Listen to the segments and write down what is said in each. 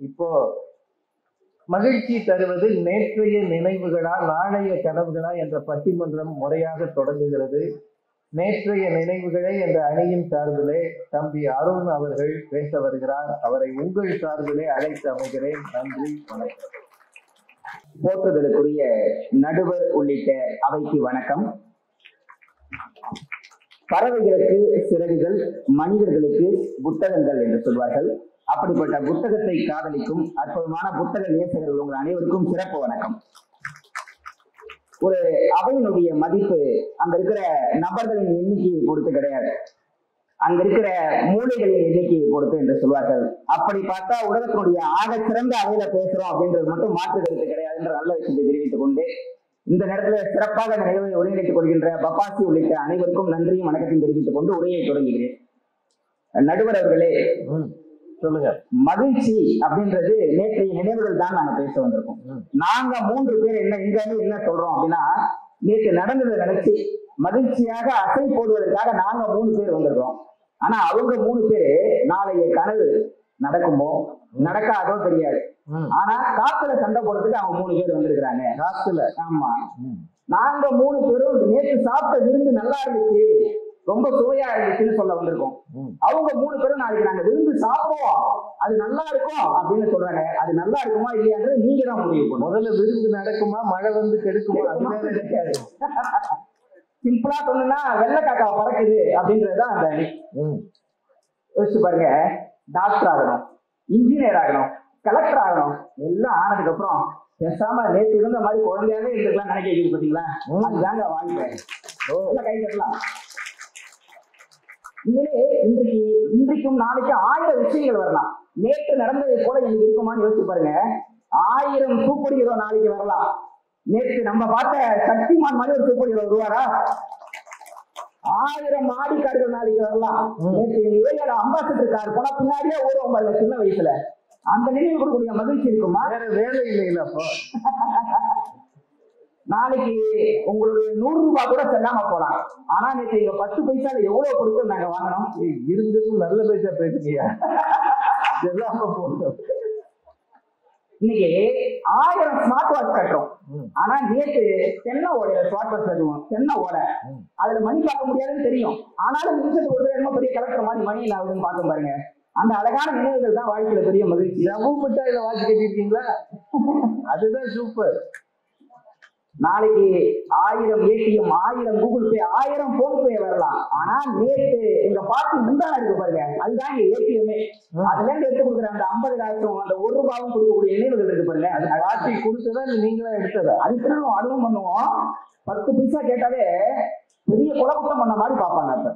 இப்போ மகிழ்ச்சி தருவது நேற்றைய நினைவுகளா நாளைய கனவுகளா என்ற பட்டிமன்றம் முறையாக தொடங்குகிறது. நேற்றைய நினைவுகளை என்ற அணியின் சார்பிலே தம்பி அருண் அவர்கள் பேச வருகிறார். அவரை உங்கள் சார்பிலே அழைத்து அமைகிறேன். நன்றி, வணக்கம். போற்றுதலுக்குரிய நடுவர் உள்ளிட்ட அவைக்கு வணக்கம். பறவைகளுக்கு சிறகுகள், மனிதர்களுக்கு புத்தகங்கள் என்று சொல்வார்கள். அப்படிப்பட்ட புத்தகத்தை காதலிக்கும் அற்புதமான புத்தக நேசகர்கள் உங்கள் அனைவருக்கும் சிறப்பு வணக்கம். ஒரு அவையினுடைய மதிப்பு அங்க இருக்கிற நபர்களின் எண்ணிக்கையை பொறுத்து கிடையாது, அங்க இருக்கிற மூளைகளின் எண்ணிக்கையை பொறுத்து என்று சொல்வார்கள். அப்படி பார்த்தா உலகத்தினுடைய ஆக சிறந்த அவையில பேசுறோம் அப்படின்றது மட்டும் மாற்று கருத்து கிடையாது என்ற நல்ல விஷயத்தை தெரிவித்துக் கொண்டு இந்த நேரத்துல சிறப்பாக நிகழ்வை ஒருங்கிணைத்துக் கொள்கின்ற பப்பாசி உள்ளிட்ட அனைவருக்கும் நன்றியும் வணக்கத்தையும் தெரிவித்துக் கொண்டு உரையை தொடங்குகிறேன். நடுவர் அவர்களே, சொல்லுங்க. மகிழ்ச்சி அப்படின்றது நேற்றைய நினைவுகள் தான் நாங்க பேச வந்திருக்கோம். நாங்க 3 பேர் என்ன சொல்றோம் அப்படின்னா, நேற்று நடந்ததை நினைச்சு மகிழ்ச்சியாக அசை போடுவதற்காக நாங்க 3 பேர் வந்திருக்கோம். ஆனா அவங்க 3 பேரு நாளைய கனவு நடக்குமோ நடக்காதோ தெரியாது. ஆனா காத்துல சண்டை போடுறதுக்கு அவங்க 3 பேர் வந்திருக்கிறாங்க. காத்துல. ஆமா, நாங்க 3 பேரும் நேற்று சாப்பிட்ட விருந்து நல்லா இருந்துச்சு, ரொம்ப சுவையா இருந்துச்சுன்னு சொல்ல வந்திருக்கோம். அவங்க 3 பேரும் நாளைக்கு நாங்க விருந்து சாப்பிடுவோம், அது நல்லா இருக்கும் அப்படின்னு சொல்றாங்க. அது நல்லா இருக்குமா இல்லையான்றது நீங்க தான் முடிவு பண்ணும். முதல்ல விருந்து நடக்குமா, மழை வந்து கெடுக்குமா, அது கிடைக்காது. சிம்பிளா சொன்னா வெள்ளைக்காக்கா பறக்குது அப்படின்றதுதான் அந்த அணி. யோசிச்சு பாருங்க, டாக்டர் ஆகணும், இன்ஜினியர் ஆகணும், கலெக்டர் ஆகணும், எல்லாம் ஆனதுக்கு அப்புறம் பேசாம நேற்று இருந்த மாதிரி குழந்தையாவே இருந்துக்கலாம் நினைக்க பாத்தீங்களா? அதுதாங்க வாழ்க்கை. கை கட்டலாம். உண்மையிலே இன்றைக்கும் நாளைக்கும் 1000 விஷயங்கள் வரலாம். நேற்று நடந்ததை போல எனக்கு இருக்குமான்னு யோசிச்சு பாருங்க. 1000 சூப்பர் ஹீரோ நாளைக்கு வரலாம். நேற்று நம்ம பார்த்த சக்திமான் மாதிரி ஒரு சூப்பர் ஹீரோ வருவாரா? 1000 ஆடிக்கார்கள் நாளைக்கு வரலாம். நேற்று இளைஞர் அம்பாசிடர் கார் போனா பின்னாடியே ஓடுவோம் பாருங்க சின்ன வயசுல. அந்த நினைவு கொடுக்கக்கூடிய மகிழ்ச்சி இருக்குமா? வேற வேலை இல்லை. அப்போ நாளைக்கு உங்களுடைய 100 ரூபாய் கூட செல்லாம போலாம். ஆனா நேற்று இங்க 10 பைசால எவ்வளவு கொடுத்து நாங்க வாங்கணும்? இருந்தும் நல்ல பைசா பேசுறியா? செல்லாம போட்டோம். இன்னைக்கு 1000 ஸ்மார்ட் வாட்ச் கட்டுறோம். ஆனா நேற்று தென்னை ஓடையில ஸ்மார்ட் வாட்ச் கட்டுவோம். தென்னை ஓடை அதுல மணி பார்க்க முடியாதுன்னு தெரியும். ஆனாலும் நிமிஷத்துக்கு ஒரு என்ன பெரிய கலெக்டர் மாதிரி மணி ஆகுதுன்னு பார்க்க பாருங்க. அந்த அழகான நினைவுகள் தான் வாழ்க்கையில பெரிய மகிழ்ச்சி. மிட்டாயில வாட்ச் கட்டிருக்கீங்களா? அதுதான் சூப்பர். நாளைக்கு 1000 ஏடிஎம், 1000 கூகுள் பே, 1000 போன் பே வரலாம். ஆனா நேற்று எங்க பாட்டி முந்தான இருக்கு பாருங்க, அதுதான் ஏடிஎம்ஏ. அதுல இருந்து எடுத்து கொடுக்குற அந்த 50 காசும் அந்த 1 ரூபாயும் கொடுக்கக்கூடிய நினைவுகள் இருக்கு பாருங்க. அது பாட்டி கொடுத்ததா நீங்களா எடுத்ததா? அதுக்கு அதுவும் பண்ணுவோம். 10 பைசா கேட்டாலே பெரிய குலகுத்தம் பண்ண மாதிரி பார்ப்பாங்க அப்ப.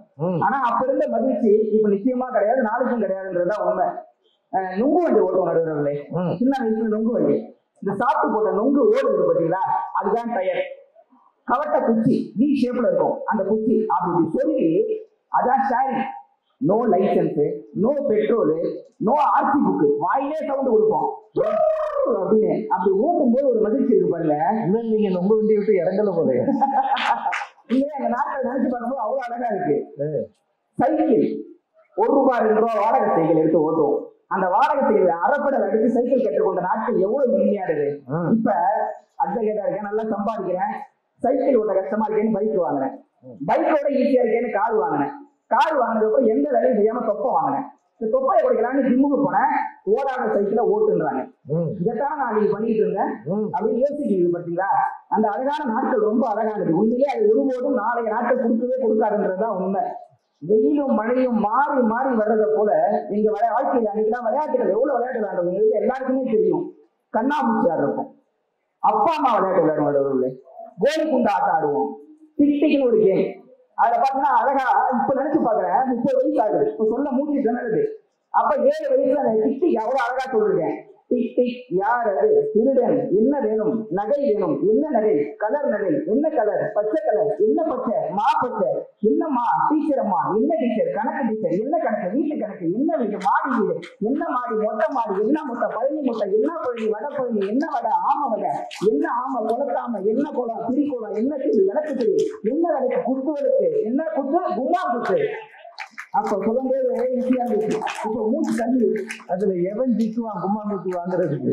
ஆனா அப்ப இருந்த மகிழ்ச்சி இப்ப நிச்சயமா கிடையாது, நாளைக்கும் கிடையாதுன்றதுதான் உண்மை. நுங்கு வண்டி ஓட்டுவோம் நடுவர்களே. சின்ன வயசுல நுங்கு வண்டி, இந்த சாப்பிட்டு போட்ட நுங்கு ஓடுது பாத்தீங்களா, அதுதான் டயர். கவட்ட குச்சி வி ஷேப்ல இருக்கும். அந்த குச்சி அப்படி சொல்லி அதான் steering. No license, no petrol, no RC book, வாயிலே சவுண்ட் கொடுப்போம் அப்படின்னு. அப்படி ஓட்டும் போது ஒரு மகிழ்ச்சி இருக்கு பாருங்க. இன்னும் நீங்க நொங்க வண்டி விட்டு இறங்கல போல. இல்லையே, அந்த நாட்கள் நினைச்சு பார்க்கும்போது அவ்வளவு அழகா இருக்கு. சைக்கிள் 1 ரூபாய் 2 ரூபாய் வாடகை சைக்கிள் எடுத்து ஓட்டுவோம். அந்த வாடகை சைக்கிள் அரைப்படல் அடிச்சு சைக்கிள் கற்றுக்கொண்ட நாட்கள் எவ்வளவு இனிமையானது. இப்ப அட்வொகேட்டா இருக்கேன், நல்லா சம்பாதிக்கிறேன், சைக்கிள் ஓட்ட கஷ்டமா இருக்கேன்னு பைக் வாங்கினேன், பைக்கோட ஈஸியா இருக்கேன்னு கார் வாங்கினேன், கார் வாங்கினதுக்கு அப்புறம் எந்த வேலையும் செய்யாம தொப்பை வாங்கினேன். இந்த தொப்பையை குடிக்கலான்னு ஜிம்முக்கு போனேன், ஓடாத சைக்கிள ஓட்டுன்றாங்க. இதைத்தான் நான் நீங்க பண்ணிட்டு இருந்தேன் அப்படின்னு யோசிக்கிறீங்க பாத்தீங்களா? அந்த அழகான நாட்கள் ரொம்ப அழகானது. உண்மையிலே அது ஒருபோதும் நாளைய நாட்கள் கொடுக்காதுன்றதுதான் உண்மை. வெயிலும் மழையும் மாறி மாறி வர்றதை போல எங்க வாழ்க்கையில அன்னைக்குதான் விளையாட்டுகள் எவ்வளவு விளையாட்டு விளையாடுறது எல்லாருக்குமே தெரியும். கண்ணாமூச்சி ஆடுறோம், அப்பா அம்மா விளையாட்டு விளையாடுவோம், கோலி குண்டு ஆட்டம் ஆடுவோம், டிக்டிக்னு ஒரு கேம். அதுல பாத்தீங்கன்னா அழகா இப்ப நினைச்சு பாக்குறேன், 30 வயசு ஆகுது, இப்ப சொல்ல மூச்சு திணறுது. அப்ப 7 வயசுல அந்த டிக்டிக் எவ்வளவு அழகா சொல்லிருக்கேன். டிக் டிக் யார் அது, திருடன், என்ன வேணும், நகை வேணும், என்ன நகை, கலர் நகை, என்ன கலர், பச்சை கலர், என்ன பச்சை, மா பச்சை, என்னம்மா, டீச்சர் அம்மா, என்ன டீச்சர், கணக்கு டீச்சர், என்ன கணக்கு, வீட்டு கணக்கு, என்ன வீடு, மாடி வீடு, என்ன மாடி, மொட்டை மாடி, என்ன மொட்டை, பழனி மொட்டை, என்ன பழனி, வட பழனி, என்ன வடை, ஆம வடை, என்ன ஆம, குளத்தாம, என்ன குளம், திரிக்கோளம், என்ன திரி, விளக்கு திரி, என்ன விளக்கு, குத்து விளக்கு, என்ன குத்து, கும்மா குத்து. அப்ப சொல்லும்போது ஈஸியா இருந்துச்சு. இப்ப மூச்சு தள்ளி அதுல எவன் திட்டுவான் கும்மா குத்து வாங்குறதுக்கு?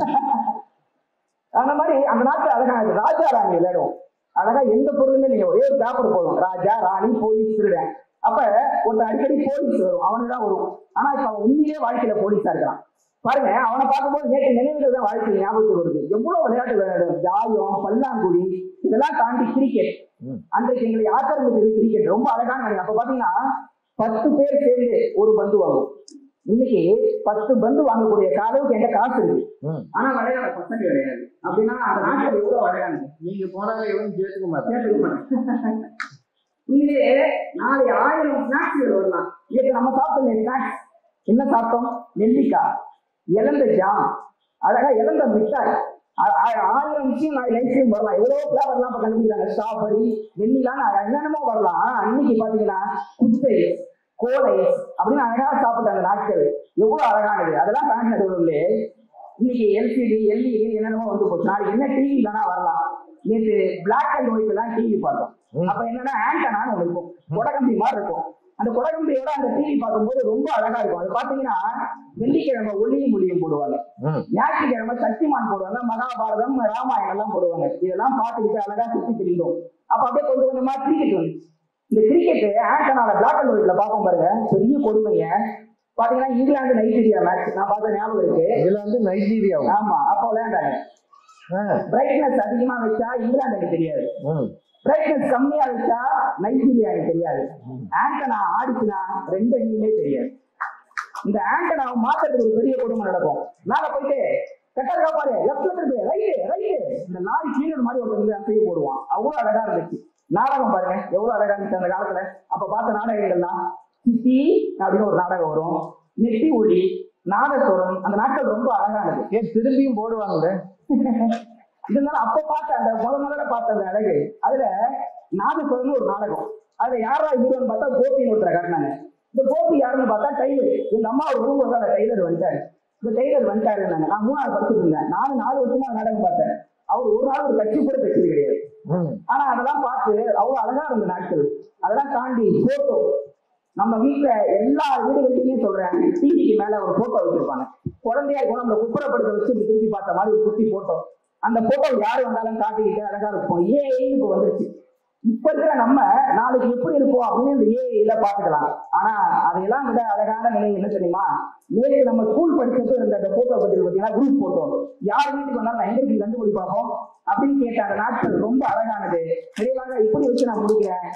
அந்த மாதிரி அந்த நாட்டுல அழகா ராஜா ராணி விளையாடும். அழகா எந்த பொருளுமே நீங்க ஒரே ஒரு பேப்பர் போதும், ராஜா ராணி போலீஸ் திருடன். அப்ப ஒருத்தன் அடிக்கடி போலீஸ் வரும், அவனுக்கு தான் வரும். ஆனா இப்ப அவன் உண்மையிலேயே வாழ்க்கையில போலீஸா இருக்கான். பாருங்க, அவனை பார்க்கும்போது நேற்று நினைவுகள் தான் வாழ்க்கை ஞாபகத்துக்கு வருது. எவ்வளவு விளையாட்டு விளையாடும், ஜாயம், பல்லாங்குழி, இதெல்லாம் தாண்டி கிரிக்கெட். அன்றைக்கு எங்களை ஆக்கிரமிச்சது கிரிக்கெட். ரொம்ப அழகான நினைவு. அப்ப பாத்தீங்கன்னா 10 பேர் சேர்ந்து ஒரு பந்து வாங்கும். இன்னைக்கு 10 பந்து வாங்கக்கூடிய அளவுக்கு எந்த காசு இருக்கு, ஆனா விளையாட பசங்க கிடையாது. அப்படின்னா அந்த நாட்டில் எவ்வளவு விளையாடுங்க. நீங்க போனாலும் எவனும் சேர்த்துக்க மாட்டேன். உண்மையிலேயே நாளை 1000 ஸ்நாக்ஸ்கள் வரலாம். இதுக்கு நம்ம சாப்பிட்டோம் ஸ்நாக்ஸ் என்ன சாப்பிட்டோம்? நெல்லிக்காய், இலந்த ஜாம், அழகா இலந்த மிட்டாய், 1000 விஷயம் நாளைக்கு ஐஸ்கிரீம் வரலாம். எவ்வளவு ஃபிளேவர்லாம் இப்ப கண்டுபிடிக்கிறாங்க. ஸ்ட்ராபெரி, வெண்ணிலா, என்னென்னமோ வரலாம். அன்னைக்கு பாத்தீங்கன்னா குச்சை, கோலை அப்படின்னு அழகா சாப்பிட்ட அந்த நாட்கள் எவ்வளவு அழகானது. அதெல்லாம் பேண்ட் நடுவுல இன்னைக்கு எல்சிடி எல்இடி என்னென்னமோ வந்து போச்சு. நாளைக்கு என்ன டிவி இல்லைன்னா வரலாம். நேற்று பிளாக் அண்ட் ஒயிட் தான் டிவி பார்த்தோம். அப்ப என்னன்னா ஆண்டனான்னு ஒன்று இருக்கும், கொடகம்பி மாதிரி இருக்கும். அந்த கொடகம்பியோட அந்த டிவி பார்க்கும்போது ரொம்ப அழகா இருக்கும். அது பாத்தீங்கன்னா வெள்ளிக்கிழமை ஒளியும் மொழியும் போடுவாங்க, ஞாயிற்றுக்கிழமை சக்திமான் போடுவாங்க, மகாபாரதம் ராமாயணம் எல்லாம் போடுவாங்க. இதெல்லாம் பார்த்துக்கிட்டு அழகா சுத்தி திரிந்தோம். அப்ப அப்படியே கொஞ்சம் கொஞ்சமா கிரிக்கெட் வந்துச்சு. இந்த கிரிக்கெட் ஆண்டனால பிளாக் அண்ட் ஒயிட்ல பார்ப்போம் பாருங்க, பெரிய கொடுமைங்க. பாத்தீங்கன்னா இங்கிலாந்து நைஜீரியா மேட்ச் நான் பார்த்த ஞாபகம் இருக்கு. இங்கிலாந்து நைஜீரியா, ஆமா, அப்ப விளையாண்டாங்க. பிரைட்னஸ் அதிகமா வச்சா இங்கிலாந்துக்கு தெரியாது, பிரைட்னஸ் கம்மியா வச்சா நைஜீரியாவுக்கு தெரியாது. ஆண்டனா ஆடிச்சுனா 2 அணியுமே தெரியாது. இந்த ஆண்டனாவை மாத்திரத்துக்கு ஒரு பெரிய கொடுமை நடக்கும். மேல போயிட்டு கட்டா பாரு, லெப்ட்ல இருக்கு, ரைட்டு, இந்த லாரி கீழே மாதிரி ஒருத்தர் அசைய போடுவான். அவ்வளவு அழகா இருந்துச்சு. நாடகம் பாருங்க எவ்வளவு அழகா இருந்துச்சு அந்த காலத்துல. அப்ப பார்த்த நாடகங்கள்லாம் சித்தி அப்படின்னு ஒரு நாடகம் வரும், நெட்டி ஒளி, நாதஸ்வரம். அந்த நாட்கள் ரொம்ப அழகானது. ஏன் திரும்பியும் போடுவாங்க. இருந்தாலும் அப்ப பார்த்த அந்த முதல்ல பார்த்த அந்த அழகு. அதுல நாதஸ்வரம்னு ஒரு நாடகம். அதுல யாரா ஹீரோன்னு பார்த்தா கோபின்னு ஒருத்தரை காட்டினாங்க. இந்த கோபி யாருன்னு பார்த்தா டைலர். எங்க அம்மா ஒரு ரூம் வந்து அந்த டைலர் வந்துட்டாரு. இந்த டைலர் வந்துட்டாருன்னாங்க. நான் 3ஆவது படிச்சுட்டு இருந்தேன். நானும் 4 வருஷமா நாடகம் பார்த்தேன். அவர் ஒரு நாள் ஒரு கட்சி கூட தைச்சது கிடையாது. ஆனா அதெல்லாம் பார்த்து அவ்வளவு அழகா இருந்த நாட்கள். அதெல்லாம் தாண்டி போட்டோ, நம்ம வீட்டுல எல்லா வீடுகளுக்குமே சொல்றேன், டிவிக்கு மேல ஒரு போட்டோ வச்சிருப்பாங்க. குழந்தையா இருக்கும், நம்ம குப்புறப்படுத்த வச்சு திருப்பி பார்த்த மாதிரி ஒரு குட்டி போட்டோ. அந்த போட்டோ யாரு வந்தாலும் காட்டிக்கிட்டு அழகா இருக்கும். ஏஐன்னு இப்ப வந்துருச்சு. இப்ப இருக்கிற நம்ம நாளைக்கு எப்படி இருப்போம் அப்படின்னு இந்த ஏஐல பாத்துக்கலாம். ஆனா அதையெல்லாம் விட அழகான நினைவு என்ன தெரியுமா? நேற்று நம்ம ஸ்கூல் படிச்சப்போ இருந்த அந்த போட்டோ பத்தி பார்த்தீங்கன்னா குரூப் போட்டோ. யார் வீட்டுக்கு வந்தாலும் நான் எங்க கண்டுபிடி பார்ப்போம் அப்படின்னு கேட்ட அந்த நாட்கள் ரொம்ப அழகானது. நிறைவாக இப்படி வச்சு நான் முடிக்கிறேன்.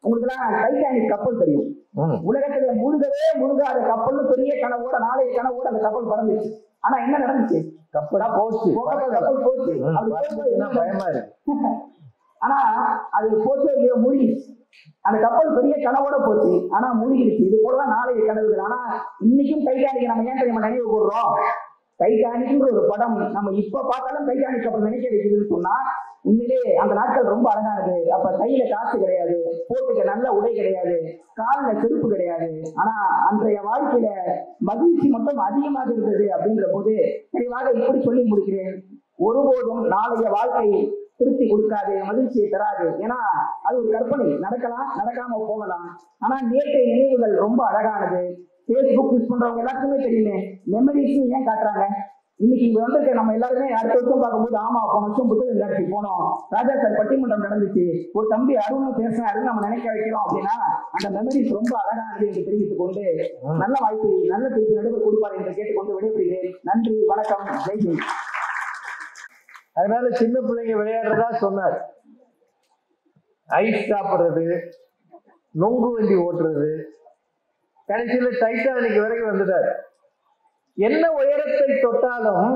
உங்களுக்கு எல்லாம் டைட்டானிக் கப்பல் தெரியும். உலகத்துல முழுகாத கப்பல்னு பெரிய கனவோட, நாளைய கனவோட அந்த கப்பல் பறந்துச்சு. ஆனா என்ன நடந்துச்சு? கப்பலா போச்சு. கப்பல் போச்சு. பயமா இருக்கு. ஆனா அது போச்சோ இல்லையோ மூழ்கிடுச்சு. அந்த கப்பல் பெரிய கனவோட போச்சு, ஆனா மூழ்கிடுச்சு. இது போலதான் நாளைய கனவுகள். ஆனா இன்னைக்கும் டைட்டானிக் நம்ம ஏன் தெரியுமா நினைவு கூடுறோம்? டைட்டானிக்ன்ற ஒரு படம் நம்ம இப்ப பார்த்தாலும் டைட்டானிக் கப்பல் நினைக்க வைக்குதுன்னு சொன்னா உண்மையிலே அந்த நாட்கள் ரொம்ப அழகானது. அப்ப கையில காசு கிடையாது, போட்டுக்க நல்ல உடை கிடையாது, காலில் செருப்பு கிடையாது. ஆனா அன்றைய வாழ்க்கையில மகிழ்ச்சி மட்டும் அதிகமாக இருந்தது. அப்படின்ற போது தெளிவாக இப்படி சொல்லி முடிக்கிறேன். ஒருபோதும் நாளைய வாழ்க்கை திருப்தி கொடுக்காது, மகிழ்ச்சியை தராது. ஏன்னா அது ஒரு கற்பனை, நடக்கலாம், நடக்காம போகலாம். ஆனா நேற்றைய நினைவுகள் ரொம்ப அழகானது. பேஸ்புக் யூஸ் பண்றவங்க எல்லாத்துக்குமே தெரியுமே, மெமரிஸ் ஏன் காட்டுறாங்க. இன்னைக்கு இங்க வந்திருக்க நம்ம எல்லாருமே அடுத்த வருஷம் பார்க்கும்போது, ஆமா போன வருஷம் புத்தகம் காட்சி போனோம், ராஜா சார் பட்டிமன்றம் நடந்துச்சு, ஒரு தம்பி அருணும் பேசினாரு நம்ம நினைக்க வைக்கிறோம் அப்படின்னா அந்த மெமரிஸ் ரொம்ப அழகானது என்று தெரிவித்துக் கொண்டு நல்ல வாய்ப்பு, நல்ல திருப்பி நடுவர் கொடுப்பார் என்று கேட்டுக்கொண்டு விடைபெறுகிறேன். நன்றி, வணக்கம், ஜெய்ஹிந்த். அதனால சின்ன பிள்ளைங்க விளையாடுறதா சொன்னார். ஐஸ் சாப்பிடுறது, நொங்கு வண்டி ஓட்டுறது, கடைசியில டைட்டானிக் வரைக்கும் வந்துட்டார். என்ன உயரத்தை தொட்டாலும்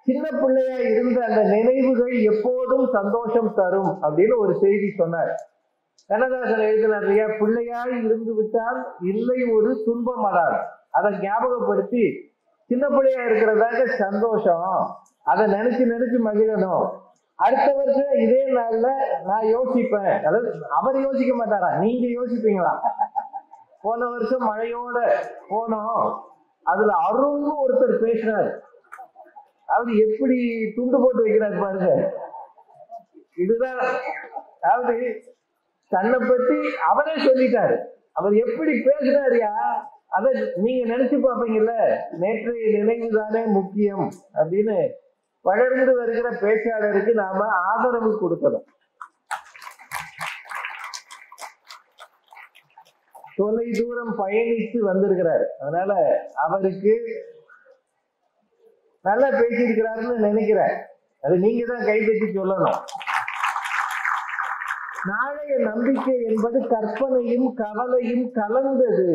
சின்ன பிள்ளையா இருந்த அந்த நினைவுகள் எப்போதும் சந்தோஷம் தரும் அப்படின்னு ஒரு செய்தி சொன்னார். கண்ணதாசன் எழுதினார் இல்லையா, பிள்ளையாய் இருந்து விட்டால் இல்லை ஒரு துன்பம் அடாது. அதை ஞாபகப்படுத்தி சின்ன பிள்ளையா இருக்கிறதாக சந்தோஷம், அதை நினைச்சு நினைச்சு மகிழணும். அடுத்த வருஷம் இதே நாள்ல நான் யோசிப்பேன். அதாவது அவர் யோசிக்க மாட்டாரா, நீங்க யோசிப்பீங்களா? போன வருஷம் மழையோட போனோம், அதுல அருள்னு ஒருத்தர் பேசினார். அதாவது எப்படி துண்டு போட்டு வைக்கிறார் பாருங்க. இதுதான், அதாவது தன்னை பற்றி அவரே சொல்லிட்டாரு. அவர் எப்படி பேசுறாருயா, அதை நீங்க நினைச்சு பார்ப்பீங்கல்ல. நேற்றைய நினைவு தானே முக்கியம் அப்படின்னு வளர்ந்து வருகிற பேச்சாளருக்கு நாம ஆதரவு கொடுக்கணும். தொலை தூரம் பயணித்து வந்திருக்கிறார், அதனால அவருக்கு நல்லா பேசியிருக்கிறாருன்னு நினைக்கிறேன். அது நீங்க தான் கைதட்டி சொல்லணும். நாளைய நம்பிக்கை என்பது கற்பனையும் கவலையும் கலந்தது.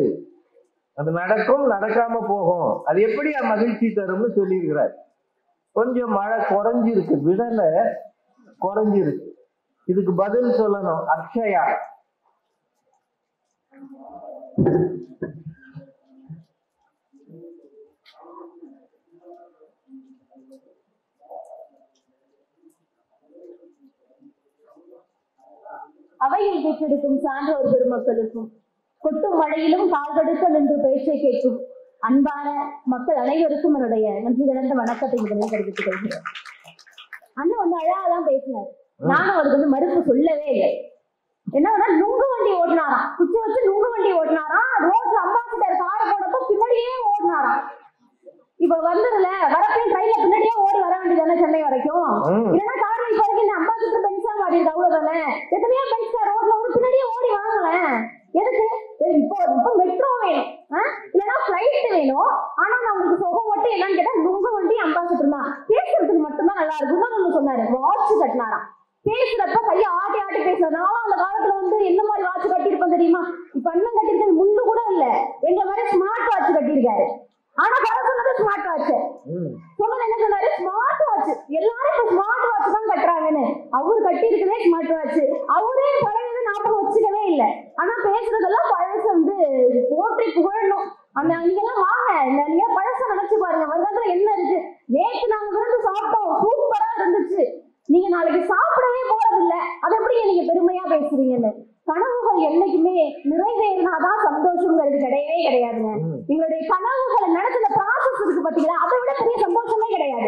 அது நடக்கும், நடக்காம போகும். அது எப்படி மகிழ்ச்சி தரும்னு சொல்லியிருக்கிறார். கொஞ்சம் மழை குறைஞ்சிருக்கு, விடல குறைஞ்சிருக்கு. இதுக்கு பதில் சொல்லணும் அக்ஷயா. அவையில் பெற்றெடுக்கும் சான்றோர் பெருமக்களுக்கும் கொட்டும் மழையிலும் கால்கடுக்க நின்று பேச்சை கேட்கும் அன்பான மக்கள் அனைவருக்கும் என்னுடைய நன்றி கிடந்த வணக்கத்தை முதலில் தெரிவித்துக் கொள்கிறேன். அண்ணன் வந்து அழகாதான் பேசினார். நானும் அவருக்கு மறுப்பு சொல்லவே இல்லை. என்ன நுங்கு வண்டி ஓட்டினாராம், குச்சி வச்சு நுங்கு வண்டி ஓட்டினாராம். ரோட்ல அம்பாசிடர் காரை போனப்ப பின்னாடியே ஓடினாராம். இப்ப வந்ததுல வரப்பையும் கையில பின்னாடியே ஓடி வர வேண்டியதானே சென்னை வரைக்கும். இல்லைன்னா கார் வைப்பு வரைக்கும் அம்பாசிடர் பென்ஸா மாறிருக்கு, அவ்வளவுதானே. எத்தனையோ பென்ஸா ரோட்ல வந்து பின்னாடியே ஓடி வாங்கலேன். எதுக்கு? இப்போ மெட்ரோ வேணும், இல்லைன்னா பிளைட் வேணும். ஆனா நான் உங்களுக்கு சுகம் மட்டும் என்னன்னு கேட்டா நுங்கு வண்டி அம்பாசிடர் தான். பேசுறதுக்கு மட்டும்தான் நல்லா இருக்குன்னு நம்ம சொன்னாரு. வாட்ச் கட்டினாராம். பேசுறப்ப கைய ஆட்டி ஆட்டி பேசுறதுனால அந்த காலத்துல வந்து என்ன மாதிரி வாட்ச் கட்டியிருப்பேன் தெரியுமா? இப்ப அண்ணன் கட்டிருக்கிறது முள்ளு கூட இல்ல, எங்க மாதிரி ஸ்மார்ட் வாட்ச் கட்டியிருக்காரு. ஆனா வர சொன்னது ஸ்மார்ட் வாட்ச். சொன்னது என்ன சொன்னாரு? Smart watch. எல்லாரும் இப்ப ஸ்மார்ட் வாட்ச் தான் கட்டுறாங்கன்னு. அவரு கட்டி இருக்கிறதே ஸ்மார்ட் வாட்ச். அவரே பழையது ஞாபகம் வச்சுக்கவே இல்லை. ஆனா பேசுறதெல்லாம் பழசு வந்து போற்றி புகழணும். அந்த நீங்க எல்லாம் வாங்க, நீங்க பழச நினைச்சு பாருங்க. வருடத்துல என்ன இருக்கு? நேற்று நாங்க விருந்து சாப்பிட்டோம், சூப்பரா இருந்துச்சு. நீங்க நாளைக்கு சாப்பிடவே போறது இல்ல, அதை எப்படி நீங்க பெருமையா பேசுறீங்கன்னு. கனவுகள் என்னைக்குமே நிறைவேறினாதான் சந்தோஷங்கிறது கிடையவே கிடையாதுங்க. எங்களுடைய கனவுகளை நடத்துற ப்ராசஸ் இருக்கு பாத்தீங்களா, அதை விட பெரிய சந்தோஷமே கிடையாது.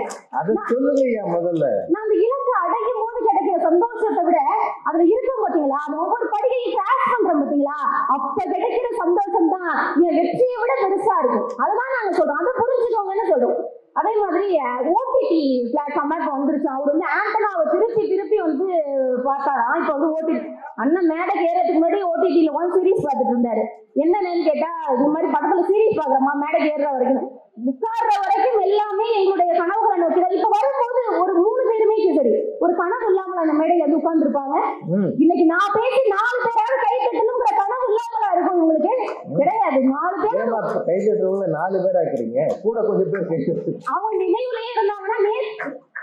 முதல்ல நான் அந்த இலக்கை அடையும் போது கிடைக்கிற சந்தோஷத்தை விட அதுல இருக்கும் பாத்தீங்களா, அது ஒவ்வொரு படிக்கையும் கிராஸ் பண்றோம் பாத்தீங்களா, அப்ப கிடைக்கிற சந்தோஷம் தான் என் வெற்றியை விட பெருசா இருக்கும். அதுதான் நாங்க சொல்றோம், அதை புரிஞ்சுக்கோங்கன்னு சொல்றோம். அதே மாதிரி ஓடிடி பிளாட்ஃபார்மா இப்ப வந்துருச்சு. அவர் வந்து ஆண்டனாவை திருப்பி திருப்பி வந்து பார்த்தாராம். இப்ப வந்து ஓடிடி அண்ணன் மேடைக்கு ஏறதுக்கு முன்னாடி ஓடிடியில வந்து சீரீஸ் பார்த்துட்டு இருந்தாரு. என்னன்னு கேட்டா, இது மாதிரி படத்துல சீரீஸ் பாக்குறோமா, மேடைக்கு ஏறுற வரைக்கும் உட்கார்ற வரைக்கும் எல்லாமே எங்களுடைய கனவுகளை நோக்கி. இப்ப வரும்போது ஒரு 3 பேருமே சரி ஒரு கனவு இல்லாமல் அந்த மேடையில வந்து உட்கார்ந்து இருப்பாங்க. இன்னைக்கு நான் பேசி 4 பேராவது கை தட்டணுங்கிற கனவு இல்லாமலா இருக்கும் உங்களுக்கு? கிடையாது. 4 பேர் கை தட்டுறவங்க 4 பேர் ஆக்குறீங்க, கூட கொஞ்சம் பேர் கை தட்டு. அவங்க நினைவுலயே இருந்தாங்கன்னா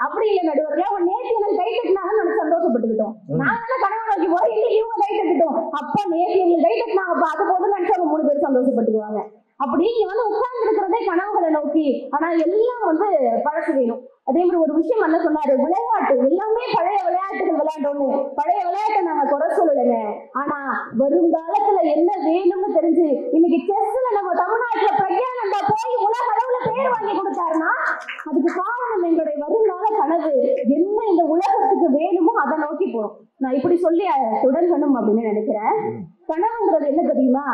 அப்படி இல்லை நடுவர்களே. அவங்க நேற்று எனக்கு கை தட்டினாங்கன்னு நம்ம சந்தோஷப்பட்டுக்கிட்டோம். நாங்க கனவு நோக்கி போய் இன்னைக்கு இவங்க கை தட்டிட்டோம். அப்ப நேற்று எங்களுக்கு கை தட்டினாங்கப்ப அது போதும் நினைச்சு அவங்க 3 பேர் சந்தோஷப்பட்டுக்குவாங்க. அப்படி இங்க வந்து உட்கார்ந்து இருக்கிறதே கனவுகளை நோக்கி. ஆனா எல்லாம் வந்து பழசு வேணும். அதே மாதிரி ஒரு விஷயம் என்ன சொன்னாரு, விளையாட்டு எல்லாமே பழைய விளையாட்டுகள் விளையாண்டோன்னு. பழைய விளையாட்டை நாங்க குறை சொல்லலைங்க. ஆனா வருங்காலத்துல என்ன வேணும்னு தெரிஞ்சு இன்னைக்கு செஸ்ல நம்ம தமிழ்நாட்டுல பிரக்யானந்தா போய் உலக அளவுல பேர் வாங்கி கொடுத்தாருன்னா அதுக்கு காரணம் எங்களுடைய வருங்கால கனவு என்ன இந்த உலகத்துக்கு வேணுமோ அதை நோக்கி போறோம். நான் இப்படி சொல்லி தொடங்கணும் அப்படின்னு நினைக்கிறேன். கனவுங்கிறது என்ன தெரியுமா,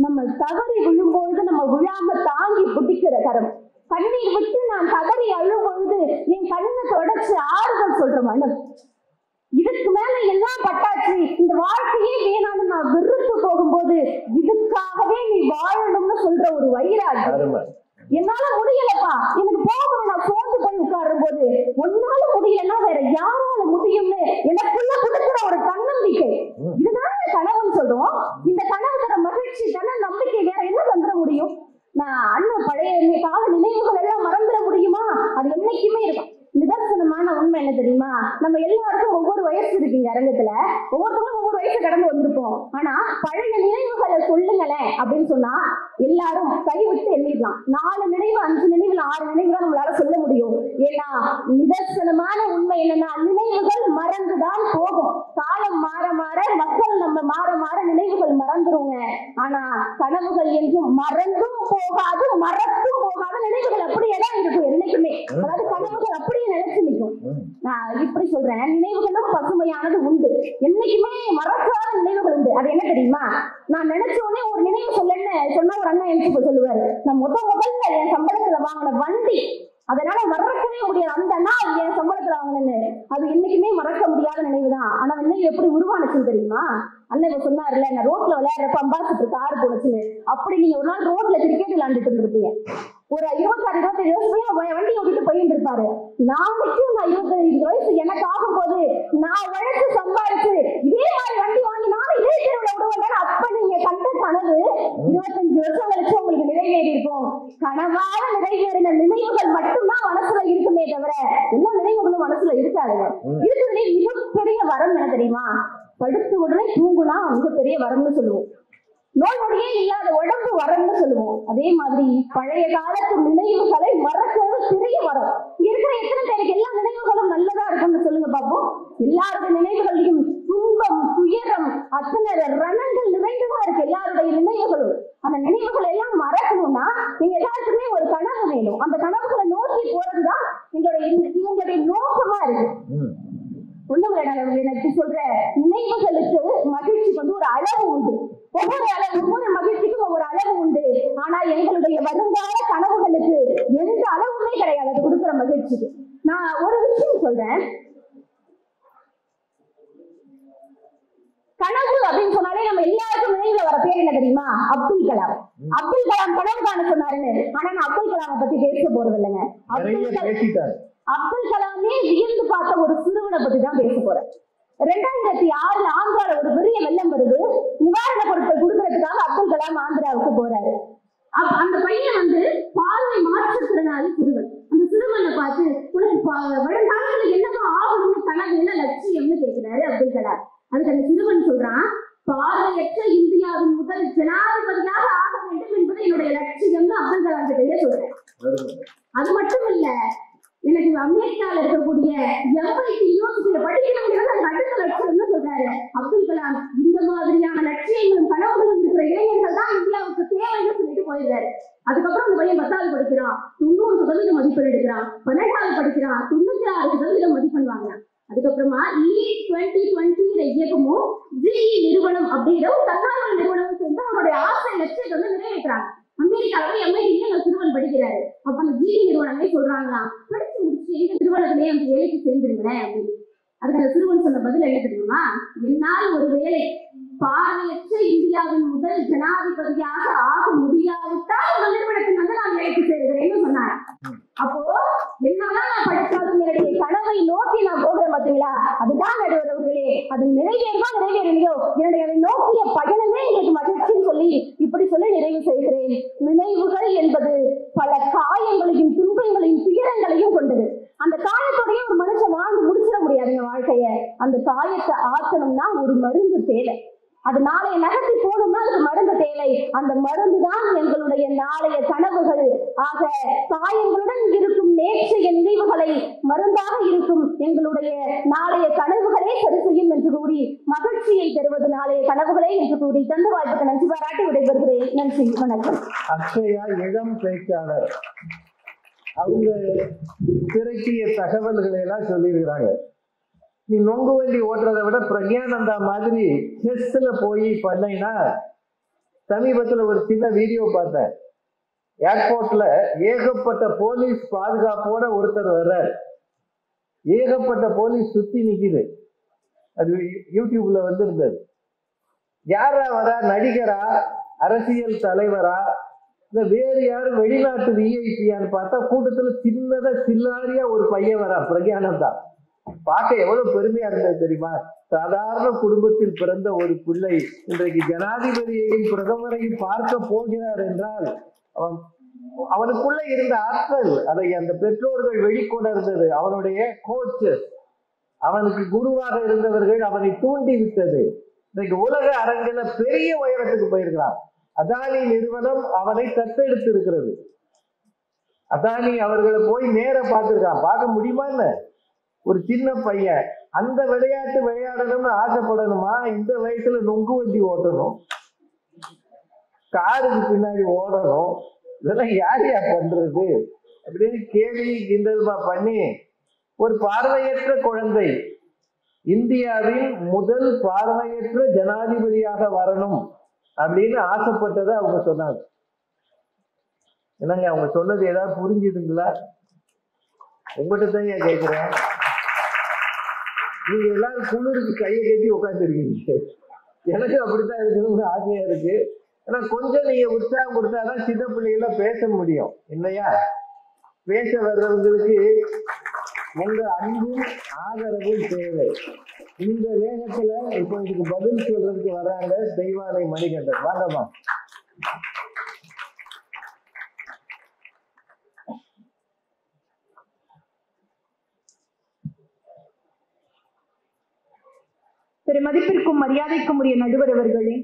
நம்ம தவறி விழும்பொழுது நம்ம விழாம தாங்கி பிடிக்கிற கரம். கண்ணீர் விட்டு நான் தவறி அழும் பொழுது என் கண்ணை தொடச்சு ஆறுதல் சொல்ற மனம். இதுக்கு மேல எல்லாம் பட்டாச்சு, இந்த வாழ்க்கையே வேணான்னு நான் வெறுத்து போகும்போது இதுக்காகவே நீ வாழணும்னு சொல்ற ஒரு வைராகியம். என்னால முடியலப்பா, எனக்கு போகணும், நான் சோர்ந்து போய் உட்காரும் போது ஒன்னால முடியலன்னா வேற யாரால முடியும்னு எனக்குள்ள கொடுக்கிற ஒரு தன்னம்பிக்கை. இதுதான் கனவுன்னு சொல்றோம். இந்த கனவு தர மகிழ்ச்சி தன நம்பிக்கை வேற என்ன தந்துட முடியும்? நான் அண்ணன் பழைய கால நினைவுகள் எல்லாம் மறந்துட முடியுமா? அது என்னைக்குமே இருக்கும். நிதர்சனமான உண்மை என்ன தெரியுமா, நம்ம எல்லாருக்கும் ஒவ்வொரு வயசு இருக்குங்க அரங்கத்துல. ஒவ்வொருத்தவங்களும் ஒவ்வொரு வயசு கடந்து வந்திருப்போம். ஆனா பழைய நினைவுகளை சொல்லுங்களேன் அப்படின்னு சொன்னா எல்லாரும் கைவிட்டு எண்ணிடலாம். 4 நினைவு 5 நினைவுல 6 நினைவு தான் நம்மளால சொல்ல முடியும். ஏன்னா நிதர்சனமான உண்மை என்னன்னா நினைவுகள் மறந்துதான் போகும். காலம் மாற மாற மக்கள் நம்ம மாற மாற நினைவுகள் மறந்துருங்க. ஆனா கனவுகள் என்றும் மறந்தும் போகாது மறக்கும் போகாத நினைவுகள் அப்படியே தான் இருக்கும் என்னைக்குமே. அதாவது கனவுகள் அப்படியே நினைச்சு நிற்கும். நான் இப்படி சொல்றேன், நினைவுகளும் பசுமையானது உண்டு, என்னைக்குமே மறக்காத நினைவுகள் உண்டு. அது என்ன தெரியுமா? நான் நினைச்ச உடனே ஒரு நினைவு சொல்லன்னு சொன்னா ஒரு அண்ணன் எனக்கு சொல்லுவாரு, நான் முதல்ல என் சம்பளத்துல வாங்கின வண்டி, அதனால மறக்கவே முடியாது. அந்த நாள் என் சம்பளத்துல வாங்கினேன்னு அது என்னைக்குமே மறக்க முடியாத நினைவுதான். ஆனா நினைவு எப்படி உருவானுச்சுன்னு தெரியுமா? அண்ணன் சொன்னாருல்ல, நான் ரோட்ல விளையாடுறப்ப அம்பாசிடர் கார் போனுச்சுன்னு. அப்படி நீங்க ஒரு நாள் ரோட்ல கிரிக்கெட் விளையாண்டுட்டு இருந்திருப்பீங்க. ஒரு 26-27 வயசுலயும் வண்டி ஓட்டிட்டு போயிட்டு இருப்பாரு. நாளைக்கும் நான் 25 வயசு எனக்கு ஆகும் போது நான் உழைச்சு சம்பாதிச்சு இதே மாதிரி வண்டி வாங்கி நானும் இதே தெருவுல விடுவேன். அப்ப நீங்க கண்ட கனவு 25 வருஷம் கழிச்சு உங்களுக்கு நிறைவேறி இருக்கும். கனவாக நிறைவேறின நினைவுகள் மட்டும்தான் மனசுல இருக்குமே தவிர எல்லா நினைவுகளும் மனசுல இருக்காதுங்க. இருக்கிறதுலே மிகப்பெரிய வரம் என்ன தெரியுமா? படுத்த உடனே தூங்குனா மிகப்பெரிய வரம்னு சொல்லுவோம். நோய் நொடியே இல்லாத உடம்பு வரம்னு சொல்லுவோம். அதே மாதிரி பழைய காலத்து நினைவுகளை மறக்கிறது பெரிய வரம். இங்க இருக்கிற எத்தனை பேருக்கு எல்லா நினைவுகளும் நல்லதா இருக்கும்னு சொல்லுங்க பாப்போம். எல்லாருடைய நினைவுகளையும் துன்பம், துயரம், அத்தனை ரணங்கள் நிறைந்துதான் இருக்கு எல்லாருடைய நினைவுகளும். அந்த நினைவுகளை எல்லாம் மறக்கணும்னா நீங்க எல்லாருக்குமே ஒரு கனவு வேணும். அந்த கனவுகளை நோக்கி போறதுதான் இவங்களுடைய நோக்கமா இருக்கு. ஒண்ணுமில்ல, எனக்கு சொல்ற நினைவுகளுக்கு மகிழ்ச்சிக்கு ஒரு அளவு உண்டு. ஒவ்வொரு மகிழ்ச்சிக்கும் ஒவ்வொரு அளவு உண்டு. ஆனா எங்களுடைய வருங்கால கனவுகளுக்கு எந்த அளவுமே கிடையாது அது கொடுக்குற மகிழ்ச்சிக்கு. நான் ஒரு விஷயம் சொல்றேன். கனவு அப்படின்னு சொன்னாலே நம்ம எல்லாருக்கும் நினைவுல வர பேர் என்ன தெரியுமா? அப்துல் கலாம். அப்துல் கலாம் கனவு காண சொன்னாருன்னு. ஆனா நான் அப்துல் கலாமை பத்தி பேச போறது இல்லைங்க. அப்துல் கலாமே வியந்து பார்த்த ஒரு சிறுவனை பத்தி தான் பேச போறேன். 2006 ஆந்திரால ஒரு பெரிய வெள்ளம் வருது. நிவாரண பொருட்கள் கொடுக்கறதுக்காக அப்துல் கலாம் ஆந்திராவுக்கு போறாரு. அந்த பையன் பார்வை மாற்றுத்திறனாளி சிறுவன். அந்த சிறுவனை பார்த்து உனக்கு வருங்காலத்துல என்னவா ஆகணும்னு கனவு, என்ன லட்சியம்னு கேட்கிறாரு அப்துல் கலாம். அதுக்கு அந்த சிறுவன் சொல்றான், பார்வையற்ற இந்தியாவின் முதல் ஜனாதிபதியாக ஆக வேண்டும் என்பது என்னுடைய லட்சியம்னு அப்துல் கலாம் கிட்டே சொல்றேன். அது மட்டும் இல்ல, எனக்கு அமெரிக்கால இருக்கக்கூடிய MIT யூனிவர்சிட்டியில படிக்கணுங்கிறது அந்த அடுத்த லட்சியம்னு சொல்றாரு அப்துல் கலாம். இந்த மாதிரியான லட்சியங்களும் கனவுகளும் இருக்கிற இளைஞர்கள் தான் இந்தியாவுக்கு தேவைன்னு சொல்லிட்டு போயிருக்காரு. அதுக்கப்புறம் அந்த பையன் 10வது படிக்கிறான், 90% மதிப்பெண் எடுக்கிறான். 12வது படிக்கிறான், 96% மதிப்பெண் வாங்குறான். அதுக்கப்புறமா லீட் 2020 இயக்கமும் GE நிறுவனம் அப்படிங்கிற ஒரு தன்னார்வ நிறுவனம் சேர்ந்து அவருடைய ஆசை லட்சியத்தை நிறைவேற்றுறாங்க. அமெரிக்காவில MIT சிறுவன் படிக்கிறாரு. அப்ப அந்த GE நிறுவனமே சொல்றாங்களா, படிச்சு முடிச்சு எங்க நிறுவனத்திலேயே அந்த வேலைக்கு சேர்ந்துருங்களேன் அப்படின்னு. அதுக்கு அந்த சிறுவன் சொன்ன பதில் என்ன தெரியுமா? என்னால் ஒரு வேலை பார்வையற்ற இந்தியாவின் முதல் ஜனாதிபதியாக ஆக முடியாவிட்டால் உங்கள் நிறுவனத்தில் நான் வேலைக்கு சேர்கிறேன்னு சொன்னாங்க. அப்போ என்னதான் நான் படிச்சாலும் என்னுடைய கனவை நோக்கி நான் போகிறேன் பார்த்தீங்களா, அதுதான் நடுவர்களே. அது நிறைவேறுமா நிறைவேறலையோ என்னுடைய நோக்கிய பயணமே எனக்கு மகிழ்ச்சின்னு சொல்லி இப்படி சொல்லி நிறைவு செய்கிறேன். நினைவுகள் என்பது பல காயங்களையும் துன்பங்களையும் துயரங்களையும் கொண்டது. அந்த காயத்தோடய ஒரு மனுஷன் வாழ்ந்து முடிச்சிட முடியாதுங்க வாழ்க்கைய. அந்த காயத்தை ஆற்றணும்னா ஒரு மருந்து தேவை. அது நாளைய நகர்த்தி போகணும்னா அதுக்கு மருந்து தேவை. அந்த மருந்து தான் எங்களுடைய நாளைய கனவுகள். ஆக காயங்களுடன் இருக்கும் நேற்றைய நினைவுகளை மருந்தாக இருக்கும் எங்களுடைய நாளைய கனவுகளே சரி செய்யும் என்று கூறி மகிழ்ச்சியை தருவது நாளைய கனவுகளே என்று கூறி தந்த வாய்ப்புக்கு நன்றி பாராட்டி விடைபெறுகிறேன். நன்றி, வணக்கம். அக்ஷயா இளம் பேச்சாளர், அவங்க திரட்டிய தகவல்களை எல்லாம் சொல்லியிருக்கிறாங்க. நீ நொங்கு வண்டி ஓட்டுறதை விட பிரக்யானந்தா மாதிரி செஸ்ல போய் பண்ணைன்னா, சமீபத்துல ஒரு சின்ன வீடியோ பார்த்தேன். ஏர்போர்ட்ல ஏகப்பட்ட போலீஸ் பாதுகாப்போட ஒருத்தர் வர்றார். ஏகப்பட்ட போலீஸ் சுத்தி நிக்குது. அது யூடியூப்ல இருந்தது. யாரா வரா? நடிகரா, அரசியல் தலைவரா, இல்ல வேறு யாரும் வெளிநாட்டு விஐபியான்னு பார்த்தா கூட்டத்துல சின்னதா சில்லாரியா ஒரு பையன் வரா, பிரக்யானந்தா. பார்க்க எவ்வளவு பெருமையா இருந்தது தெரியுமா? சாதாரண குடும்பத்தில் பிறந்த ஒரு பிள்ளை இன்றைக்கு ஜனாதிபதியையும் பிரதமரையும் பார்க்க போகிறார் என்றால் அவனுக்குள்ள இருந்த ஆற்றல், அதை அந்த பெற்றோர்கள் வெளிக்கொணர்ந்தது. அவனுடைய கோச்சஸ், அவனுக்கு குருவாக இருந்தவர்கள் அவனை தூண்டி விட்டது. இன்றைக்கு உலக அரங்கில பெரிய உயரத்துக்கு போயிருக்கிறான். அதானி நிறுவனம் அவனை தத்தெடுத்து இருக்கிறது. அதானி அவர்களை போய் நேர பார்த்திருக்கான். பார்க்க முடியுமா? என்ன ஒரு சின்ன பையன் அந்த விளையாட்டு விளையாடணும்னு ஆசைப்படணுமா? இந்த வயசுல நொங்கு வண்டி ஓட்டணும், காருக்கு பின்னாடி ஓடணும், இதெல்லாம் யார் யார் பண்றது அப்படின்னு கேள்வி கிண்டல்மா பண்ணி ஒரு பார்வையற்ற குழந்தை இந்தியாவின் முதல் பார்வையற்ற ஜனாதிபதியாக வரணும் அப்படின்னு ஆசைப்பட்டதை அவங்க சொன்னாங்க. என்னங்க அவங்க சொன்னது ஏதாவது புரிஞ்சுதுங்களா? உங்கள்கிட்ட தான் ஏன் கேட்கிறேன். நீங்க எல்லாரும் குளிருக்கு கையை கட்டி உட்காந்துருக்கீங்க. எனக்கு அப்படித்தான் இருக்கணும்னு ஆசையா இருக்கு. ஏன்னா கொஞ்சம் நீங்க உற்சாகம் கொடுத்தாதான் சின்ன பிள்ளைகளாம் பேச முடியும் இல்லையா? பேச வர்றவங்களுக்கு உங்க அன்பும் ஆதரவும் தேவை. இந்த வேகத்துல இப்போ இதுக்கு பதில் சொல்றதுக்கு வர்றாங்க தெய்வானை மணிகண்டன். வாங்கம்மா. மதிப்பிற்கும் மரியாதைக்கும் உரிய நடுவர் அவர்களே,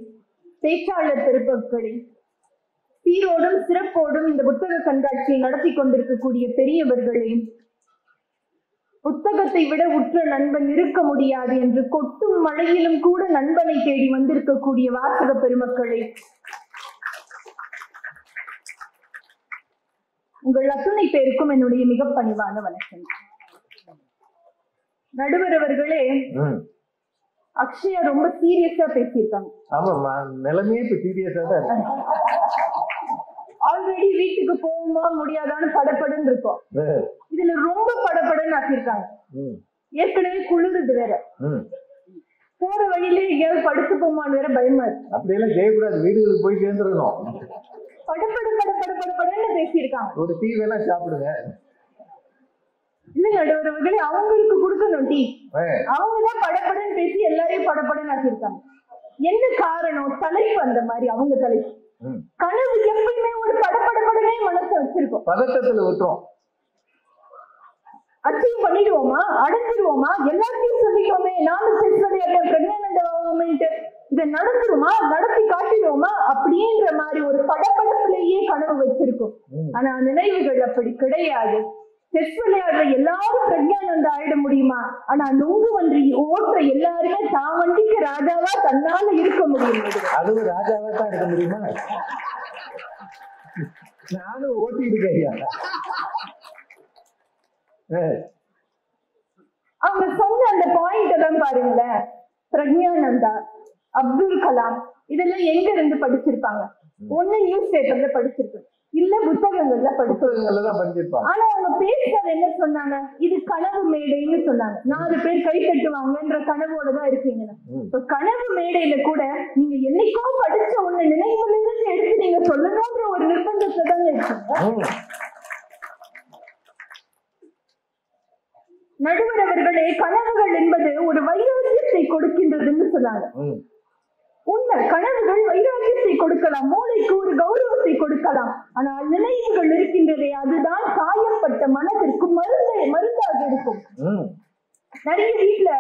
பேச்சாளர் பெருமக்களே, சீரோடும் சிறப்போடும் இந்த புத்தக கண்காட்சியை நடத்தி கொண்டிருக்கக்கூடிய பெரியவர்களே, புத்தகத்தை விட உற்ற நண்பன் இருக்க முடியாது என்று கொட்டும் மழையிலும் கூட நண்பனை தேடி வந்திருக்கக்கூடிய வாசக பெருமக்களே, உங்கள் அத்துணை பேருக்கும் என்னுடைய மிக பணிவான வணக்கம். நடுவர் அவர்களே, அக்ஷயா ரொம்ப சீரியஸா பேசியிருக்காங்க. ஆமாம்மா, நிலைமையே இப்ப சீரியஸா தான் இருக்கு. ஆல்ரெடி வீட்டுக்கு போகுமா முடியாதான்னு படப்படன்னு இருக்கும். இதுல ரொம்ப படப்படன்னு ஆக்கியிருக்காங்க. ஏற்கனவே குளிருது வேற. போற வழியிலே எங்கேயாவது படுத்து போமான்னு வேற பயமா இருக்கு. அப்படியெல்லாம் செய்யக்கூடாது, வீடுகளுக்கு போய் சேர்ந்துடணும். படப்படன்னு பேசியிருக்காங்க. ஒரு டீ வேணா சாப்பிடுங்க. இல்ல நடுவர்களே, அவங்களுக்கு கொடுக்கணும் டீ. அவங்கதான் படப்படன்னு பேசி எல்லாரையும் படப்படன்னு ஆக்கியிருக்காங்க. என்ன காரணம்? தலைப்பு அந்த மாதிரி அவங்க தலைப்பு. கனவு எப்பயுமே ஒரு படப்படப்படனே மனசை வச்சிருக்கோம். பதட்டத்துல விட்டுரும். அச்சீவ் பண்ணிடுவோமா, அடைஞ்சிடுவோமா, எல்லாத்தையும் சொல்லிட்டோமே, நானும் செஸ் விளையாட்டேன், பிரக்ஞானந்த ஆகுமேன்ட்டு இதை நடந்துருமா, நடத்தி காட்டிடுவோமா அப்படின்ற மாதிரி ஒரு படப்படப்பிலேயே கனவு வச்சிருக்கோம். ஆனா நினைவுகள் அப்படி கிடையாது. செஸ் விளையாடுற எல்லாரும் பிரக்ஞானந்த ஆயிட முடியுமா? ஆனா நுங்கு வண்டி ஓட்டுற எல்லாருமே தான் வண்டிக்கு ராஜாவா தன்னால இருக்க முடியும். அதுவும் ராஜாவா தான் இருக்க முடியுமா? நானும் ஓட்டி இருக்கேன். அவங்க சொன்ன அந்த பாயிண்ட் எல்லாம் பாருங்களேன். பிரக்ஞானந்தா, அப்துல் கலாம் இதெல்லாம் எங்க இருந்து படிச்சிருப்பாங்க? ஒண்ணு நியூஸ் பேப்பர்ல படிச்சிருப்பாங்க, இல்ல புத்தகங்கள்ல படிச்சிருப்பாங்க. ஆனா அவங்க பேசுறது என்ன சொன்னாங்க? இது கனவு மேடைன்னு சொன்னாங்க. 4 பேர் கை தட்டுவாங்கன்ற கனவோடதான் இருக்கீங்க. இப்ப கனவு மேடையில கூட நீங்க என்னைக்கோ படிச்ச ஒண்ணு நினைவுல இருந்து எடுத்து நீங்க சொல்லணும்ன்ற ஒரு நிர்பந்தத்தை தாங்க இருக்கீங்க. நடுவர் அவர்களே, கனவுகள் என்பது ஒரு வைராக்கியத்தை கொடுக்கின்றதுன்னு சொன்னாங்க. உண்மை, கனவுகள் வைராக்கியத்தை கொடுக்கலாம், மூளைக்கு ஒரு கௌரவத்தை கொடுக்கலாம். ஆனால் நினைவுகள் இருக்கின்றதே, அதுதான் காயப்பட்ட மனதிற்கு மருந்தாக இருக்கும். நிறைய வீட்டுல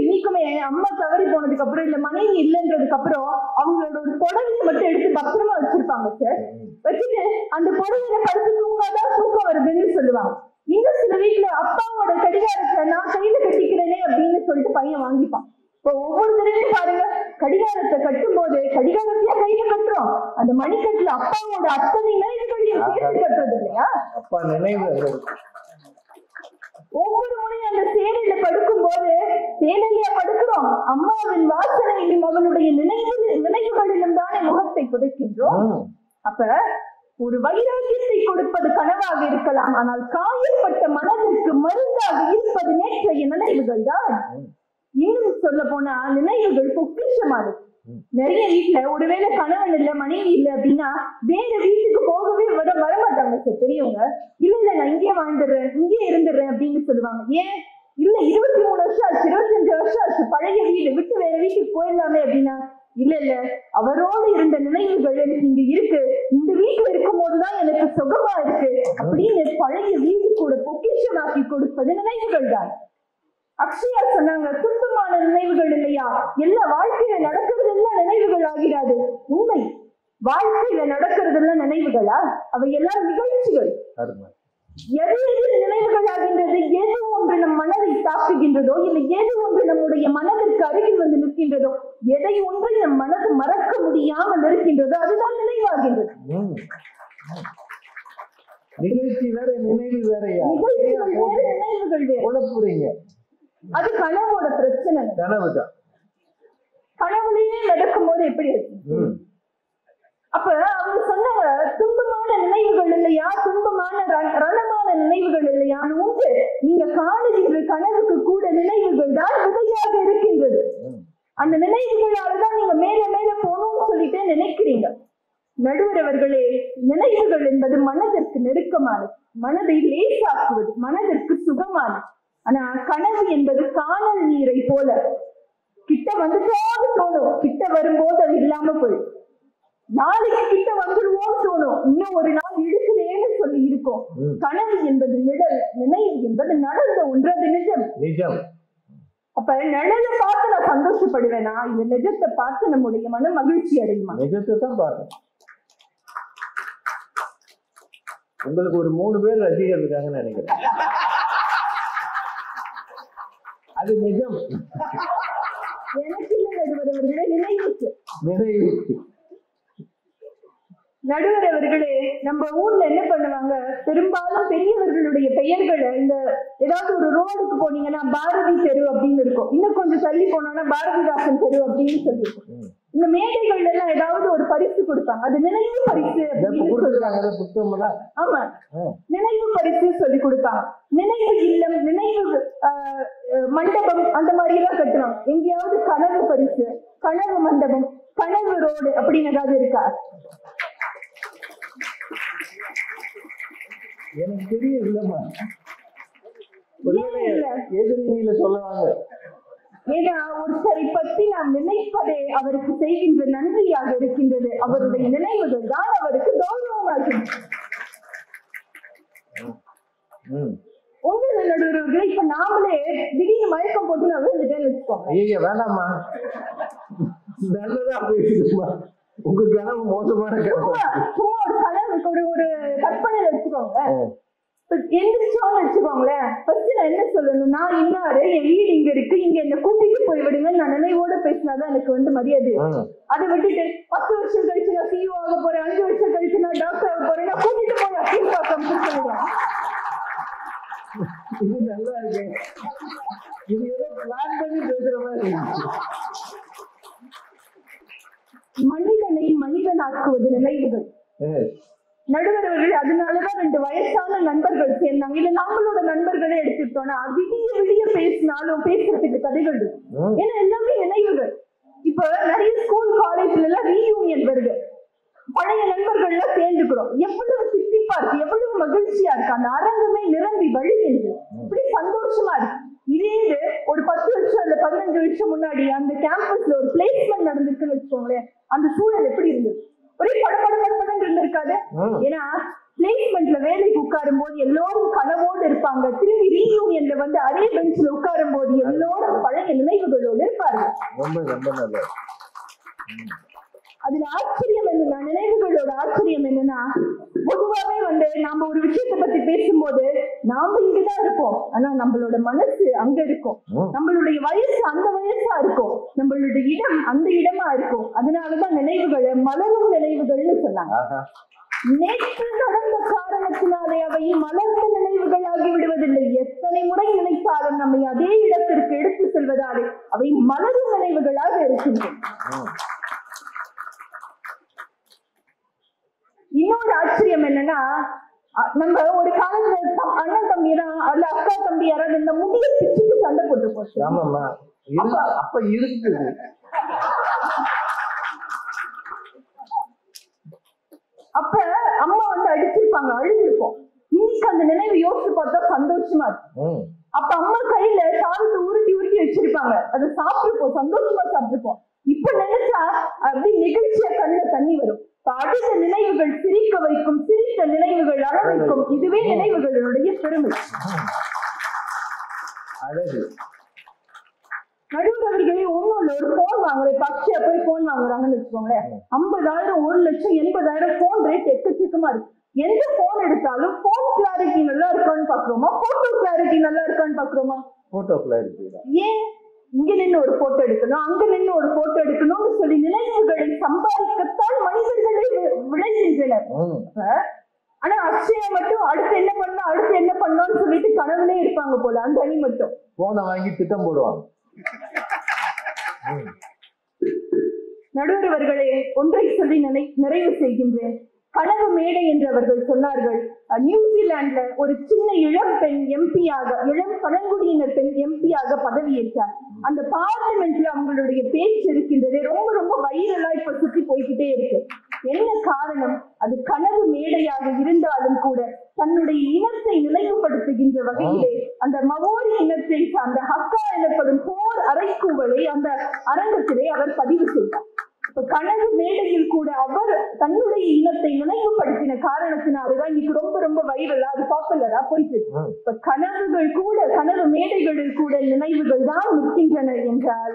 இன்னைக்குமே அம்மா தவறி போனதுக்கு அப்புறம் இல்ல மனைவி இல்லைன்றதுக்கு அப்புறம் அவங்களோட ஒரு புடவையை மட்டும் எடுத்து பத்திரமா வச்சிருப்பாங்க சார். வச்சுட்டு அந்த புடவையில படுத்து தூங்காதான் தூக்கம் வருதுன்னு சொல்லுவாங்க. இன்னும் சில வீட்டுல அப்பாவோட கடிகாரத்தை நான் கையில கட்டிக்கிறேனே அப்படின்னு சொல்லிட்டு பையன் வாங்கிப்பான். இப்போ ஒவ்வொரு தடவையும் பாருங்க, கடிகாரத்தை கட்டும் போது கடிகாரத்தையா கையில கட்டுறோம், அந்த மணிக்கட்டுல அப்பாவோட அத்தனை நினைவுகளையும் சேர்த்து கட்டுறது இல்லையா? அப்பா நினைவு. ஒவ்வொரு முறையும் அந்த சேலையில படுக்கும் போது சேலையில படுக்கிறோம், அம்மாவின் வாசனையிலும் அவனுடைய நினைவுகளிலும் தானே முகத்தை புதைக்கின்றோம். அப்ப ஒரு வைராக்கியத்தை கொடுப்பது கனவாக இருக்கலாம், ஆனால் காயப்பட்ட மனதிற்கு மருந்தாக இருப்பது நேற்றைய நினைவுகள் தான். இன்னும் சொல்ல போனா நினைவுகள் பொக்கிஷமானது. நிறைய வீட்டுல ஒருவேளை கணவன் இல்ல மனைவி இல்லை அப்படின்னா வேற வீட்டுக்கு போகவே வரமாட்டாங்க சார் பெரியவங்க. இல்ல நான் இங்கே வாழ்ந்துடுறேன், இங்கே இருந்துடுறேன் அப்படின்னு சொல்லுவாங்க. ஏன் இல்ல 23 வருஷம் ஆச்சு, 25 வருஷம் ஆச்சு, பழைய வீடு விட்டு வேற வீட்டுக்கு போயிடலாமே அப்படின்னா, இல்ல அவரோடு இருந்த நினைவுகள் எனக்கு இங்க இருக்கு, இந்த வீட்டுல இருக்கும் போதுதான் எனக்கு சுகமா இருக்கு அப்படின்னு பழைய வீடு கூட பொக்கிஷமாக்கி கொடுப்பது நினைவுகள் தான். அக்ஷயா சொன்னாங்க, துன்பமான நினைவுகள் இல்லையா, எல்லா வாழ்க்கையில நடக்கிறது எல்லாம் நினைவுகள் ஆகிறாது. உண்மை, வாழ்க்கையில நடக்கிறது எல்லாம் நினைவுகளா? அவை எல்லாம் நிகழ்ச்சிகள். எது நினைவுகள் ஆகின்றது? எது ஒன்று நம் மனதை தாக்குகின்றதோ, இல்லை எது ஒன்று நம்முடைய மனதிற்கு அருகில் வந்து நிற்கின்றதோ, எதை ஒன்றை நம் மனது மறக்க முடியாமல் இருக்கின்றதோ அதுதான் நினைவாகின்றது. நிகழ்ச்சி வேற, நினைவு வேறையா? நினைவுகள் வேறு. குழப்புறீங்க. அது கனவோட பிரச்சனை. கனவுதான். கனவுலயே நடக்கும் போது எப்படி இருக்கு? அப்ப அவங்க சொன்னாங்க, துன்பமான நினைவுகள் இல்லையா, துன்பமான ரணமான நினைவுகள் இல்லையான்னு உண்டு. நீங்க காணுகின்ற கனவுக்கு கூட நினைவுகள் தான் விதையாக இருக்கின்றது. அந்த நினைவுகளாலதான் நீங்க மேல மேல போகணும்னு சொல்லிட்டு நினைக்கிறீங்க. நடுவர் அவர்களே, நினைவுகள் என்பது மனதிற்கு நெருக்கமானது, மனதை லேசாக்குவது, மனதிற்கு சுகமானது. ஆனா கனவு என்பது காணல் நீரை போல, கிட்ட வந்துட்டாவது தோணும், கிட்ட வரும்போது அது இல்லாம போயிடும். நாளைக்கு கிட்ட வந்துடுவோம்னு தோணும், இன்னும் ஒரு நாள் இருக்குதேன்னு சொல்லி இருக்கும். கனவு என்பது நிழல், நினைவு என்பது நடந்த ஒன்று, அது நிஜம். நிஜம். அப்ப நிழலை பார்த்து நான் சந்தோஷப்படுவேனா, இந்த நிஜத்தை பார்த்து நம்முடைய மனம் மகிழ்ச்சி அடையுமா? நிஜத்தை தான் பார்க்கணும். உங்களுக்கு ஒரு 3 பேர் ரசிகர் இருக்காங்கன்னு நினைக்கிறேன். அது நிஜம். எனக்கு இல்லை நடுவர் அவர்களே, நினைவுக்கு. நினைவுக்கு. நடுவர் அவர்களே, நம்ம ஊர்ல என்ன பண்ணுவாங்க, பெரும்பாலும் பெரியவர்களுடைய பெயர்களை இந்த ஏதாவது ஒரு ரோடுக்கு போனீங்கன்னா பாரதி தெரு அப்படின்னு இருக்கும், இன்னும் கொஞ்சம் தள்ளி போனோம்னா பாரதிதாசன் தெரு அப்படின்னு சொல்லியிருக்கும். இந்த மேடைகள்ல எல்லாம் ஏதாவது ஒரு பரிசு கொடுப்பாங்க, அது நினைவு பரிசு அப்படின்னு சொல்லுவாங்க. ஆமா, நினைவு பரிசு சொல்லி கொடுப்பாங்க. நினைவு இல்லம், நினைவு மண்டபம் அந்த மாதிரி எல்லாம் கட்டுவாங்க. எங்கேயாவது கனவு பரிசு, கனவு மண்டபம், கனவு ரோடு அப்படின்னு ஏதாவது இருக்கா? எனக்கு தெரியும் இல்லம்மா, எதிரில சொல்லுவாங்க. ஏன்னா ஒருத்தரை பற்றி நாம் நினைப்பதே அவருக்கு செய்கின்ற நன்றியாக இருக்கின்றது. அவருடைய நினைவுகள் தான் அவருக்கு கௌரவமாகும். ஒன்று நடுவர்களே, இப்ப நாமளே திடீர்னு மயக்கம் போட்டு நான் விழுந்துட்டேன்னு வச்சுக்கோங்க. ஐயா வேணாமா, நல்லதா போயிடுமா, உங்க கனவு மோசமான கனவு. சும்மா ஒரு கனவு, ஒரு கற்பனை வச்சுக்கோங்க, எந்திரிச்சோன்னு வச்சுக்கோங்களேன். ஃபர்ஸ்ட் நான் என்ன சொல்லணும், நான் இன்னாரு, என் வீடு இங்க இருக்கு, இங்க என்ன கூட்டிட்டு போய் விடுங்க, நான் நினைவோட பேசினாதான் எனக்கு மரியாதை. அதை விட்டுட்டு 10 வருஷம் கழிச்சு நான் CEO ஆக போறேன், 5 வருஷம் கழிச்சு நான் டாக்டர் ஆக போறேன், நான் கூட்டிட்டு போய் அப்பீல் பார்க்க சொல்லுவேன். இது நல்லா இருக்கு, இது ஏதோ பிளான் பண்ணி பேசுற மாதிரி. மனிதனை மனிதனாக்குவது நினைவுகள். நடுவர்கள் அதனாலதான் 2 வயசான நண்பர்கள் சேர்ந்தாங்க. இல்ல நம்மளோட நண்பர்களே எடுத்துட்டோம்னா விடிய விடிய பேசினாலும் பேசுறதுக்கு கதைகள் இருக்கு. ஏன்னா எல்லாமே நினைவுகள். இப்ப நிறைய ஸ்கூல் காலேஜ்ல எல்லாம் ரீயூனியன் வருது, பழைய நண்பர்கள் எல்லாம் சேர்ந்துக்கிறோம். எவ்வளவு சித்திப்பா இருக்கு, எவ்வளவு மகிழ்ச்சியா இருக்கு, அந்த அரங்கமே நிரம்பி வழிகிறது, இப்படி சந்தோஷமா இருக்கு. இதே இது ஒரு 10 வருஷம் இல்ல 15 வருஷம் முன்னாடி அந்த கேம்பஸ்ல ஒரு பிளேஸ்மெண்ட் நடந்துச்சுன்னு வச்சுக்கோங்களேன், அந்த சூழல் எப்படி இருந்தது? ஒரே படப்படப்படப்படன்னு இருந்திருக்காது. ஏன்னா பிளேஸ்மெண்ட்ல வேலைக்கு உட்காரும் போது எல்லோரும் கனவோடு இருப்பாங்க, திரும்பி ரீயூனியன்ல அதே பெஞ்ச்ல உட்காரும் போது எல்லோரும் பழைய நினைவுகளோடு இருப்பாங்க. அதுல ஆச்சரியம் என்னன்னா, நினைவுகளோட ஆச்சரியம் என்னன்னா, பொதுவாவே நாம ஒரு விஷயத்தை பத்தி பேசும்போது நாம இங்கதான் இருப்போம், ஆனா நம்மளோட மனசு அங்க இருக்கும், நம்மளுடைய வயசு அந்த வயசா இருக்கும், நம்மளுடைய இடம் அந்த இடமா இருக்கும். அதனாலதான் நினைவுகளை மலரும் நினைவுகள்னு சொன்னாங்க. நேற்று நடந்த காரணத்தினாலே அவை மலர்ந்த நினைவுகள் ஆகி விடுவதில்லை. எத்தனை முறை நினைத்தாலும் நம்மை அதே இடத்திற்கு எடுத்து செல்வதாலே அவை மலரும் நினைவுகளாக இருக்கின்றன. இன்னொரு ஆச்சரியம் என்னன்னா, நம்ம ஒரு காலத்துல அண்ணன் தம்பி அல்ல அக்கா தம்பி யாராவது இந்த முடிய பிச்சுட்டு சண்டை போட்டு போச்சு. அப்ப இருக்குது. அப்ப அம்மா அடிச்சிருப்பாங்க, அழுந்திருப்போம். இன்னைக்கு அந்த நினைவு யோசிச்சு பார்த்தா சந்தோஷமா இருக்கு. அப்ப அம்மா கையில சாதத்தை உருட்டி உருட்டி வச்சிருப்பாங்க, அதை சாப்பிட்டுருப்போம், சந்தோஷமா சாப்பிட்டுருப்போம். இப்ப நினைச்சா அப்படி நிகழ்ச்சியா கண்ணுல தண்ணி வரும். அடுத்த நினைவுகள் சிரிக்க வைக்கும், சிரித்த நினைவுகள் அழ வைக்கும். இதுவே நினைவுகளுடைய பெருமை. நடுவர்களே ஒண்ணும் இல்ல, ஒரு போன் வாங்குறேன், பச்சையா போய் போன் வாங்குறாங்கன்னு வச்சுக்கோங்களேன், 50,000 1 லட்சம் 80,000 போன் ரேட் எக்கச்சக்கமா இருக்கு. எந்த போன் எடுத்தாலும் போன் கிளாரிட்டி நல்லா இருக்கான்னு பாக்குறோமா, போட்டோ கிளாரிட்டி நல்லா இருக்கான்னு பாக்குறோமா? Photo clarity. ஏன் இங்க நின்று ஒரு போட்டோ எடுக்கணும், அங்க நின்று ஒரு போட்டோ எடுக்கணும்னு சொல்லி நினைவுகளை சம்பாதிக்கத்தான் மனிதர்களை விளைகின்றனர். ஆனா அக்ஷயா மட்டும் அடுத்து என்ன பண்ணணும் அடுத்து என்ன பண்ணணும்னு சொல்லிட்டு கனவுலே இருப்பாங்க போல, அந்த அணி மட்டும். போனை வாங்கி திட்டம் போடுவாங்க. நடுவர் அவர்களே, ஒன்றை சொல்லி நிறைவு செய்கின்றேன். கனவு மேடை என்று அவர்கள் சொன்னார்கள். நியூசிலாந்துல ஒரு சின்ன இளம் பெண் எம்பியாக, இளம் பழங்குடியினர் பெண் எம்பியாக பதவியேற்றார். அந்த பார்லிமெண்ட்ல அவங்களுடைய பேச்சு இருக்கின்றது, ரொம்ப ரொம்ப வைரலா இப்ப சுற்றி போய்கிட்டே இருக்கு. என்ன காரணம்? அது கனவு மேடையாக இருந்தாலும் கூட தன்னுடைய இனத்தை நினைவுபடுத்துகின்ற வகையிலே அந்த மவோரி இனத்தை சார்ந்த ஹக்கா எனப்படும் போர் அறைக்கூவலை அந்த அரங்கத்திலே அவர் பதிவு செய்தார். இப்ப கனவு மேடையில் கூட அவர் தன்னுடைய இனத்தை நினைவுபடுத்தின காரணத்தினால்தான் இன்னைக்கு ரொம்ப ரொம்ப வைரலா, அது பாப்புலரா போயிட்டு. இப்ப கனவுகள் கூட, கனவு மேடைகளில் கூட நினைவுகள் தான் நிற்கின்றன என்றால்,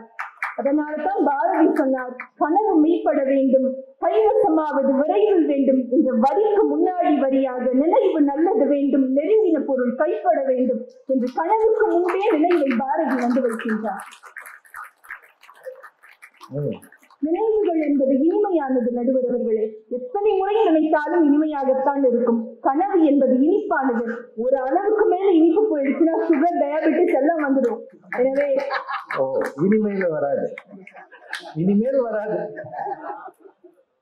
அதனால்தான் பாரதி சொன்னார், கனவு மெய்ப்பட வேண்டும், கைவசமாவது விரைவில் வேண்டும் என்ற வரிக்கு முன்னாடி வரியாக நினைவு நல்லது வேண்டும், நெருங்கின பொருள் கைப்பட வேண்டும் என்று கனவுக்கு முன்பே நினைவை பாரதி வந்து வைக்கின்றார். நினைவுகள் என்பது இனிமையானது நடுவர் அவர்களே. எத்தனை முறை நினைத்தாலும் இனிமையாகத்தான் இருக்கும். கனவு என்பது இனிப்பானது. ஒரு அளவுக்கு மேல இனிப்பு போயிடுச்சுன்னா சுகர், டயபெட்டிஸ் எல்லாம் வந்துடும். எனவே இனிமேல் வராது.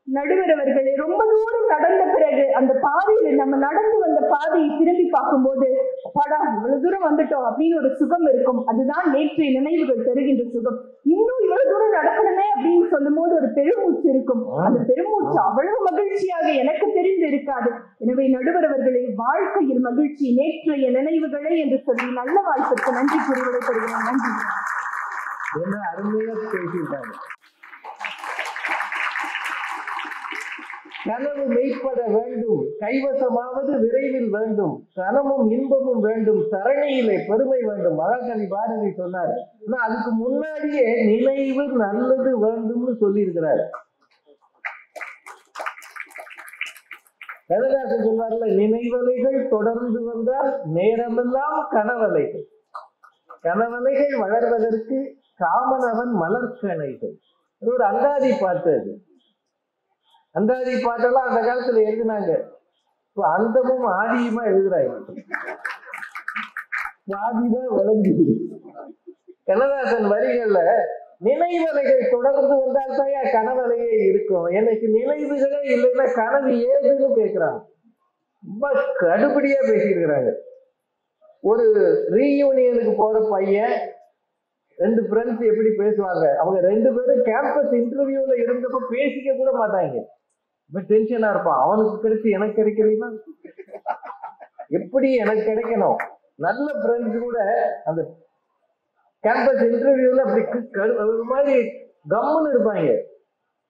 நடுவர் அவர்களே, ரொம்ப தூரம் நடந்த பிறகு அந்த பாதையில நம்ம நடந்து வந்த பாதையை திரும்பி பார்க்கும்போது, படா இவ்வளவு தூரம் வந்துட்டோம் அப்படின்னு ஒரு சுகம் இருக்கும். அதுதான் நேற்றைய நினைவுகள் தருகின்ற சுகம். இன்னும் இவ்வளவு தூரம் நடக்கணுமே அப்படின்னு சொல்லும் போது ஒரு பெருமூச்சு இருக்கும். அந்த பெருமூச்சு அவ்வளவு மகிழ்ச்சியாக எனக்கு தெரிந்து இருக்காது. எனவே நடுவர் அவர்களே, வாழ்க்கையில் மகிழ்ச்சி நேற்றைய நினைவுகளே என்று சொல்லி நல்ல வாய்ப்பிற்கு நன்றி கூறி விடைபெறுகிறேன். நன்றி. என்ன அருமையா பேசிட்டாங்க. கனவு மெய்ப்பட வேண்டும், கைவசமாவது விரைவில் வேண்டும், கனமும் இன்பமும் வேண்டும், தரணியிலே பெருமை வேண்டும். மகாகவி பாரதி சொன்னார். ஆனா அதுக்கு முன்னாடியே நினைவு நல்லது வேண்டும்னு சொல்லி இருக்கிறார். கண்ணதாசன் சொல்வார்ல, நினைவலைகள் தொடர்ந்து வந்தால் நேரமெல்லாம் கனவலைகள், கனவலைகள் வளர்வதற்கு காமனவன் மலர்கணைகள். ஒரு அந்தாதி பாட்டு. அது அந்தாதி பாட்டெல்லாம் அந்த காலத்துல எழுதினாங்க. இப்போ அந்தமும் ஆதியுமா எழுதுறாங்க. ஆதிதான் விளங்குது. கண்ணதாசன் வரிகள்ல நினைவலைகள் தொடர்ந்து வந்தால் தான் கனவலையே இருக்கும். எனக்கு நினைவுகளே இல்லைன்னா கனவு ஏதுன்னு கேட்கிறாங்க. ரொம்ப கடுபடியா பேசியிருக்கிறாங்க. ஒரு ரீயூனியனுக்கு போற பையன், ரெண்டு ஃப்ரெண்ட்ஸ் எப்படி பேசுவாங்க, அவங்க ரெண்டு பேரும் கேம்பஸ் இன்டர்வியூல இருந்தப்ப பேசிக்க கூட மாட்டாங்க. டென்ஷனா இருப்பான். அவனுக்கு கிடைச்சி எனக்கு கிடைக்கிறீங்கன்னா எப்படி எனக்கு கிடைக்கணும். நல்ல ஃப்ரெண்ட்ஸ் கூட அந்த கேம்பஸ் இன்டர்வியூல அப்படி ஒரு மாதிரி கம்முன்னு இருப்பாங்க.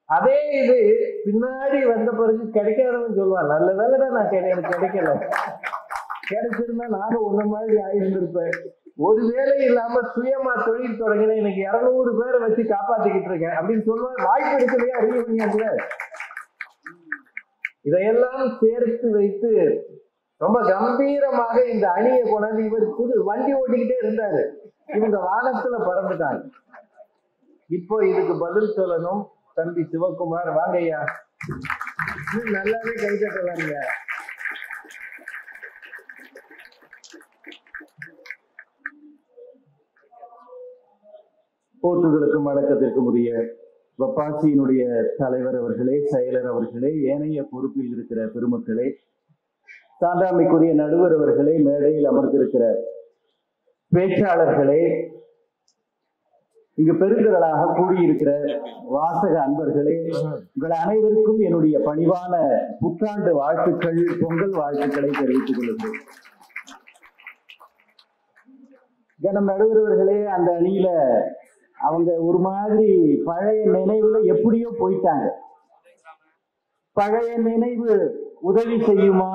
அதே இது பின்னாடி வந்த பிறகு கிடைக்காதவன்னு சொல்லுவான், நல்ல வேலைதான் நான் எனக்கு கிடைக்கல, கிடைச்சிருந்தா நானும் உன்ன மாதிரி ஆயிருந்திருப்பேன். ஒரு வேலை இல்லாம சுயமா தொழில் தொடங்கின எனக்கு 200 பேரை வச்சு காப்பாத்திக்கிட்டு இருக்கேன் அப்படின்னு சொல்லுவாங்க. வாய்ப்பு இருக்கலையா அறிய. இதையெல்லாம் சேர்த்து வைத்து ரொம்ப கம்பீரமாக இந்த அணியை கொண்டாந்து இவர் புது வண்டி ஓட்டிக்கிட்டே இருந்தாரு. இவங்க வானத்துல பறந்துட்டாங்க. இப்போ இதுக்கு பதில் சொல்லணும் தம்பி சிவகுமார். வாங்கய்யா, நல்லாவே கை தட்டலாங்க. போற்றுதலுக்கும் வணக்கத்திற்கும் உரிய வப்பாசியினுடைய தலைவர் அவர்களே, செயலர் அவர்களே, ஏனைய பொறுப்பில் இருக்கிற பெருமக்களே, சான்றாமைக்குரிய நடுவர் அவர்களே, மேடையில் அமர்ந்திருக்கிற பேச்சாளர்களே, இங்கு பெருந்திரளாக கூடியிருக்கிற வாசக அன்பர்களே, உங்கள் அனைவருக்கும் என்னுடைய பணிவான புத்தாண்டு வாழ்த்துக்கள், பொங்கல் வாழ்த்துக்களை தெரிவித்துக் கொள்ளுங்கள். கனம் நடுவர்களே, அந்த அணியில அவங்க ஒரு மாதிரி பழைய நினைவுல எப்படியோ போயிட்டாங்க. பழைய நினைவு உதவி செய்யுமா,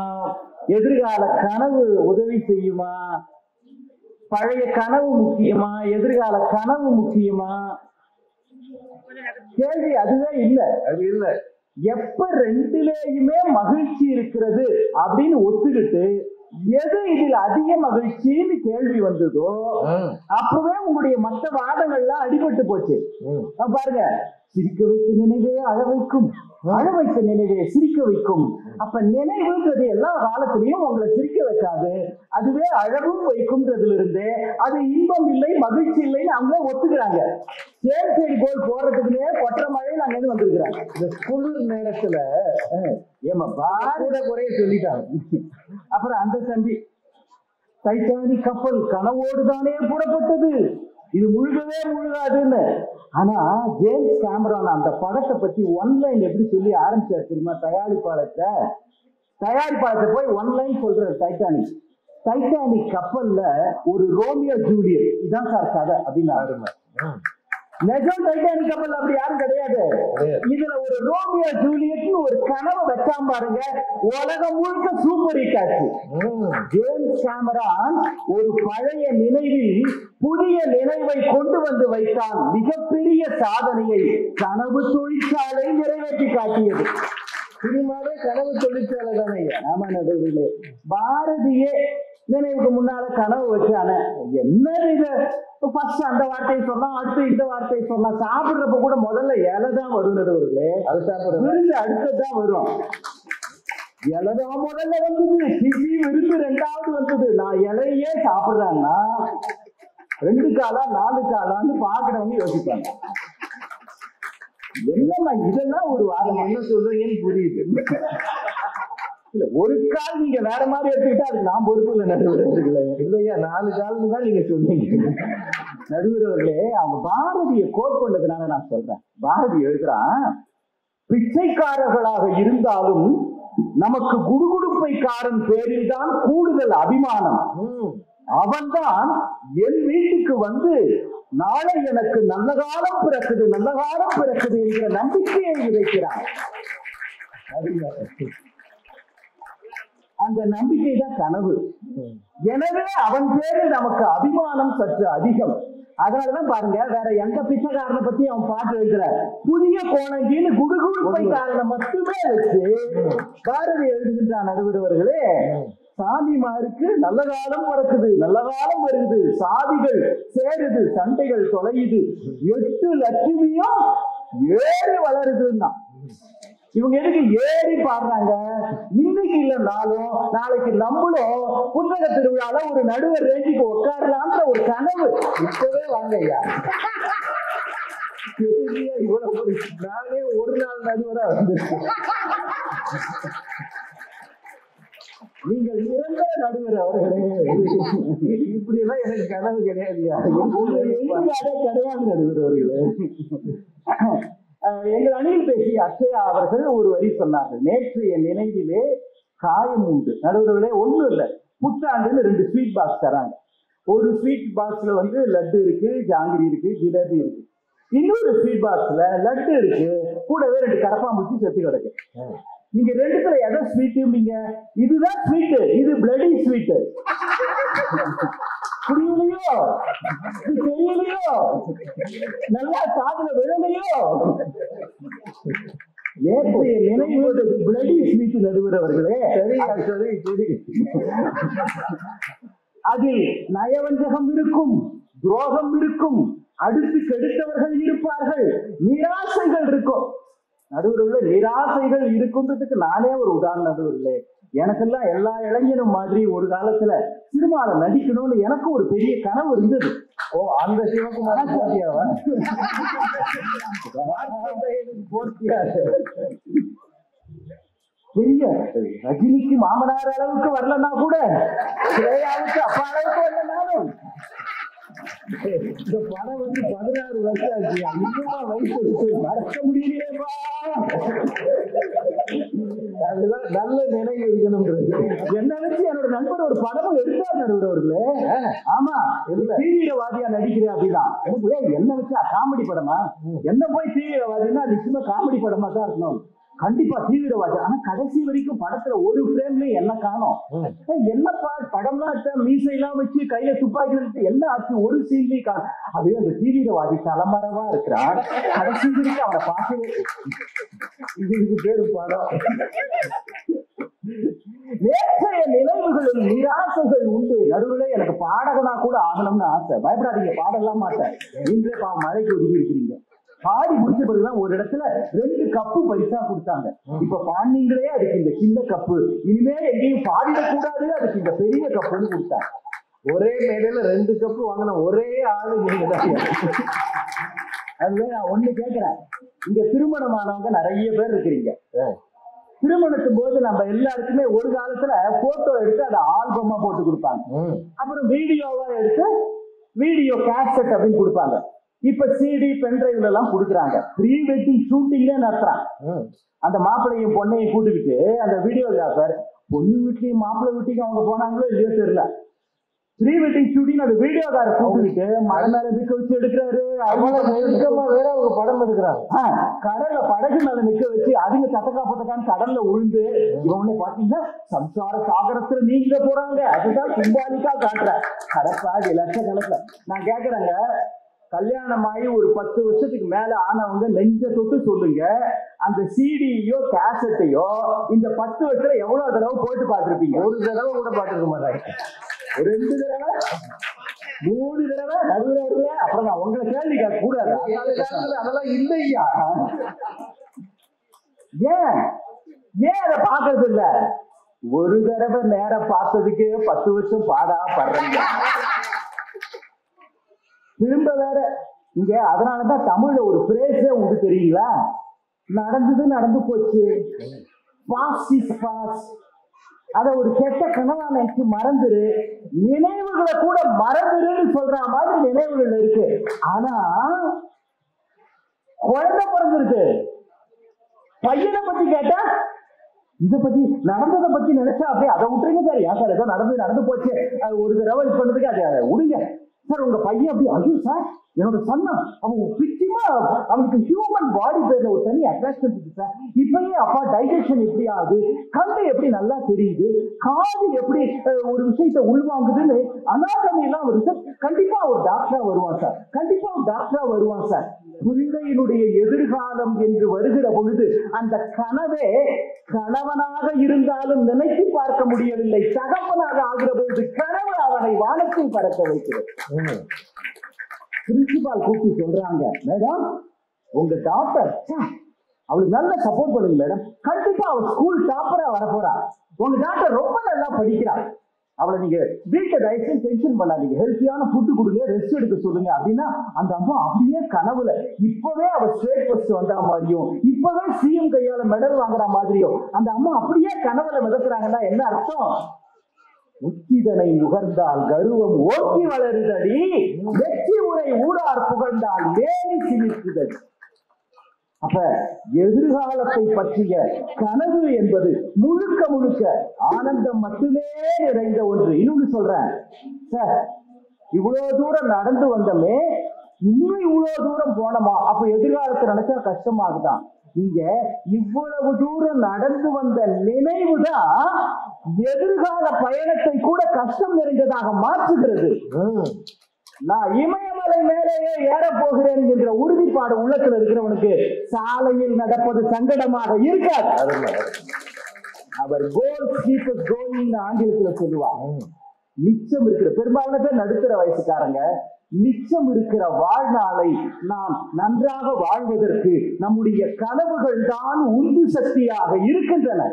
எதிர்கால கனவு உதவி செய்யுமா, பழைய கனவு முக்கியமா, எதிர்கால கனவு முக்கியமா, கேள்வி அதுவே இல்லை. அது இல்லை. எப்ப ரெண்டுலேயுமே மகிழ்ச்சி இருக்கிறது அப்படின்னு ஒத்துக்கிட்டு எது இதில் அதிக மகிழ்ச்சின்னு கேள்வி வந்ததோ அப்பவே உங்களுடைய மற்ற வாதங்கள்லாம் அடிபட்டு போச்சு. பாருங்க, சிரிக்க வைத்த நினைவே அழ வைக்கும், அழ வைத்த நினைவே சிரிக்க வைக்கும். அப்ப நினைவுன்றது எல்லா காலத்திலையும் உங்களை சிரிக்க வைக்காது, அதுவே அழகும் வைக்கும்ன்றதுல இருந்தே அது இன்பம் இல்லை மகிழ்ச்சி இல்லைன்னு அவங்க ஒத்துக்கிறாங்க. சரி கோல் போறதுக்குன்னே கொற்ற மழையில் அங்கிருந்து வந்திருக்கிறாங்க. இந்த குளிர் நேரத்துல ஏமா பாரத குறைய சொல்லிட்டாங்க. அப்புறம் அந்த தம்பி டைட்டானிக் கப்பல் கனவோடுதானே புறப்பட்டது, இது முழுகவே முழுகாதுன்னு. ஆனா ஜேம்ஸ் கேமரான் அந்த படத்தை பத்தி ஒன்லைன் எப்படி சொல்லி ஆரம்பிச்சார் தெரியுமா? தயாரிப்பாளத்தை போய் ஒன்லைன் சொல்றாரு. டைட்டானிக் கப்பல்ல ஒரு ரோமியோ ஜூலியட் இதான் சார் கதை அப்படின்னு. நிஜம் டைட்டானிக் கப்பல் அப்படி யாரும் கிடையாது. இதுல ஒரு ரோமியோ ஜூலியட்னு ஒரு கனவை வச்சாம பாருங்க, உலகம் முழுக்க சூப்பர் ஹிட் ஆச்சு. ஜேம்ஸ் கேமரான் ஒரு பழைய நினைவில் புதிய நினைவை கொண்டு வந்து வைத்தான். மிகப்பெரிய சாதனையை கனவு தொழிற்சாலை நிறைவேற்றி காட்டியது. சினிமாவே கனவு தொழிற்சாலை தானே. ஆமா நடுவிலே பாரதியே நினைவுக்கு முன்னால கனவு வச்சான என்ன இது? ஃபர்ஸ்ட் அந்த வார்த்தையை சொன்னா, அடுத்து இந்த வார்த்தையை சொன்னா. சாப்பிடுறப்ப கூட முதல்ல இலைதான் வரும் நடுவர்களே, அது சாப்பிடுற விருந்து அடுத்ததான் வரும். இலைதான் முதல்ல வந்தது, சிசி விருந்து ரெண்டாவது வந்தது. நான் இலையே சாப்பிடுறேன்னா 2 காலா 4 காலான்னு பாக்குறவங்க யோசிப்பாங்க. என்னம்மா இதெல்லாம் ஒரு வாரம் என்ன சொல்றீங்கன்னு புரியுது. இல்ல ஒரு கால் நீங்க வேற மாதிரி எடுத்துக்கிட்டா அதுக்கு நான் பொறுப்பு இல்லை நடுவர்களே. இல்லையா 4 கால்னு தான் நீங்க சொன்னீங்க நடுவர்களே. அவங்க பாரதியை கோட் பண்ணதுனால நான் சொல்றேன். பாரதி எழுதுறான், பிச்சைக்காரர்களாக இருந்தாலும் நமக்கு குடுகுடுப்பைக்காரன் பேரில் தான் கூடுதல் அபிமானம். அவன்தான் என் வீட்டுக்கு வந்து நாளை எனக்கு நல்ல காலம் பிறக்குது என்கிற நம்பிக்கையை விதைக்கிறான். அந்த நம்பிக்கை தான் கனவு. எனவே அவன் பேரில் நமக்கு அபிமானம் சற்று அதிகம். அதனாலதான் பாருங்க, வேற எந்த பிச்சைக்காரனை பத்தி அவன் பாட்டு எழுதுற புதிய கோணங்கின்னு குடுகுடுப்பைக்காரனை மட்டுமே வச்சு பாரதி எழுதுகின்றான். நடுவிடுவர்களே, சாமிமாருக்கு நல்ல காலம் பிறக்குது, நல்ல காலம் வருது, சாதிகள் சேருது, சண்டைகள் தொலையுது, 8 லட்சுமியும் ஏறி வளருதுன்னா இவங்க எதுக்கு ஏறி பாடுறாங்க? இன்னைக்கு இல்லைன்னாலும் நாளைக்கு நம்மளும் புத்தக திருவிழால ஒரு நடுவர் ரேஞ்சுக்கு உட்காரலாம்ன்ற ஒரு கனவு இப்பவே வாங்க ஐயா. இவ்வளவு நானே ஒரு நாள் நடுவரா வந்து நீங்கள் நிரந்தர நடுவர் அவர்களே. இப்படி எல்லாம் எனக்கு கனவு கிடையாதுயா, கிடையாது நடுவர் அவர்களே. எங்கள் அணியில் பேசிய அச்சயா அவர்கள் ஒரு வரி சொன்னார்கள், நேற்றைய நினைவிலே காயம் உண்டு. நடுவர்களே, ஒண்ணும் இல்லை, புத்தாண்டுன்னு 2 ஸ்வீட் பாக்ஸ் தராங்க. ஒரு ஸ்வீட் பாக்ஸ்ல வந்து லட்டு இருக்கு, ஜாங்கிரி இருக்கு, ஜிலேபி இருக்கு. இன்னொரு ஸ்வீட் பாக்ஸ்ல லட்டு இருக்கு, கூடவே 2 கடப்பாம்பூச்சி செத்து கிடக்கு. நீங்க 2த்துல எதை ஸ்வீட்டும்பீங்க? இதுதான் ஸ்வீட்டு, இது பிளடி ஸ்வீட்டு. புரியலையோ, இது தெரியலையோ, நல்லா காதுல விழலையோ? நேற்றைய நினைவு பிளடி ஸ்வீட் நடுவரவர்களே. சரி, அதில் நயவஞ்சகம் இருக்கும், துரோகம் இருக்கும், அடுத்து கெடுத்தவர்கள் இருப்பார்கள், நிராசைகள் இருக்கும். நடுவர்களே, நிராசைகள் இருக்குன்றதுக்கு நானே ஒரு உதாரணம். நடுவர்களே, எனக்கெல்லாம் எல்லா இளைஞனும் மாதிரி ஒரு காலத்துல சினிமால நடிக்கணும்னு எனக்கு ஒரு பெரிய கனவு இருந்தது. ஓ, அந்த சிவகுமார் பெரிய ரஜினிக்கு மாமனார் அளவுக்கு வரலன்னா கூட ஸ்ரேயாவுக்கு அப்பா அளவுக்கு வரலனாலும் இந்த படம் வந்து 16 வருஷம் ஆச்சு. இன்னுமா வயசு மறக்க முடியலையேப்பா. அதுதான் நல்ல நினைவு இருக்கணும்ன்றது. என்ன வச்சு என்னோட நண்பர் ஒரு படமும் எடுத்தார் நடுவர்களே. ஆமா, தீவிரவாதியா நடிக்கிறேன் அப்படின்னா என்ன வச்சா காமெடி படமா? என்ன போய் தீவிரவாதின்னா நிச்சயமா காமெடி படமா தான் இருக்கணும். கண்டிப்பா தீவிரவாதி. ஆனா கடைசி வரைக்கும் படத்துல ஒரு ஃப்ரேம்லயும் என்ன காணும்? என்னப்பா படம்லாம் மீசையெல்லாம் வச்சு கையில துப்பாக்கி வச்சு என்ன ஆச்சு? ஒரு சீன்லயும் காணும். அது அந்த தீவிரவாதி தலைமறைவா இருக்கிறான். கடைசி வரைக்கும் அவனை பார்க்கவே. இதுக்கு பேரு படம். நேற்றைய நினைவுகளில் நிராசைகள் உண்டு. நடுவில் எனக்கு பாடகனா கூட ஆகணும்னு ஆசை. பயப்படாதீங்க, பாடலாம் மாட்டேன். நீங்களே மழைக்கு ஒதுக்கி இருக்கிறீங்க. பாடி முடிச்ச பிறகுதான் ஒரு இடத்துல 2 கப்பு பரிசா கொடுத்தாங்க. இப்ப பாண்டிங்களே அதுக்கு இந்த சின்ன கப்பு, இனிமே எங்கேயும் பாடிடக்கூடாது, அதுக்கு இந்த பெரிய கப்புன்னு கொடுத்தாங்க. ஒரே மேடையில 2 கப்பு வாங்கின ஒரே ஆளு நீங்க தான். அதுல நான் ஒண்ணு கேட்கிறேன், இங்க திருமணமானவங்க நிறைய பேர் இருக்கிறீங்க. திருமணத்தும் போது நம்ம எல்லாருக்குமே ஒரு காலத்துல போட்டோ எடுத்து அதை ஆல்பமா போட்டு கொடுப்பாங்க. அப்புறம் வீடியோவா எடுத்து வீடியோ கேசட் அப்படின்னு கொடுப்பாங்க. இப்ப சிடி பென்டிரைவ்ல எல்லாம் கொடுக்குறாங்க. ப்ரீ வெட்டிங் ஷூட்டிங்ல நடத்துறான். அந்த மாப்பிள்ளையும் பொண்ணையும் கூட்டுக்கிட்டு அந்த வீடியோகிராஃபர் பொண்ணு வீட்லயும் மாப்பிள்ளை வீட்டுக்கு அவங்க போனாங்களோ இல்லையோ தெரியல, ப்ரீ வெட்டிங் ஷூட்டிங் அந்த வீடியோகார கூப்பிட்டு மலை மேல நிக்க வச்சு எடுக்கிறாரு. வேற அவங்க படம் எடுக்கிறாங்க. கடல்ல படகு மேல நிக்க வச்சு அதுங்க தட்டக்கா பத்தக்கான்னு கடல்ல உழுந்து இவங்க பாத்தீங்கன்னா சம்சார சாகரத்துல நீங்க போறாங்க. அதுதான் சிம்பாலிக்கா காட்டுற கடப்பாடி லட்சக்கணக்கில். நான் கேக்குறேங்க, கல்யாணம் ஆகி ஒரு 10 வருஷத்துக்கு மேல ஆனவங்க நெஞ்ச தொட்டு சொல்லுங்க, அந்த சிடியோ கேசட்டையோ இந்த 10 வருஷத்துல எவ்வளவு தடவை போட்டு பார்த்திருப்பீங்க? ஒரு தடவை கூட பார்த்திருக்க மாட்டாங்க. 2 தடவை 3 தடவை நடுவுல. அப்புறம் நான் உங்களை கேள்வி கேட்க கூடாது, அதெல்லாம் இல்லையா? ஏன் அதை பார்க்கறது இல்ல? ஒரு தடவை நேரம் பார்த்ததுக்கு 10 வருஷம் பாடா படுறீங்க. திரும்ப வேற இங்க. அதனாலதான் தமிழ்ல ஒரு பிரேஸே உண்டு தெரியுங்களா? நடந்தது நடந்து போச்சு, பாஸ்ட் இஸ் பாஸ்ட். அத ஒரு கெட்ட கனவா நினைச்சு மறந்துரு, நினைவுகளை கூட மறந்துருன்னு சொல்ற மாதிரி நினைவுகள் இருக்கு. ஆனா குழந்தை பிறந்திருக்கு, பையனை பத்தி கேட்டா இதை பத்தி நடந்ததை பத்தி நினைச்சா அப்படியே அதை விட்டுருங்க சார். ஏன் சார் ஏதோ நடந்து போச்சு ஒரு தடவை பண்ணதுக்கு அதை விடுங்க சார். உங்க பையன் அப்படி ஐயோ சார் என்னோட சன்னம் அவன் பிச்சிமா, அவனுக்கு ஹியூமன் பாடி பேர்ல ஒரு தனி அட்ராக்ஷன் இருக்கு சார். இப்பயே அப்பா டைஜஷன் எப்படி ஆகுது, கண்ணு எப்படி நல்லா தெரியுது, காது எப்படி ஒரு விஷயத்த உள்வாங்குதுன்னு அனாட்டமி எல்லாம் வருது சார். கண்டிப்பா ஒரு டாக்டரா வருவான் சார், கண்டிப்பா ஒரு டாக்டரா வருவான் சார். பிள்ளையினுடைய எதிர்காலம் என்று வருகிற பொழுது அந்த கனவே கணவனாக இருந்தாலும் நினைத்து பார்க்க முடியவில்லை. தகப்பனாக ஆகிற பொழுது கனவு அவனை வானத்தில் பறக்க வைக்கிறது. பிரின்சிபால் கூப்பிட்டு சொல்றாங்க, மேடம் உங்க டாக்டர் அவளுக்கு நல்ல சப்போர்ட் பண்ணுங்க மேடம், கண்டிப்பா அவள் ஸ்கூல் டாப்பரா வரப்போறா. உங்க டாக்டர் ரொம்ப நல்லா படிக்கிறா, அவளை நீங்க வீட்டை தயவுசெய்து டென்ஷன் பண்ணாதீங்க, ஹெல்த்தியான ஃபுட்டு கொடுங்க, ரெஸ்ட் எடுக்க சொல்லுங்க அப்படின்னா அந்த அம்மா அப்படியே கனவுல இப்பவே அவ ஸ்டேட் ஃபர்ஸ்ட் வந்த மாதிரியும் இப்பவே சிஎம் கையால மெடல் வாங்குற மாதிரியும் அந்த அம்மா அப்படியே கனவுல மிதக்குறாங்கன்னா என்ன அர்த்தம்? உச்சிதனை உகர்ந்தால் கருவம் ஓக்கி வளருதடி, வெற்றி உரை ஊரார் புகழ்ந்தால் மேலி சிரிக்குதடி. அப்ப எதிர்காலத்தை பற்றிய கனவு என்பது முழுக்க முழுக்க ஆனந்தம் மட்டுமே நிறைந்த ஒன்று. இன்னொன்னு சொல்றேன் சார், இவ்வளவு தூரம் நடந்து வந்தமே, இன்னும் இவ்வளவு தூரம் போனோமா, அப்ப எதிர்காலத்தை நினைச்சா கஷ்டமாகுதான். நீங்க இவ்வளவு தூரம் நடந்து வந்த நினைவுதான் எதிர்கால பயணத்தை கூட கஷ்டம் நிறைந்ததாக மாற்றுகிறது. நான் இமயமலை மேலேயே ஏற போகிறேன் என்ற உறுதிப்பாடு உள்ளத்துல இருக்கிறவனுக்கு சாலையில் நடப்பது சங்கடமாக இருக்காது. அவர் கோல் கீப்பர்ஸ் கோயிங் ஆங்கிலத்துல சொல்லுவாங்க. மிச்சம் இருக்கிற பெரும்பாலான பேர் நடுத்தர வயசுக்காரங்க, மிச்சம் இருக்கிற வாழ்நாளை நாம் நன்றாக வாழ்வதற்கு நம்முடைய கனவுகள் தான் உந்து சக்தியாக இருக்கின்றன.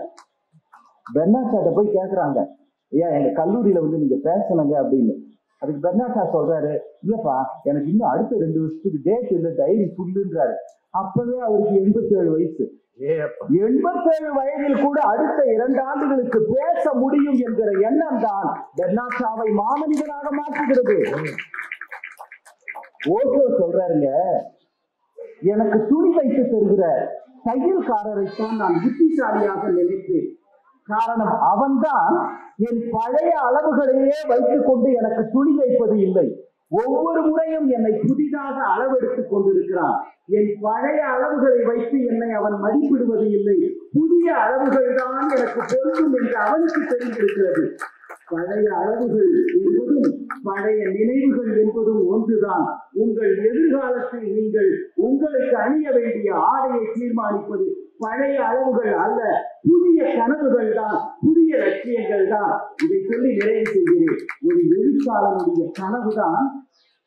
பெர்னாட் போய் கேட்கிறாங்க, ஏன் எங்க கல்லூரியில வந்து நீங்க பேசணுங்க அப்படின்னு. அதுக்கு பெர்னாட் சொல்றாரு, இல்லப்பா எனக்கு இன்னும் அடுத்த 2 வருஷத்துக்கு டேட் இல்லை, டைரி ஃபுல்லுன்றாரு. அப்பவே அவருக்கு 87 வயசு. 87 வயதில் கூட அடுத்த 2 ஆண்டுகளுக்கு பேச முடியும் என்கிற எண்ணம் தான் பெர்னாட்ஷாவை மாமனிதனாக மாற்றுகிறது. ஓசோ சொல்றாருங்க, எனக்கு துணி வைத்து தருகிற தையல்காரரைத்தான் நான் புத்திசாலியாக நினைத்தேன். காரணம் அவன்தான் என் பழைய அளவுகளையே வைத்துக் கொண்டு எனக்கு துணி வைப்பது இல்லை. ஒவ்வொரு முறையும் என்னை புதிதாக அளவெடுத்துக் கொண்டிருக்கிறான். என் பழைய அளவுகளை வைத்து என்னை அவன் மதிப்பிடுவது இல்லை. புதிய அளவுகள் தான் எனக்கு பொருந்தும் என்று அவனுக்கு தெரிந்திருக்கிறது. பழைய அளவுகள் என்பதும் பழைய நினைவுகள் என்பதும் ஒன்றுதான். உங்கள் எதிர்காலத்தில் நீங்கள் உங்களுக்கு அணிய வேண்டிய ஆடையை தீர்மானிப்பது பழைய அளவுகள் அல்ல, புதிய கனவுகள் தான், புதிய லட்சியங்கள் தான். இதை சொல்லி நிறைவு செய்கிறேன். ஒரு எழுத்தாளனுடைய கனவுதான்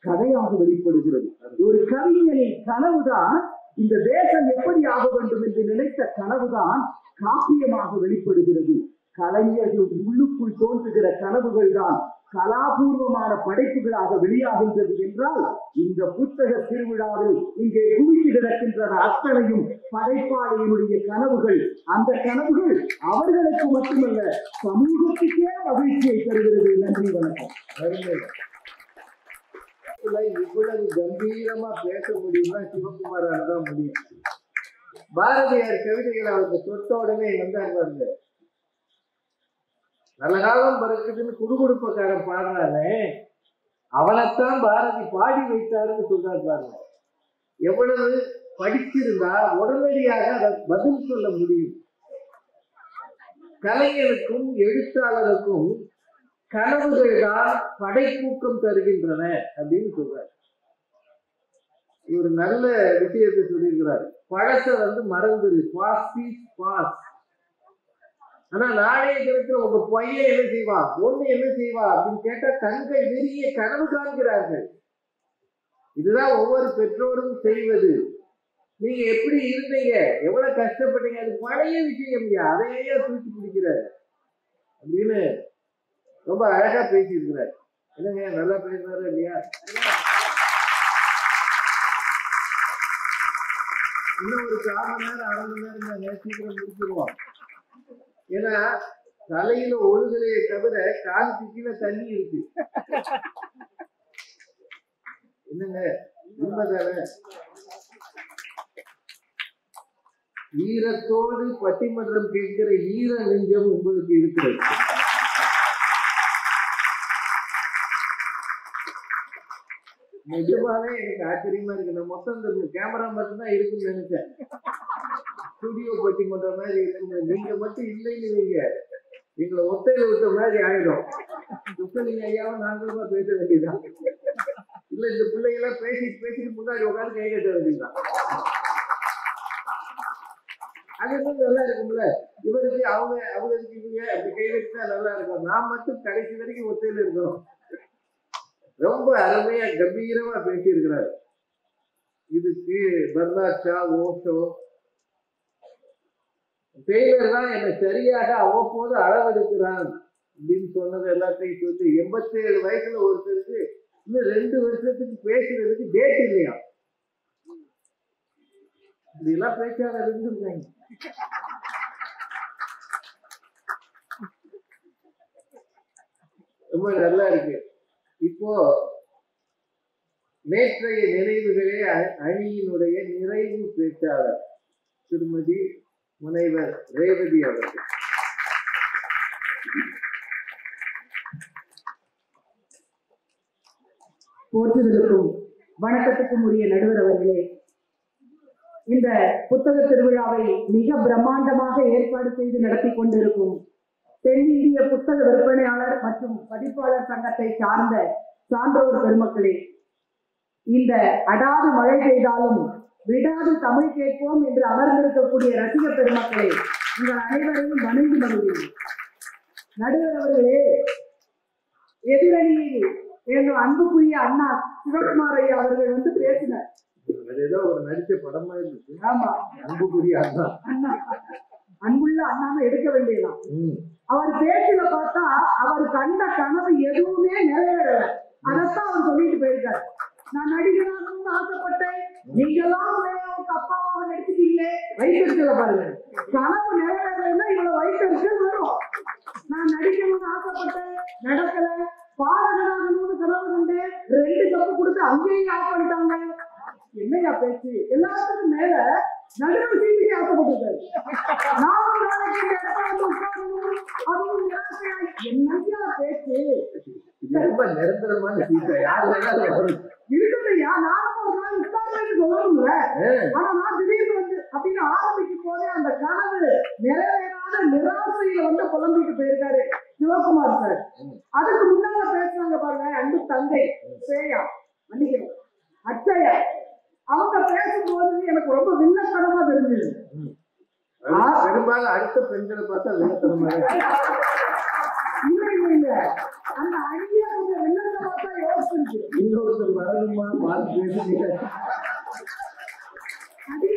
கதையாக வெளிப்படுகிறது. ஒரு கவிஞனின் கனவுதான் இந்த தேசம் எப்படி ஆக வேண்டும் என்று நினைத்த கனவுதான் காப்பியமாக வெளிப்படுகிறது. கலைஞர்கள் உள்ளுக்குள் தோன்றுகிற கனவுகள் தான் கலாபூர்வமான படைப்புகளாக வெளியாகின்றது என்றால் இந்த புத்தக திருவிழாவில் இங்கே குவித்து கிடக்கின்ற அத்தனையும் படைப்பாளியினுடைய கனவுகள். அந்த கனவுகள் அவர்களுக்கு மட்டுமல்ல, சமூகத்துக்கே மகிழ்ச்சியை தருகிறது. நன்றி, வணக்கம். இவ்வளவு கம்பீரமா பேச முடியும்னா சிவகுமாரால் தான் முடியும். பாரதியார் கவிதைகளை அவருக்கு தொட்ட உடனே வந்தார் பாருங்க. நல்ல காலம் பிறக்குதுன்னு குடுகுடுப்பக்காரன் பாடுறானே, அவனைத்தான் பாரதி பாடி வைத்தாருன்னு சொல்றாரு பாருங்க. எவ்வளவு படிச்சிருந்தா உடனடியாக அதை பதில் சொல்ல முடியும். கலைஞருக்கும் எழுத்தாளருக்கும் கனவுகள் தான் படைப்பூக்கம் தருகின்றன அப்படின்னு சொல்றாரு. ஒரு நல்ல விஷயத்தை சொல்லியிருக்கிறார். பழத்தை மறந்துரு, பாஸ். ஆனா நாளைய தினத்துல உங்க பையன் என்ன செய்வா, பொண்ணு என்ன செய்வா அப்படின்னு கேட்டா கண்கள் விரிய கனவு காண்கிறார்கள். இதுதான் ஒவ்வொரு பெற்றோரும் செய்வது. நீங்க எப்படி இருந்தீங்க, எவ்வளவு கஷ்டப்பட்டீங்க, அது பழைய விஷயம், அதையே தூக்கி பிடிக்கிற அப்படின்னு ரொம்ப அழகா பேசியிருக்கிறார். என்னங்க நல்லா பேசுறாரு இல்லையா? இன்னும் ஒரு 1/4 மணி நேரம் 1/2 மணி நேரம் சீக்கிரம் முடிச்சிருவோம். ஏன்னா தலையில ஒழுகலையே தவிர காலுக்கு கீழே தண்ணி இருக்கு. என்னங்க உண்மைதானே? ஈரத்தோடு பட்டிமன்றம் கேட்கிற ஈர நெஞ்சம் உங்களுக்கு இருக்கிறது. நிஜமாவே எனக்கு ஆச்சரியமா இருக்கு. நான் மொத்தம் இந்த கேமரா மட்டும்தான் இருக்குன்னு நினைச்சேன். ஸ்டுடியோ பட்டிமன்றம் மாதிரி இருக்குங்க. நீங்க மட்டும் இல்லைன்னு வைங்க, எங்களை ஒத்தையில விட்ட மாதிரி ஆயிடும். துக்கலிங்க ஐயாவும் நாங்களுமா பேச வேண்டியதுதான். இல்ல இந்த பிள்ளைங்கெல்லாம் பேசிட்டு முன்னாடி உட்காந்து கை கட்ட வேண்டியதுதான். அது நல்லா இருக்கும்ல. இவருக்கு அவங்களுக்கு இவங்க அப்படி கை வச்சுனா நல்லா இருக்கும். நான் மட்டும் கடைசி வரைக்கும் ஒத்தையில இருக்கணும். ரொம்ப அருமையா கம்பீரமா பேசியிருக்கிறார். இதுக்கு பர்னாட் ஷா, ஓஷோ, டெய்லர் தான் என்னை சரியாக அவ்வப்போது அளவெடுக்கிறான் அப்படின்னு சொன்னது எல்லாத்தையும் சொல்லி 87 வயசுல ஒருத்தருக்கு இன்னும் 2 வருஷத்துக்கு பேசுறதுக்கு டேட் இல்லையா? இதெல்லாம் பேச்சாளர் இருந்திருக்காங்க. ரொம்ப நல்லா இருக்கு. இப்போ நேற்றைய நினைவுகளே அணியினுடைய நிறைவு பேச்சாளர் திருமதி முனைவர் ரேவதி அவர்கள். போற்றுதலுக்கும் வணக்கத்துக்கும் உரிய நடுவர் அவர்களே, இந்த புத்தக திருவிழாவை மிக பிரம்மாண்டமாக ஏற்பாடு செய்து நடத்தி கொண்டிருக்கும் தென்னிந்திய புத்தக விற்பனையாளர் மற்றும் பதிப்பாளர் சங்கத்தை சார்ந்த சான்றோர் பெருமக்களே, இந்த அடாது மழை பெய்தாலும் விடாது தமிழ் கேட்போம் என்று அமர்ந்திருக்கக்கூடிய ரசிக பெருமக்களே, உங்கள் அனைவரையும் வணங்கி வருகிறேன். நடுவர் அவர்களே, எதிரணியில் என்னும் அன்புக்குரிய அண்ணா சிவகுமார் ஐயா அவர்கள் பேசினார். ஏதோ ஒரு நடிச்ச படமா இருந்துச்சு. ஆமா, அன்புக்குரிய அண்ணா, அன்புள்ள அண்ணாவை எடுக்க வேண்டியதான். அவர் பேச்சுல பார்த்தா அவர் கண்ட கனவு எதுவுமே நிறைவேறல. அதைத்தான் அவர் சொல்லிட்டு போயிருக்காரு. நான் நடிகராகணும்னு ஆசைப்பட்டேன், நீங்கெல்லாம் அப்பாவாக நடிச்சிட்டீங்களே, வயிற்றுல பாருங்க. கனவு நிறைவேறலைன்னா இவ்வளவு வயிற்றுச்சல் வரும். நான் நடிக்கணும்னு ஆசைப்பட்டேன், நடக்கல. பாடகராகணும்னு கனவு கண்டேன், 2 கப்பு கொடுத்து அங்கேயும் ஆஃப் பண்ணிட்டாங்க. என்னையா பேச்சு? எல்லாத்துக்கும் மேல நடுவர் சீட்டுக்கு ஆசைப்பட்டிருக்காரு. நானும் நாளைக்கு இந்த இடத்துல உட்காரணும், அதுவும் என்னையா பேச்சு? ரொம்ப நிரந்தரமான இருக்குதையா, நானும் ஒரு நாள் உட்கார்ந்து சொல்லணும்ல. ஆனா நான் திடீர்னு அப்படின்னு ஆரம்பிக்கும் போதே அந்த கனவு நிறைவேறாத நிராசையில புலம்பிட்டு போயிருக்காரு சிவகுமார் சார். அதுக்கு முன்னால பேசுறாங்க பாருங்க, அன்பு தங்கை சேயா, மன்னிக்கணும், அச்சையா, அவங்க பேசும்போது எனக்கு ரொம்ப விண்ணப்படமா தெரிஞ்சது. பெரும்பாலும் அடுத்த பெண்களை பார்த்தா விண்ணப்படமா இல்ல, அந்த அழிய கொஞ்சம் விண்ணப்பமா தான் யோசிச்சு. இன்னொருத்தர் வரணுமா பார்த்து பேசுறீங்க. அதே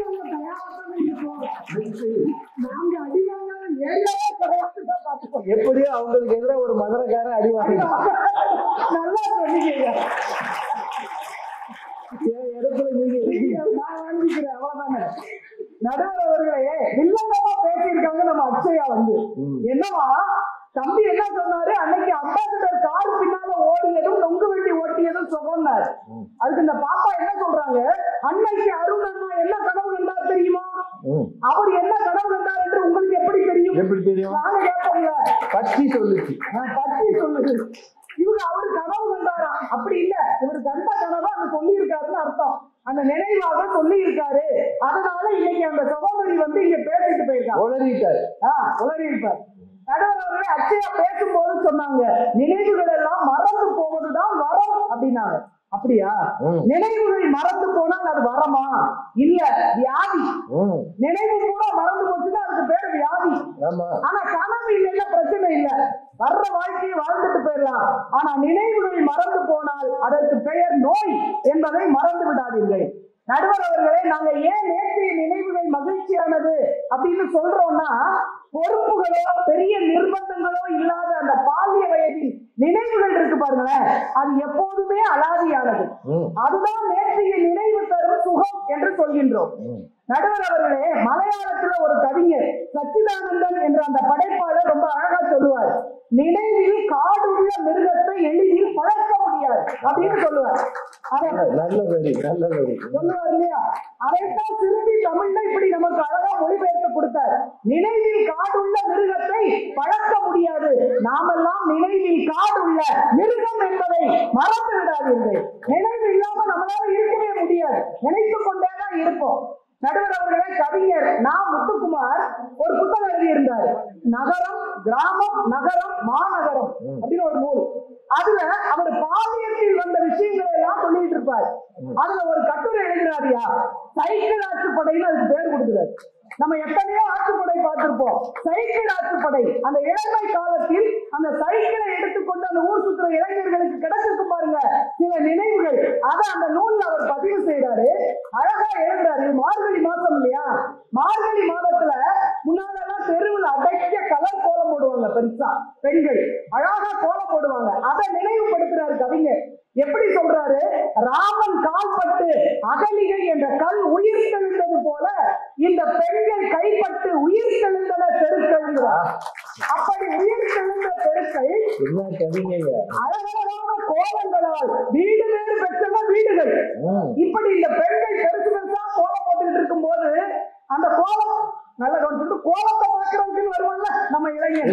நாங்க அடிவாங்க ஏரியாவே கிடையாது பார்த்துக்கோ. எப்படியோ அவங்களுக்கு எதிராக ஒரு மதுரைக்காரன் அடிவாங்க. நல்லா சொன்னீங்க. இடத்துல நீங்க நான் வாங்கிக்கிறேன் அவ்வளவுதானே. நடுவர் அவர்களே வில்லங்கமா பேசியிருக்காங்க நம்ம அக்ஷயா வந்து. என்னவா தம்பி என்ன சொன்னாரு, அன்னைக்கு அம்பாசிடர் கார் பின்னால ஓடியதும் நொங்கு வெட்டி ஓட்டியதும் சொன்னார். அதுக்கு இந்த பாப்பா என்ன சொல்றாங்க, அன்னைக்கு அருண் அண்ணா என்ன கனவு கண்டார் தெரியுமா? அவர் என்ன கனவு கண்டார் என்று உங்களுக்கு எப்படி தெரியும்? எப்படி தெரியும்? நாங்க கேட்போம்ல, பச்சி சொல்லுச்சு. பச்சி சொல்லுது. இவரு அவரு கனவு கண்டாரா? அப்படி இல்ல, இவரு கண்ட கனவை அங்க சொல்லி இருக்காருன்னு அர்த்தம். அந்த நினைவாக சொல்லி இருக்காரு. அதனால இன்னைக்கு அந்த சகோதரி வந்து இங்க பேசிட்டு போயிருக்காங்க. உளறிட்டாரு. உளறி இருப்பார். நடுவர்களே அக்ஷயா பேசும்போது சொன்னாங்க, நினைவுகள் எல்லாம் மறந்து போவதுதான் வரம் அப்படின்னாங்க. அப்படியா? நினைவுகள் மறந்து போனால் அது வரமா? இல்ல, வியாதி. நினைவு கூட மறந்து போச்சுன்னா அதுக்கு பேரு வியாதி. ஆனா கனவு இல்லைன்னா பிரச்சனை இல்ல, வர்ற வாழ்க்கையை வாழ்ந்துட்டு போயிடலாம். ஆனா நினைவுகள் மறந்து போனால் அதற்கு பெயர் நோய் என்பதை மறந்து விடாதீர்கள். நடுவர் அவர்களே, நாங்க ஏன் நேற்றைய நினைவுகள் மகிழ்ச்சியானது அப்படின்னு சொல்றோம்னா, பொறுப்புகளோ பெரிய நிர்பந்தங்களோ இல்லாத அந்த பாலிய வயதின் நினைவுகள் இருக்கு பாருங்களேன், அது எப்போதுமே அலாதியானது. அதுதான் நேற்றைய நினைவு தரும் சுகம் என்று சொல்கின்றோம். நடுவர் அவர்களே, மலையாளத்துல ஒரு கவிஞர் சச்சிதானந்தன் என்ற அந்த படைப்பாளர் ரொம்ப அழகா சொல்லுவார், நினைவில் காடுள்ள மிருகத்தை எளிதில் பழக்க முடியாது அப்படின்னு சொல்லுவார். சொல்லுவார் இல்லையா? அதைத்தான் திருப்பி தமிழ்ல இப்படி நமக்கு அழகா மொழிபெயர்த்து கொடுத்தார். நினைவில் காடுள்ள மிருகத்தை பழக்க முடியாது, நாமெல்லாம் நினைவில் காடுள்ள மிருகம் என்பதை மறந்து விடாதீர்கள். நினைவு இல்லாம நம்மளால இருக்கவே முடியாது, நினைத்துக் கொண்டேதான் இருப்போம். நடுவர் அவர்களே, கவிஞர் நா. முத்துக்குமார் ஒரு புத்தகம் எழுதியிருந்தார், நகரம் கிராமம் நகரம் மாநகரம் அப்படின்னு ஒரு நூல். அதுல அவர் பாலியத்தில் வந்த விஷயங்களை எல்லாம் சொல்லிட்டு இருப்பார். அதுல ஒரு கட்டுரை எழுதினாரியா, சைக்கிள் ஆற்றுப்படைன்னு அதுக்கு பேர் கொடுக்கிறார். நம்ம எத்தனையோ ஆற்றுப்படை பார்த்திருப்போம், சைக்கிள் ஆற்றுப்படை. அந்த இளமை காலத்தில் அந்த சைக்கிளை எடுத்துக்கொண்டு அந்த ஊர் சுற்றுற இளைஞர்களுக்கு கிடைச்சிருக்கு பாருங்க சில நினைவுகள். அதை அந்த நூல்ல அவர் பதிவு செய்யறாரு, அழகா எழுதுறாரு. மார்கழி மாசம் இல்லையா, மார்கழி மாதத்துல முன்னாலெல்லாம் தெருவில் அடைக்க கலர் கோலம் போடுவாங்க, பெருசா பெண்கள் அழகா கோலம் போடுவாங்க. அதை நினைவுபடுத்துறாரு கவிஞர். எப்படி சொல்றாரு, ராமன் கால்பட்டு அகலிகை என்ற கல் உயிர் தெளிந்தது போல இந்த பெண்கள் கைப்பட்டு உயிர் தெளிந்தன தெருக்கள். அப்படி உயிர் தெளிந்த தெருக்கள் அழகழகான கோலங்களால் வீடு வேறு பெற்றன வீடுகள். இப்படி இந்த பெண்கள் பெருசு பெருசா கோலம் போட்டுக்கிட்டு இருக்கும் போது அந்த கோலம் நல்ல சொல்லிட்டு கோலத்தை பார்க்கறதுக்கு வருவாங்கல்ல நம்ம இளைஞர்,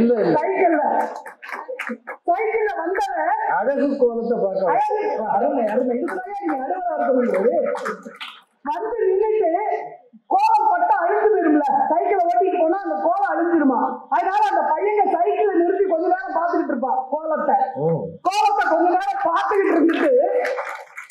சைக்கிள்ல வந்தவ அழகு கோலத்தை பார்க்க அருமை அருமை இதுதான் நீங்க அறுவரா இருக்க வந்து நின்றுட்டு கோலம் பட்டு அழிஞ்சு போயிரும்ல, சைக்கிளை ஓட்டிட்டு போனா அந்த கோலம் அழிஞ்சிருமா. அதனால அந்த பையங்க சைக்கிளை நிறுத்தி கொஞ்ச நேரம் பார்த்துக்கிட்டு இருப்பான் கோலத்தை கொஞ்ச நேரம் பார்த்துக்கிட்டு இருந்துட்டு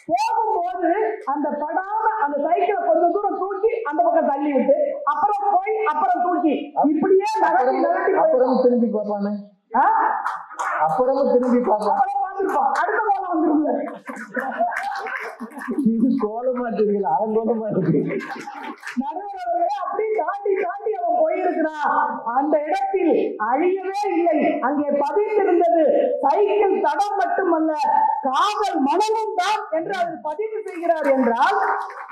போகும்போது அந்த படாம அந்த சைக்கிளை கொஞ்சம் தூரம் தூக்கி அந்த பக்கம் தள்ளி விட்டு அப்புறம் போய் அப்புறம் தூக்கி இப்படியே நடத்தி நடத்தி அப்புறம் திரும்பி பார்ப்பானே, அப்புறமும் திரும்பி பார்ப்பான். அடுத்த கோலம் வந்துருங்க. இது கோலமா தெரியல, அலங்கோலமா இருக்கு. நடுவர்களே அப்படி தாண்டி தாண்டி அவன் போயிருக்கிறான். அந்த இடத்தில் அழியவே இல்லை, அங்கே பதிந்திருந்தது சைக்கிள் தடம் மட்டுமல்ல காதல் மனமும் தான் என்று அவர் பதிவு செய்கிறார். என்றால்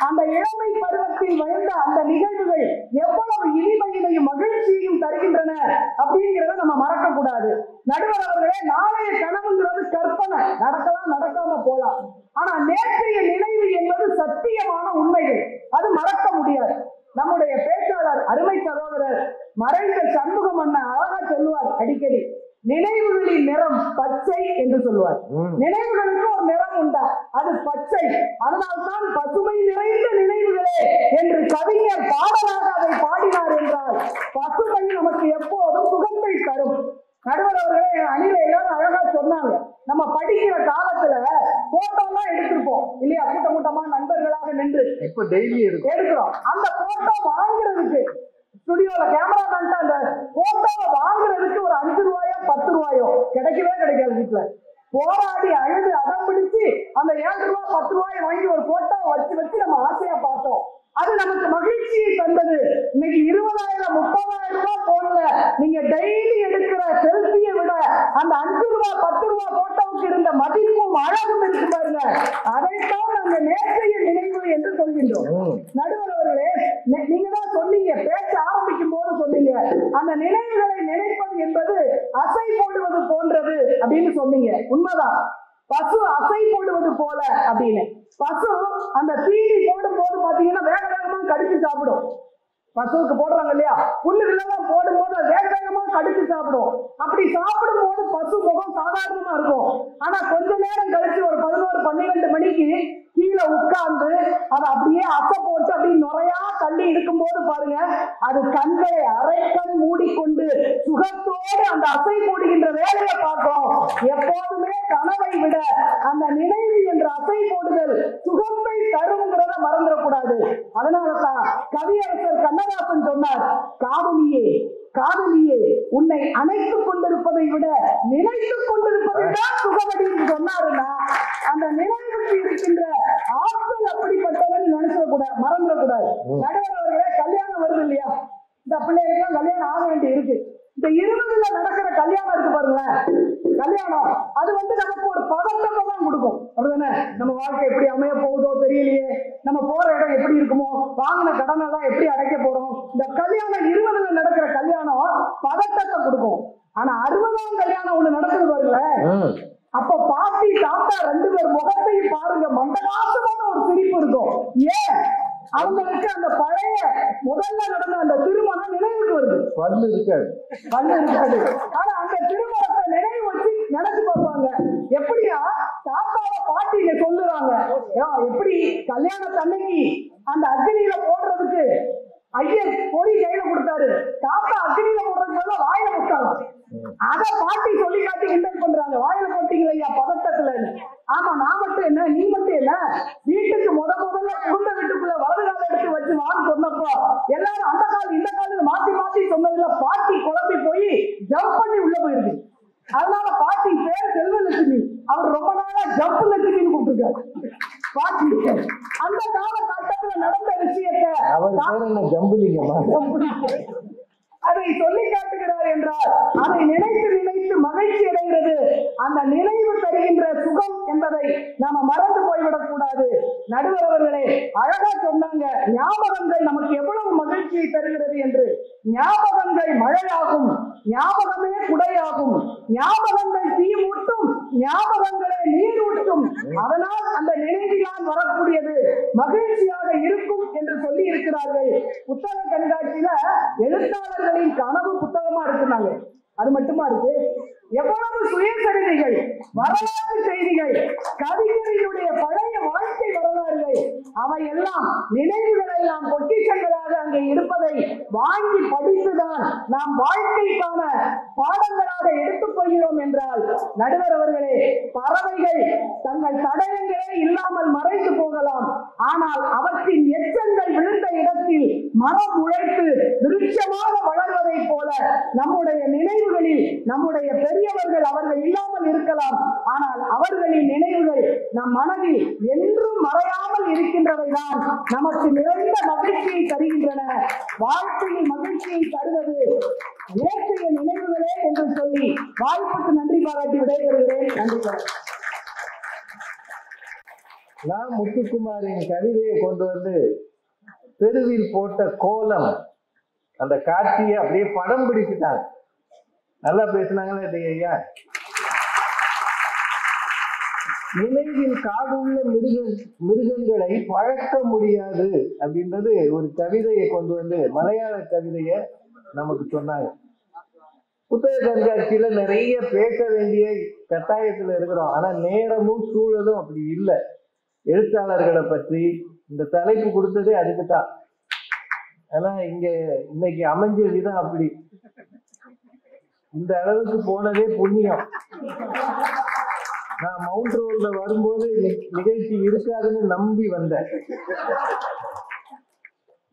அந்த இளமை பருவத்தில் வாழ்ந்த அந்த நிகழ்வுகள் எவ்வளவு இனிமையினையும் மகிழ்ச்சியையும் தருகின்றன அப்படிங்கிறத நம்ம மறக்க கூடாது. நடுவர் அவர்களே, நாளைய கனவுங்கிறது கற்பனை, நடக்கலாம் நடக்காம போலாம். ஆனா நேற்றைய நினைவு என்பது சத்தியமான உண்மைகள், அது மறக்க முடியாது. நம்முடைய பேச்சாளர் அருமை சகோதரர் மறைந்த சண்முகம் அண்ணன் அழகா சொல்லுவார் அடிக்கடி, நினைவுகளின் நிறம் பச்சை என்று சொல்லுவார். நினைவுகளுக்கு ஒரு நிறம் உண்டா, அது பச்சை. அதனால்தான் பசுமை நிறைந்த நினைவுகளே என்று கவிஞர் பாடலாக அதை பாடினார் என்றால் பசுமை நமக்கு எப்போதும் சுகத்தை தரும். நடுவர் அவர்களே, அணில எல்லாரும் அழகா சொன்னாங்க, நம்ம படிக்கிற காலத்துல போட்டோ எல்லாம் எடுத்திருப்போம் இல்லையா, கூட்டம் கூட்டமா நண்பர்களாக நின்று இப்ப டெய்லி எடுக்கிறோம். அந்த போட்டோ வாங்குறதுக்கு ஸ்டுடியோல கேமராமேன் அந்த போட்டோவை வாங்குறதுக்கு ஒரு 5 ரூபாயோ 10 ரூபாயோ கிடைக்கவே கிடைக்காது. வீட்டுல போராடி அழுது அடம் பிடிச்சு அந்த 7 ரூபாய் 10 ரூபாய் வாங்கி ஒரு போட்டோ வச்சு வச்சு நம்ம ஆசையா பார்த்தோம். அது நமக்கு மகிழ்ச்சியை தந்தது. இன்னைக்கு 20,000 30,000 ரூபாய் போன்ல நீங்க டெய்லி எடுக்கிற செல்ஃபியை விட அந்த 5 ரூபாய் 10 ரூபாய் போட்டோவுக்கு இருந்த மதிப்பும் அழகும் இருக்கு பாருங்க. அதைத்தான் நாங்க நேற்றைய நினைவு என்று சொல்கின்றோம். நடுவர் அவர்களே, நீங்க தான் சொன்னீங்க, பேச ஆரம்பிக்கும் போது சொன்னீங்க, அந்த நினைவுகளை நினைப்பது என்பது அசை போடுவது போன்றது அப்படின்னு சொன்னீங்க. உண்மைதான். பசு அசை போடுவது போல அப்படின்னு. பசு அந்த தீனி போடும் போது பாத்தீங்கன்னா வேக வேகமா கடிச்சு சாப்பிடும். பசுவுக்கு போடுறாங்க இல்லையா, புல்லுகளெல்லாம் போடும் போது வேக வேகமா கடிச்சு சாப்பிடும். அப்படி சாப்பிடும் போது பசு முகம் சாதாரணமா இருக்கும். ஆனா கொஞ்ச நேரம் கழிச்சு ஒரு 11-12 மணிக்கு கீழே உட்கார்ந்து அதை அப்படியே அசை போட்டு அப்படி நுறையா தள்ளி இருக்கும் போது பாருங்க, அது கண்களை அரைக்கண் மூடிக்கொண்டு சுகத்தோடு அந்த அசை போடுகின்ற வேலையை பார்க்கிறோம். எப்போதுமே கனவை விட அந்த நினைவு என்ற அசை போடுதல் சுகத்தை தருங்கிறத மறந்துடக்கூடாது. அதனாலதான் கவியரசர் கண்ணதாசன் சொன்னார், காதலியே காதலியே உன்னை அணைத்துக் கொண்டிருப்பதை விட நினைத்துக் கொண்டிருப்பதை தான் சுகமடி சொன்னாருன்னா அந்த நினைவுக்கு இருக்கின்ற ஆற்றல் அப்படிப்பட்டவன்னு நினைச்சிடக்கூடாது, மறந்துடக்கூடாது. நடுவர் அவர்களே, கல்யாணம் வருது இல்லையா, இந்த பிள்ளைகளுக்கு கல்யாணம் ஆக வேண்டி இருக்கு. இந்த 20ல நடக்கிற கல்யாணம் இருக்கு பாருங்களேன், கல்யாணம் அது நமக்கு ஒரு பதட்டத்தை தான் கொடுக்கும். அப்படிதானே? நம்ம வாழ்க்கை எப்படி அமைய போகுதோ தெரியலையே, நம்ம போற இடம் எப்படி இருக்குமோ, வாங்கின கடன் எல்லாம் எப்படி அடைக்க போறோம். இந்த கல்யாணம் 20ல நடக்கிற கல்யாணம் பதட்டத்தை கொடுக்கும். ஆனா 60ஆம் கல்யாணம் ஒண்ணு நடக்குது பாருங்களேன், அப்ப பாட்டி தாத்தா 2 பேர் முகத்தையும் பாருங்க, மந்தகாசமான ஒரு சிரிப்பு இருக்கும். ஏன்? அவங்களுக்கு அந்த பழைய முதல்ல நடந்த அந்த திருமணம் நினைவுக்கு வருது. பல்லு இருக்காது. ஆனா அந்த திருமணத்தை நினைவு வச்சு நினைச்சு பார்ப்பாங்க. எப்படியா தாத்தாவை பாட்டியில சொல்லுறாங்க, எப்படி கல்யாணத்தன்னைக்கு அந்த அக்னியில போடுறதுக்கு ஐயர் பொறி கையில கொடுத்தாரு, தாத்தா அக்னியில போடுறதுக்கு வாயில போட்டாங்க. அத பாட்டி சொல்லி காட்டி கிண்டல் பண்றாங்க, வாயில போட்டீங்களா ஐயா பதட்டத்துல. ஆமா, நான் மட்டும் என்ன, நீ மட்டும் என்ன, வீட்டுக்கு முதல்ல குடும்ப வீட்டுக்குள்ள வலது கால எடுத்து வச்சு வான்னு சொன்னப்போ எல்லாரும் அந்த கால் இந்த கால மாத்தி மாத்தி சொன்னதுல பாட்டி குழம்பி போய் ஜம்ப் பண்ணி உள்ள போயிருக்கு. அதனால பாட்டி பேர் செல்வலட்சுமி, அவர் ரொம்ப நாளா ஜம்ப் லட்சுமின்னு கூப்பிட்டுருக்காரு பாட்டி. அந்த காலகட்டத்துல நடந்த விஷயத்தை அதை சொல்லி காட்டுகிறார் என்றால் அதை நினைத்து நினைத்து மகிழ்ச்சி அடைகிறது. அந்த நினைவு தருகின்ற சுகம் என்பதை நாம மறந்து போய்விடக் கூடாது. நடுவர் அவர்களே அழகா சொன்னாங்க, ஞாபகங்கள் நமக்கு எவ்வளவு மகிழ்ச்சியை தருகிறது என்று. ஞாபகங்கள் மழையாகும், ஞாபகமே குடையாகும், ஞாபகங்கள் தீமூட்டும், ஞாபகங்களே நீரூட்டும், அதனால் அந்த நினைவிலான் வரக்கூடியது மகிழ்ச்சியாக இருக்கும் என்று சொல்லி இருக்கிறார்கள். புத்தக கண்காட்சியில எழுத்தாளர்களின் கனவு புத்தகமா இருக்குனாங்க. அது மட்டுமா இருக்கு, எவ்வளவு சுயசரிதைகள், வரலாற்று செய்திகள், கவிஞர்களுடைய பழைய வாழ்க்கை வரலாறுகள், அவை எல்லாம் நினைவுகள் எல்லாம் பொக்கிஷங்களாக அங்கே இருப்பதை வாங்கி படித்துதான் நாம் வாழ்க்கைக்கான பாடங்களாக எடுத்துக் கொள்கிறோம் என்றால், நடுவர் அவர்களே, பறவைகள் தங்கள் தடயங்களே இல்லாமல் மறைந்து போகலாம், ஆனால் அவற்றின் எச்சங்கள் விழுந்த இடத்தில் மரம் உழைத்து விருட்சமாக வளர்வதை போல நம்முடைய நினைவுகளில் நம்முடைய பெரியவர்கள் அவர்கள் இல்லாமல் இருக்கலாம், ஆனால் அவர்களின் நினைவுகள் நம் மனதில் என்றும் மறையாமல் இருக்கின்றவைதான் நமக்கு நிறைந்த மகிழ்ச்சியை தருகின்றன. வாழ்க்கையில் மகிழ்ச்சியை தருவது நேற்றைய நினைவுகளே என்று சொல்லி வாய்ப்புக்கு நன்றி பாராட்டி விடைபெறுகிறேன். நன்றி. நான் முத்துக்குமாரின் கவிதையை கொண்டு வந்து தெருவில் போட்ட கோலம் அந்த காட்சியை அப்படியே படம் பிடிச்சிட்டாங்க. நல்லா பேசினாங்களே ஐயா. நினைவில் காதுள்ள மிருகங்களை பழக்க முடியாது அப்படின்றது ஒரு கவிதையை கொண்டு வந்து, மலையாள கவிதையை நமக்கு சொன்னாங்க. புத்தக கண்காட்சியில நிறைய பேச வேண்டிய கட்டாயத்துல இருக்கிறோம், ஆனா நேரமும் சூழலும் அப்படி இல்லை. எழுத்தாளர்களை பற்றி இந்த தலைப்பு கொடுத்ததே அதுக்குதான். ஆனா இங்க இன்னைக்கு அமைஞ்ச விதம் அப்படி. இந்த அளவுக்கு போனதே புண்ணியம். நான் மவுண்ட் ரோட்ல வரும்போது நிகழ்ச்சி இருக்காதுன்னு நம்பி வந்தேன்.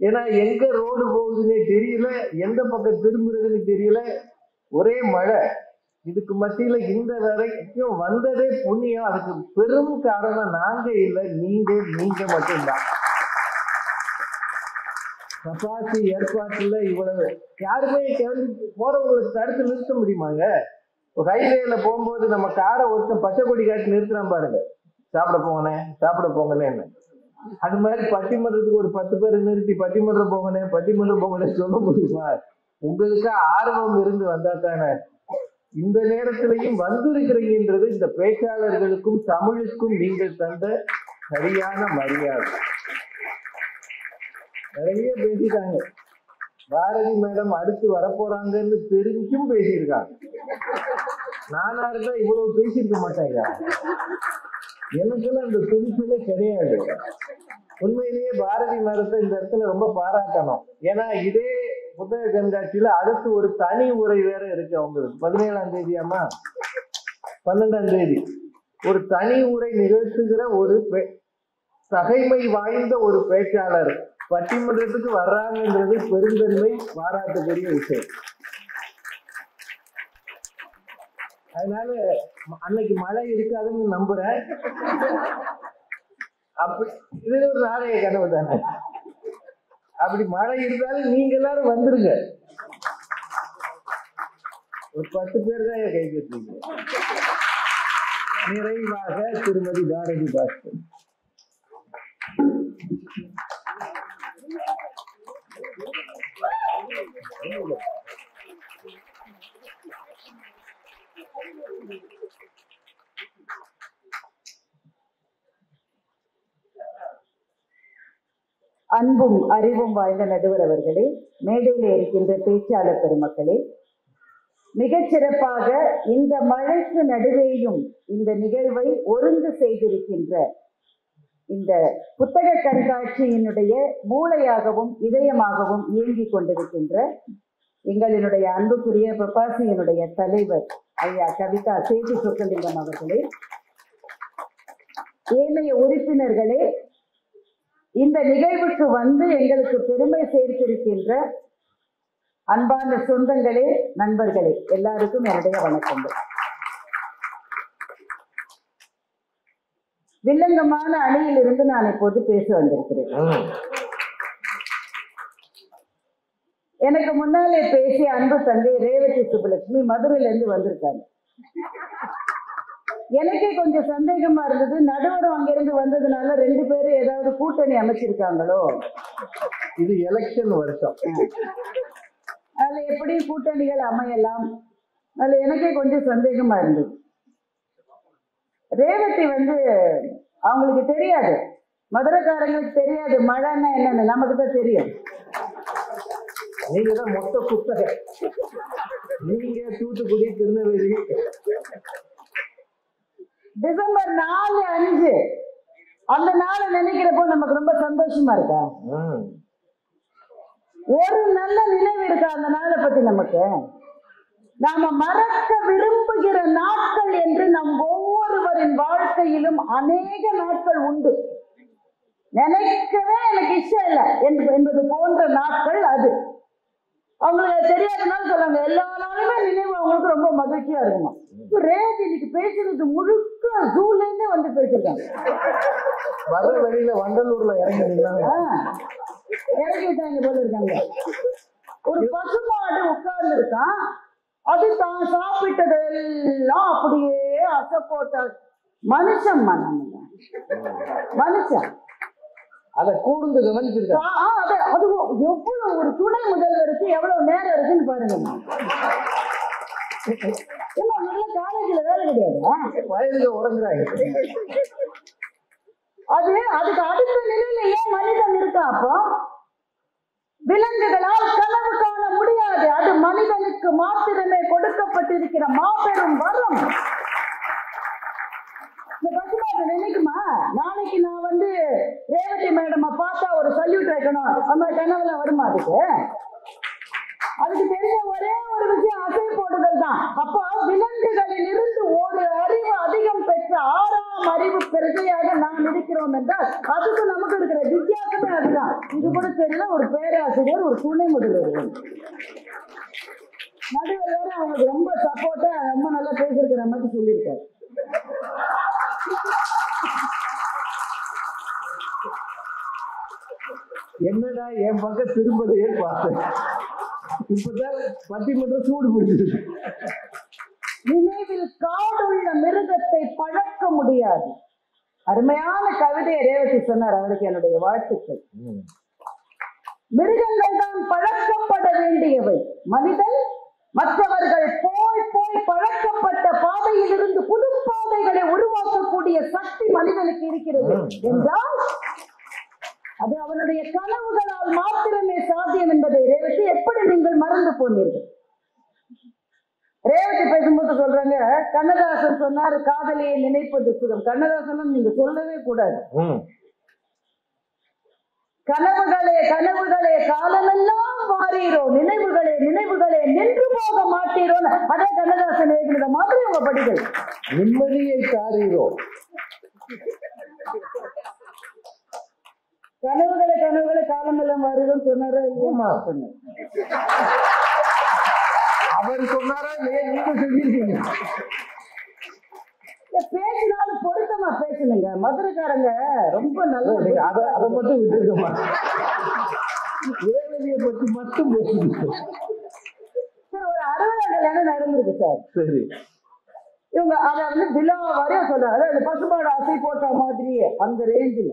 ஏன்னா எங்க ரோடு போகுதுன்னே தெரியல, எந்த பக்கம் திரும்புறதுன்னு தெரியல, ஒரே மழை. இதுக்கு மத்தியில இந்த வரைக்கும் வந்ததே புண்ணியம். அதுக்கு பெரும் காரணம் நாங்க இல்லை, நீங்க மட்டும்தான். கபாசி ஏற்பாட்டுல இவ்வளவு யாருமே போறவங்களுக்கு தடுத்து நிறுத்த முடியுமாங்க? ரயில்வேல போகும்போது நம்ம காரை ஒருத்தன் பச்சை கொடி காட்டி நிறுத்துறான் பாருங்க, சாப்பிட போங்கன்னு. அது மாதிரி பட்டிமன்றத்துக்கு ஒரு 10 பேர் நிறுத்தி பட்டிமன்றம் போங்கன்னு சொல்ல முடியுமா? உங்களுக்கு ஆர்வம் இருந்து வந்தா தானே. இந்த நேரத்திலையும் வந்திருக்கிறீங்கன்றது இந்த பேச்சாளர்களுக்கும் தமிழுக்கும் நீங்கள் தந்த சரியான மரியாதை. நிறைய பேசிட்டாங்க. பாரதி மேடம் அடுத்து வரப்போறாங்கன்னு தெரிஞ்சும் பேசியிருக்காங்க. நானா இருந்தா இவ்வளவு பேசியிருக்க மாட்டேங்க. எனக்குன்னு அந்த துணிச்சலே கிடையாது. உண்மையிலேயே பாரதி மேடத்தை இந்த இடத்துல ரொம்ப பாராட்டணும். ஏன்னா இதே புத்தக கண்காட்சியில அடுத்து ஒரு தனி உரை வேற இருக்கு அவங்களுக்கு. 17ஆம் தேதியாமா 12ஆம் தேதி ஒரு தனி உரை நிகழ்த்துகிற ஒரு தகைமை வாய்ந்த ஒரு பேச்சாளர் பட்டிமன்றத்துக்கு வர்றாங்கன்றது பெருந்தன்மை, பாராட்டுக்குரிய விஷயம். அதனால அன்னைக்கு மழை இருக்காதுன்னு நம்புறேன். அப்படி இது ஒரு நாளைய கனவு தானே. அப்படி மழை இருந்தாலும் நீங்க எல்லாரும் வந்துருங்க. ஒரு 10 பேர் தான் கை கட்டுறீங்க. நிறைவாக திருமதி பாரதி பாஸ்கர். அன்பும் அறிவும் வாய்ந்த நடுவர் அவர்களே, மேடையில் இருக்கின்ற பேச்சாளர் பெருமக்களே, மிகச்சிறப்பாக இந்த மழைக்கு நடுவேயும் இந்த நிகழ்வை ஒருங்கு செய்திருக்கின்ற இந்த புத்தக கண்காட்சியினுடைய மூளையாகவும் இதயமாகவும் இயங்கிக் கொண்டிருக்கின்ற எங்களினுடைய அன்புக்குரிய பிரபாசியினுடைய தலைவர் ஐயா கவிதா சேது சொக்கலிங்கம் அவர்களே, ஏனைய உறுப்பினர்களே, இந்த நிகழ்வுக்கு வந்து எங்களுக்கு பெருமை சேர்த்திருக்கின்ற அன்பான சொந்தங்களே, நண்பர்களே, எல்லாருக்கும் என்னுடைய வணக்கங்கள். வில்லங்கமான அணியிலிருந்து நான் இப்போது பேச வந்திருக்கிறேன். எனக்கு முன்னாலே பேசிய அன்பு தங்கை ரேவதி சுப்புலட்சுமி மதுரையில இருந்து வந்திருக்காங்க. எனக்கே கொஞ்சம் சந்தேகமா இருந்தது, நடுவரும் அங்கிருந்து வந்ததுனால 2 பேரும் ஏதாவது கூட்டணி அமைச்சிருக்காங்களோ. இது எலெக்ஷன் வருஷம், அதுல எப்படியும் கூட்டணிகள் அமையலாம். அதுல எனக்கே கொஞ்சம் சந்தேகமா இருந்தது. ரேவதி அவங்களுக்கு தெரியாது, மதுரைக்காரங்களுக்கு தெரியாது மழைன்னா என்னன்னு, நமக்கு தான் தெரியும். நீங்க தான் மொத்த புத்தக, நீங்க தூத்துக்குடி, திருநெல்வேலி. டிசம்பர் 4, 5 அந்த நாளை நினைக்கிறப்போ நமக்கு ரொம்ப சந்தோஷமா இருக்கா? ஒரு நல்ல நினைவு இருக்கா அந்த நாளை பத்தி நமக்கு? நாம மறக்க விரும்புகிற நாட்கள் என்று நம் ஒவ்வொருவரின் வாழ்க்கையிலும் அநேக நாட்கள் உண்டு. நினைக்கவே எனக்கு இஷ்டம் இல்லை என்பது போன்ற நாட்கள் அது. அவங்களுக்கு தெரியாதனால சொல்றாங்க, எல்லா நாளுமே நினைவு அவங்களுக்கு ரொம்ப மகிழ்ச்சியா இருக்குமா. ரேவதி இன்னைக்கு பேசுறது முழுக்க ஜூல இருந்தே வந்து பேசிருக்காங்க. வர வழியில வண்டலூர்ல இறங்கி விட்டாங்க போல இருக்காங்க. ஒரு பசுமாடு உட்கார்ந்து இருக்கான், அது தான் சாப்பிட்டதெல்லாம் அப்படியே அசை போட்ட மனுஷன். மனுஷன் அதை கூர்ந்து கவனிச்சிருக்காங்க. அது எவ்வளவு ஒரு துணை முதல்வருக்கு எவ்வளவு நேரம் இருக்குன்னு பாருங்க. நல்ல காலேஜ்ல வேலை கிடையாது, வயதுல உறங்குறாங்க. அதுக்கு அடுத்த நிலையில ஏன் மனிதன் இருக்கா? அப்போ விலங்குகளால் கனவு காண முடியாது. அது மனிதனுக்கு மாத்திரமே கொடுக்கப்பட்டிருக்கிற மாபெரும் வரம். இந்த பசுமாடு நினைக்குமா, நாளைக்கு நான் ரேவதி மேடம் பார்த்தா ஒரு சல்யூட் வைக்கணும், அந்த கனவுல வருமா? அதுக்கு தெரிஞ்ச ஒரே ஒரு விஷயம் அசை போடுதல் தான். அப்போ விலங்குகளில் இருந்து ஒரு அறிவு அதிகம் பெற்ற 6ஆம் அறிவு பிரஜையாக நாம் இருக்கிறோம் என்றால் அதுக்கு நமக்கு இருக்கிற வித்தியாசமே அதுதான். இது கூட தெரியல, ஒரு பேராசிரியர், ஒரு துணை முதல்வர், நடுவர் வேற அவங்களுக்கு ரொம்ப சப்போர்ட்டா ரொம்ப நல்லா பேசியிருக்கிற மாதிரி சொல்லியிருக்காரு. என்னடா என் பக்கம் திரும்பதையே பார்த்தேன். இப்பதான் பட்டிமன்றம் சூடு பிடிச்சிருக்கு. நினைவில் காடுள்ள மிருகத்தை பழக்க முடியாது. அருமையான கவிதையை ரேவதி சொன்னார், அவருக்கு என்னுடைய வாழ்த்துக்கள். மிருகங்கள் தான் பழக்கப்பட வேண்டியவை. மனிதன் மற்றவர்கள் போய் போய் பழக்கப்பட்ட பாதையில் இருந்து புது பாதைகளை உருவாக்கக்கூடிய சக்தி மனிதனுக்கு இருக்கிறது என்றால் அது அவனுடைய கனவுகளால் மாத்திரமே சாத்தியம் என்பதை ரேவதி எப்படி நீங்கள் மறந்து போனீர்கள்? ரேவதி பேசும்போது சொல்றாங்க, கண்ணதாசன் சொன்னாரு காதலியை நினைப்பது சுகம். கண்ணதாசன் நீங்க சொல்லவே கூடாது. கனவுகளே கனவுகளே காலமெல்லாம் வாரீரோ, நினைவுகளே நினைவுகளே நின்று போக மாட்டீரோ. அதே கண்ணதாசன் எழுதின மாதிரி உங்க படிகள். நிம்மதியை தாரீரோ. கனவுகளை கனவுகளை காலமெல்லாம் வாரீரோன்னு சொன்னாரா? சொன்னார். அவர் சொன்னாரா இல்லையா? நீங்க சொல்லியிருக்கீங்க. பேசினாலும் பொருத்தமா பேசணுங்க. மதுரைக்காரங்க ரொம்ப நல்ல. அதை மட்டும் விட்டுருக்கமா, ரேவதியை பத்தி மட்டும் பேசுங்க. ஒரு 60 கல்யாணம் நடந்திருக்கு சார். சரி, இவங்க அதை வந்து விழா வரைய சொல்றாங்க. அதாவது பசுமாடு அசை போட்ட மாதிரியே அந்த ரேஞ்சில்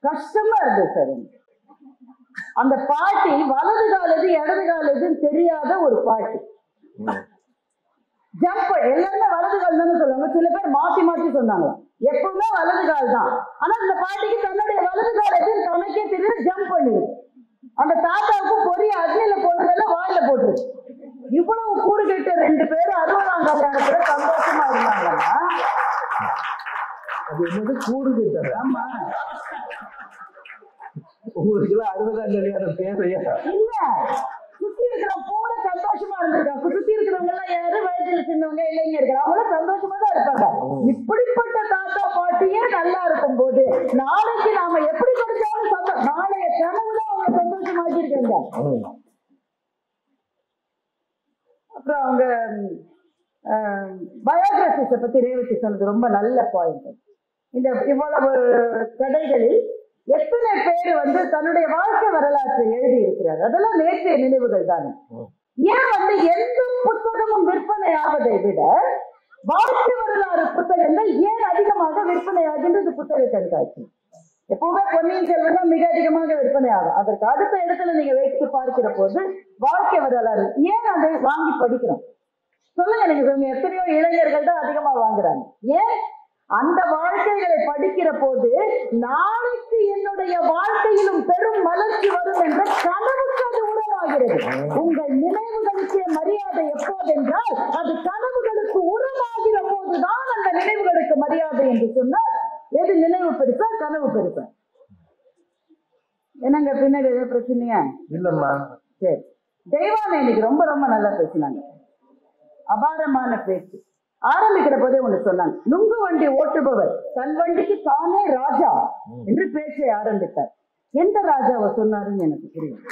கஷ்டமா இருந்தது சார். அந்த பாட்டி வலது காலது இடது காலதுன்னு தெரியாத ஒரு பாட்டி. ஜம்ப் எல்லாருமே வலது கால் தானே சொல்லுவாங்க. சில பேர் மாத்தி மாத்தி சொன்னாங்க. எப்பவுமே வலது கால் தான். ஆனா இந்த பாட்டிக்கு தன்னுடைய வலது கால் எதுன்னு தனக்கே தெரியும். ஜம்ப் பண்ணிருக்கு. அந்த தாத்தாவுக்கு பொரிய அக்னியில போடுறதெல்லாம் வாயில போட்டுரு. இவ்வளவு கூடு கேட்ட 2 பேரும் 60ஆம் கல்யாணத்துல சந்தோஷமா இருந்தாங்கன்னா அது என்னது கூடு கேட்டாரு? ஆமா, உங்களுக்கு 60ஆம் கல்யாணம் தேவையா? இல்ல, சுத்தி இருக்கிற பூரா சந்தோஷமா இருந்திருக்காங்க. சுத்தி இருக்கிறவங்க எல்லாம் யாரு வயசுல சின்னவங்க இளைஞர்கள் அவங்களும் சந்தோஷமா தான் இருப்பாங்க. இப்படிப்பட்ட தாத்தா பாட்டியே நல்லா இருக்கும் போது நாளைக்கு நாம எப்படி கொடுத்தாலும் நாளைய கனவுதான் அவங்க சந்தோஷமாக்கி இருக்காங்க. அப்புறம் அவங்க பயோகிராபிஸை பத்தி ரேவதி சொன்னது ரொம்ப நல்ல பாயிண்ட். இந்த இவ்வளவு கடைகளில் எத்தனை பேர் வந்து தன்னுடைய வாழ்க்கை வரலாற்றை எழுதி இருக்கிறார். அதெல்லாம் நேற்றைய நினைவுகள் தானே. ஏன் வந்து எந்த புத்தகமும் விற்பனை ஆவதை விட வாழ்க்கை வரலாறு புத்தகங்கள் ஏன் அதிகமாக விற்பனை ஆகின்றது? புத்தக கண்காட்சி எப்பவுமே பொன்னியின் செல்வன் தான் மிக அதிகமாக விற்பனை ஆகும். அதற்கு அடுத்த இடத்துல நீங்க வைத்து பார்க்கிற போது வாழ்க்கை வரலாறு ஏன் அதை வாங்கி படிக்கிறோம் சொல்லுங்க. நீங்க சொல்லுங்க, எத்தனையோ இளைஞர்கள் தான் அதிகமா வாங்குறாங்க. ஏன்? அந்த வாழ்க்கைகளை படிக்கிற போது நாளைக்கு என்னுடைய வாழ்க்கையிலும் பெரும் மலர்ச்சி வரும் என்ற கனவுக்கு அது உரமாகிறது. உங்கள் நினைவுகளுக்கு மரியாதை எப்போதென்றால் அது கனவுகளுக்கு உரமாகிற போதுதான் அந்த நினைவுகளுக்கு மரியாதை என்று சொன்னால் எது நினைவு பெருசா கனவு பெருசா? என்னங்க பின்னாடி ஏதோ பிரச்சனையா? இல்லம்மா. சரி, தெய்வானை இன்னைக்கு ரொம்ப ரொம்ப நல்லா பேசினாங்க. அபாரமான பேச்சு. ஆரம்பிக்கிற போதே ஒண்ணு சொன்னாங்க, நுங்கு வண்டி ஓட்டுபவர் தன் வண்டிக்கு தானே ராஜா என்று பேச்சை ஆரம்பித்தார். எந்த ராஜாவை சொன்னாருன்னு எனக்கு புரியும்.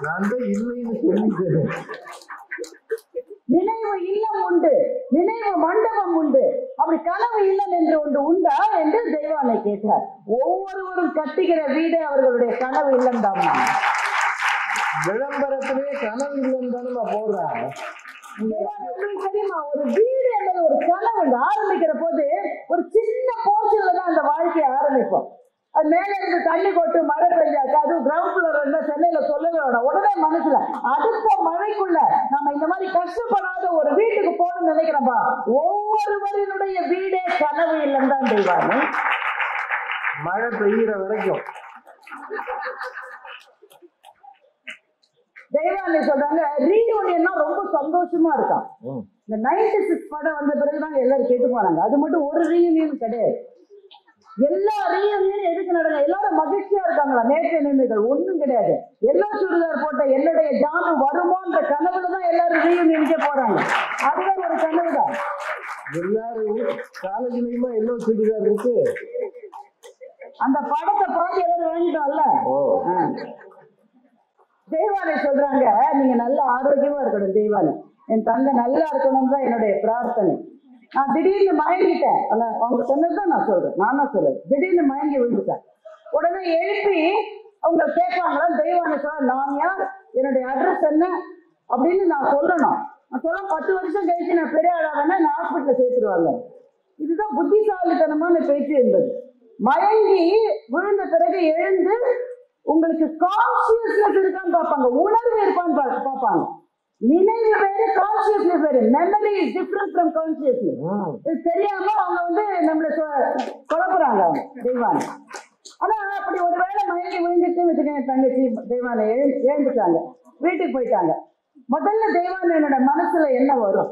நான் தான் இல்லைன்னு சொல்லிட்டேன். நினைவு இல்லம் உண்டு, நினைவு மண்டபம் உண்டு, அப்படி கனவு இல்லம் என்று ஒன்று உண்டா என்று தெய்வானை கேட்டார். ஒவ்வொருவரும் கட்டுகிற வீடு அவர்களுடைய கனவு இல்லம் தான். விளம்பரத்திலே கனவு இல்லம் தானே போடுறாங்க. தெரியுமா, ஒரு வீடு என்பது ஒரு கனவு. ஆரம்பிக்கிற போது ஒரு சின்ன போர்ஷன்ல தான் அந்த வாழ்க்கையை ஆரம்பிப்போம். அது மேல இருந்து தண்ணி கொட்டு மழை பெஞ்சாக்கா, அதுவும் கிரவுண்ட் ஃப்ளோர் இருந்தா சென்னையில சொல்லவே வேணாம். உடனே மனசுல அடுத்த மழைக்குள்ள நம்ம இந்த மாதிரி கஷ்டப்படாத ஒரு வீட்டுக்கு போகணும்னு நினைக்கிறப்பா. ஒவ்வொருவரினுடைய வீடே கனவு இல்லைன்னு தான் தெய்வாங்க. மழை பெய்கிற வரைக்கும் தெய்வானி சொல்றாங்க ரீயூனியன்னா ரொம்ப சந்தோஷமா இருக்கான். இந்த 96 படம் வந்த பிறகுதான் எல்லாரும் கேட்டு போனாங்க. அது மட்டும் ஒரு ரீயூனியன் கிடையாது. எல்லா ரீயூனியன் எதுக்கு நடக்கும்? எல்லாரும் மகிழ்ச்சியா இருக்காங்களா? நேற்று நினைவுகள் ஒண்ணும் கிடையாது. எல்லா சுடிதார் போட்ட என்னுடைய ஜானு வருமோன்ற கனவுலதான் எல்லாரும் ரீயூனியனுக்கே போறாங்க. அதுதான் ஒரு கனவு தான். எல்லாரும் காலேஜ்லயுமா எல்லோ சுடிதார் இருக்கு. அந்த படத்தை பார்த்து எல்லாரும் வாங்கிட்டோம்ல. தெய்வானை சொல்றாங்க, நீங்க நல்ல ஆரோக்கியமா இருக்கணும் தெய்வானை. என் தங்க நல்லா இருக்கணும் தான் என்னுடைய பிரார்த்தனை. நான் திடீர்னு மயங்கிட்டேன். அவங்க சொன்னதுதான் நான் சொல்றேன், நானா சொல்றேன். திடீர்னு மயங்கி விழுந்துட்டேன். உடனே எழுப்பி அவங்க கேட்பாங்களா, தெய்வானை சொல்ல நான் யார், என்னுடைய அட்ரஸ் என்ன அப்படின்னு நான் சொல்லணும். நான் சொல்ல 10 வருஷம் கழிச்சு நான் பெரிய ஆளாவேன்னா நான் ஹாஸ்பிட்டல சேர்த்துருவாங்க. இதுதான் புத்திசாலித்தனமான பேச்சு என்பது. மயங்கி விழுந்த பிறகு எழுந்து உங்களுக்கு கான்சியஸ்னஸ் இருக்கான்னு பார்ப்பாங்க, உணர்வு இருக்கான்னு பார்ப்பாங்க. நினைவு வேறு, கான்சியஸ்னஸ் வேறு. Memory is different from consciousness. இது தெரியாம அவங்க நம்மள குழப்புறாங்க அவங்க தெய்வானை. ஆனா அப்படி ஒரு வேளை மயங்கி விழுந்துட்டு வச்சுக்கேன், தங்கச்சி தெய்வானை எழுந்துட்டாங்க, வீட்டுக்கு போயிட்டாங்க. முதல்ல தெய்வானை என்னோட மனசுல என்ன வரும்?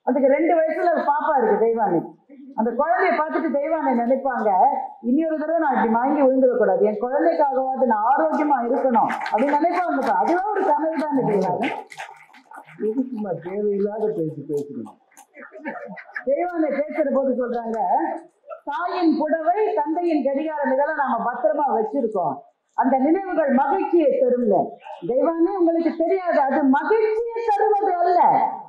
அதுக்கு 2 வயசுல பாப்பா இருக்கு தெய்வானை. அந்த குழந்தைய பார்த்துட்டு தெய்வானை நினைப்பாங்க, இன்னொரு தடவை நான் இப்படி மயங்கி விழுந்துடக்கூடாது, என் குழந்தைக்காகவாது நான் ஆரோக்கியமா இருக்கணும் அப்படின்னு நினைப்பாங்க. அதுவே ஒரு கனவு தான் தெய்வானை. எதுக்குமா தேவையில்லாத பேசுறீங்க? தெய்வானை பேசுற போது சொல்றாங்க, தாயின் புடவை தந்தையின் கடிகாரம் இதெல்லாம் நாம பத்திரமா வச்சிருக்கோம், அந்த நினைவுகள் மகிழ்ச்சியை தருங்க. தெய்வானே உங்களுக்கு தெரியாது, அது மகிழ்ச்சியை தருவது அல்ல,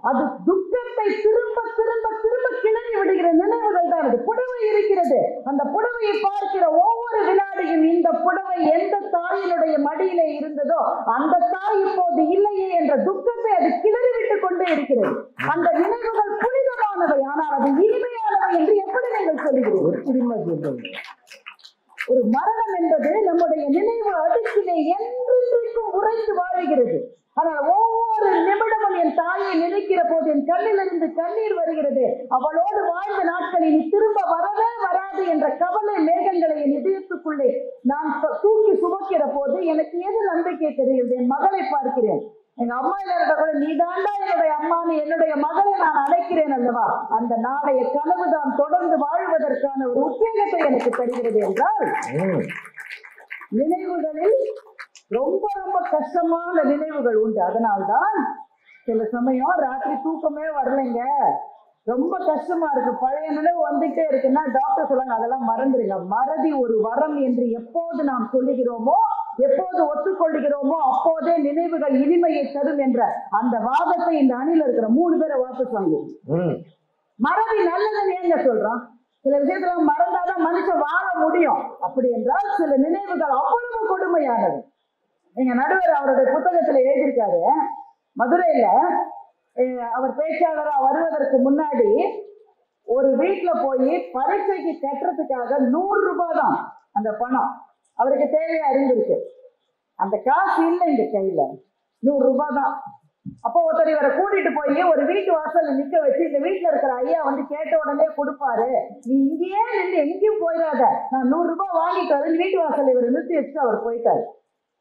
அது துக்கத்தை திரும்ப திரும்ப திரும்ப கிளறி விடுகிற நினைவுகள் தான். அது புடவை இருக்கிறது, அந்த புடவையை பார்க்கிற ஒவ்வொரு வினாடியும் இந்த புடவை எந்த தாயினுடைய மடியிலே இருந்ததோ அந்த தாய் இப்போது இல்லையே என்ற துக்கத்தை அது கிளறி விட்டு கொண்டே இருக்கிறது. அந்த நினைவுகள் புனிதமானவை, ஆனால் அது இனிமையானவை என்று எப்படி நீங்கள் சொல்லுகிறீர்கள்? ஒரு மரணம் என்பது நம்முடைய நினைவு அடுக்கிலே என்றென்றைக்கும் உறைந்து வாழுகிறது. ஆனால் ஒவ்வொரு நிமிடமும் என் தாயை நினைக்கிற போது என் கண்ணிலிருந்து கண்ணீர் வருகிறது. அவளோடு வாழ்ந்த நாட்கள் இனி திரும்ப வரவே வராது என்ற கவலை மேகங்களை என் இதயத்துக்குள்ளே நான் தூக்கி சுமக்கிற போது எனக்கு எது நம்பிக்கை தெரிகிறது? என் மகளை பார்க்கிறேன். எங்க அம்மா இல்லாத கூட நீ தாண்டா என்னுடைய அம்மான்னு என்னுடைய மகளை நான் அழைக்கிறேன் அல்லவா? அந்த நாளைய கனவுதான் தொடர்ந்து வாழ்வதற்கான ஒரு உத்வேகத்தை எனக்கு தருகிறது என்றால், நினைவுகளில் ரொம்ப ரொம்ப கஷ்டமான நினைவுகள் உண்டு. அதனால்தான் சில சமயம் ராத்திரி தூக்கமே வரலைங்க, ரொம்ப கஷ்டமா இருக்கு, பழைய நினைவு வந்துட்டே இருக்குன்னா டாக்டர் சொல்லுவாங்க அதெல்லாம் மறந்துடுங்க. மறதி ஒரு வரம் என்று எப்போது நாம் சொல்லுகிறோமோ, எப்போது ஒத்துக்கொள்ளுகிறோமோ அப்போதே நினைவுகள் இனிமையை தரும் என்ற அந்த வாதத்தை இந்த அணில இருக்கிற 3 பேரை வாபஸ் வாங்கி. மறதி நல்லதுன்னு ஏங்க சொல்றோம்? சில விஷயத்துல மறந்தாதான் மனுஷன் வாழ முடியும். அப்படி என்றால் சில நினைவுகள் அவ்வளவு கொடுமையானது. எங்க நடுவர் அவருடைய புத்தகத்துல எழுதியிருக்காரு, மதுரையில அவர் பேச்சாளரா வருவதற்கு முன்னாடி ஒரு வீட்டுல போய் பரீட்சைக்கு கட்டுறதுக்காக 100 ரூபாய் தான் அந்த பணம் அவருக்கு தேவையா இருந்திருக்கு. அந்த காசு இல்லை இந்த கையில, 100 ரூபாய் தான். அப்போ ஒருத்தர் இவரை கூட்டிட்டு போய் ஒரு வீட்டு வாசல்ல நிக்க வச்சு, இந்த வீட்டுல இருக்கிற ஐயா கேட்ட உடனே கொடுப்பாரு, நீ இங்கேயே நின்று எங்கேயும் போயிடாத, நான் 100 ரூபாய் வாங்கிட்டு வீட்டு வாசல் இவர் நிறுத்தி வச்சுட்டு அவர் போயிட்டாரு.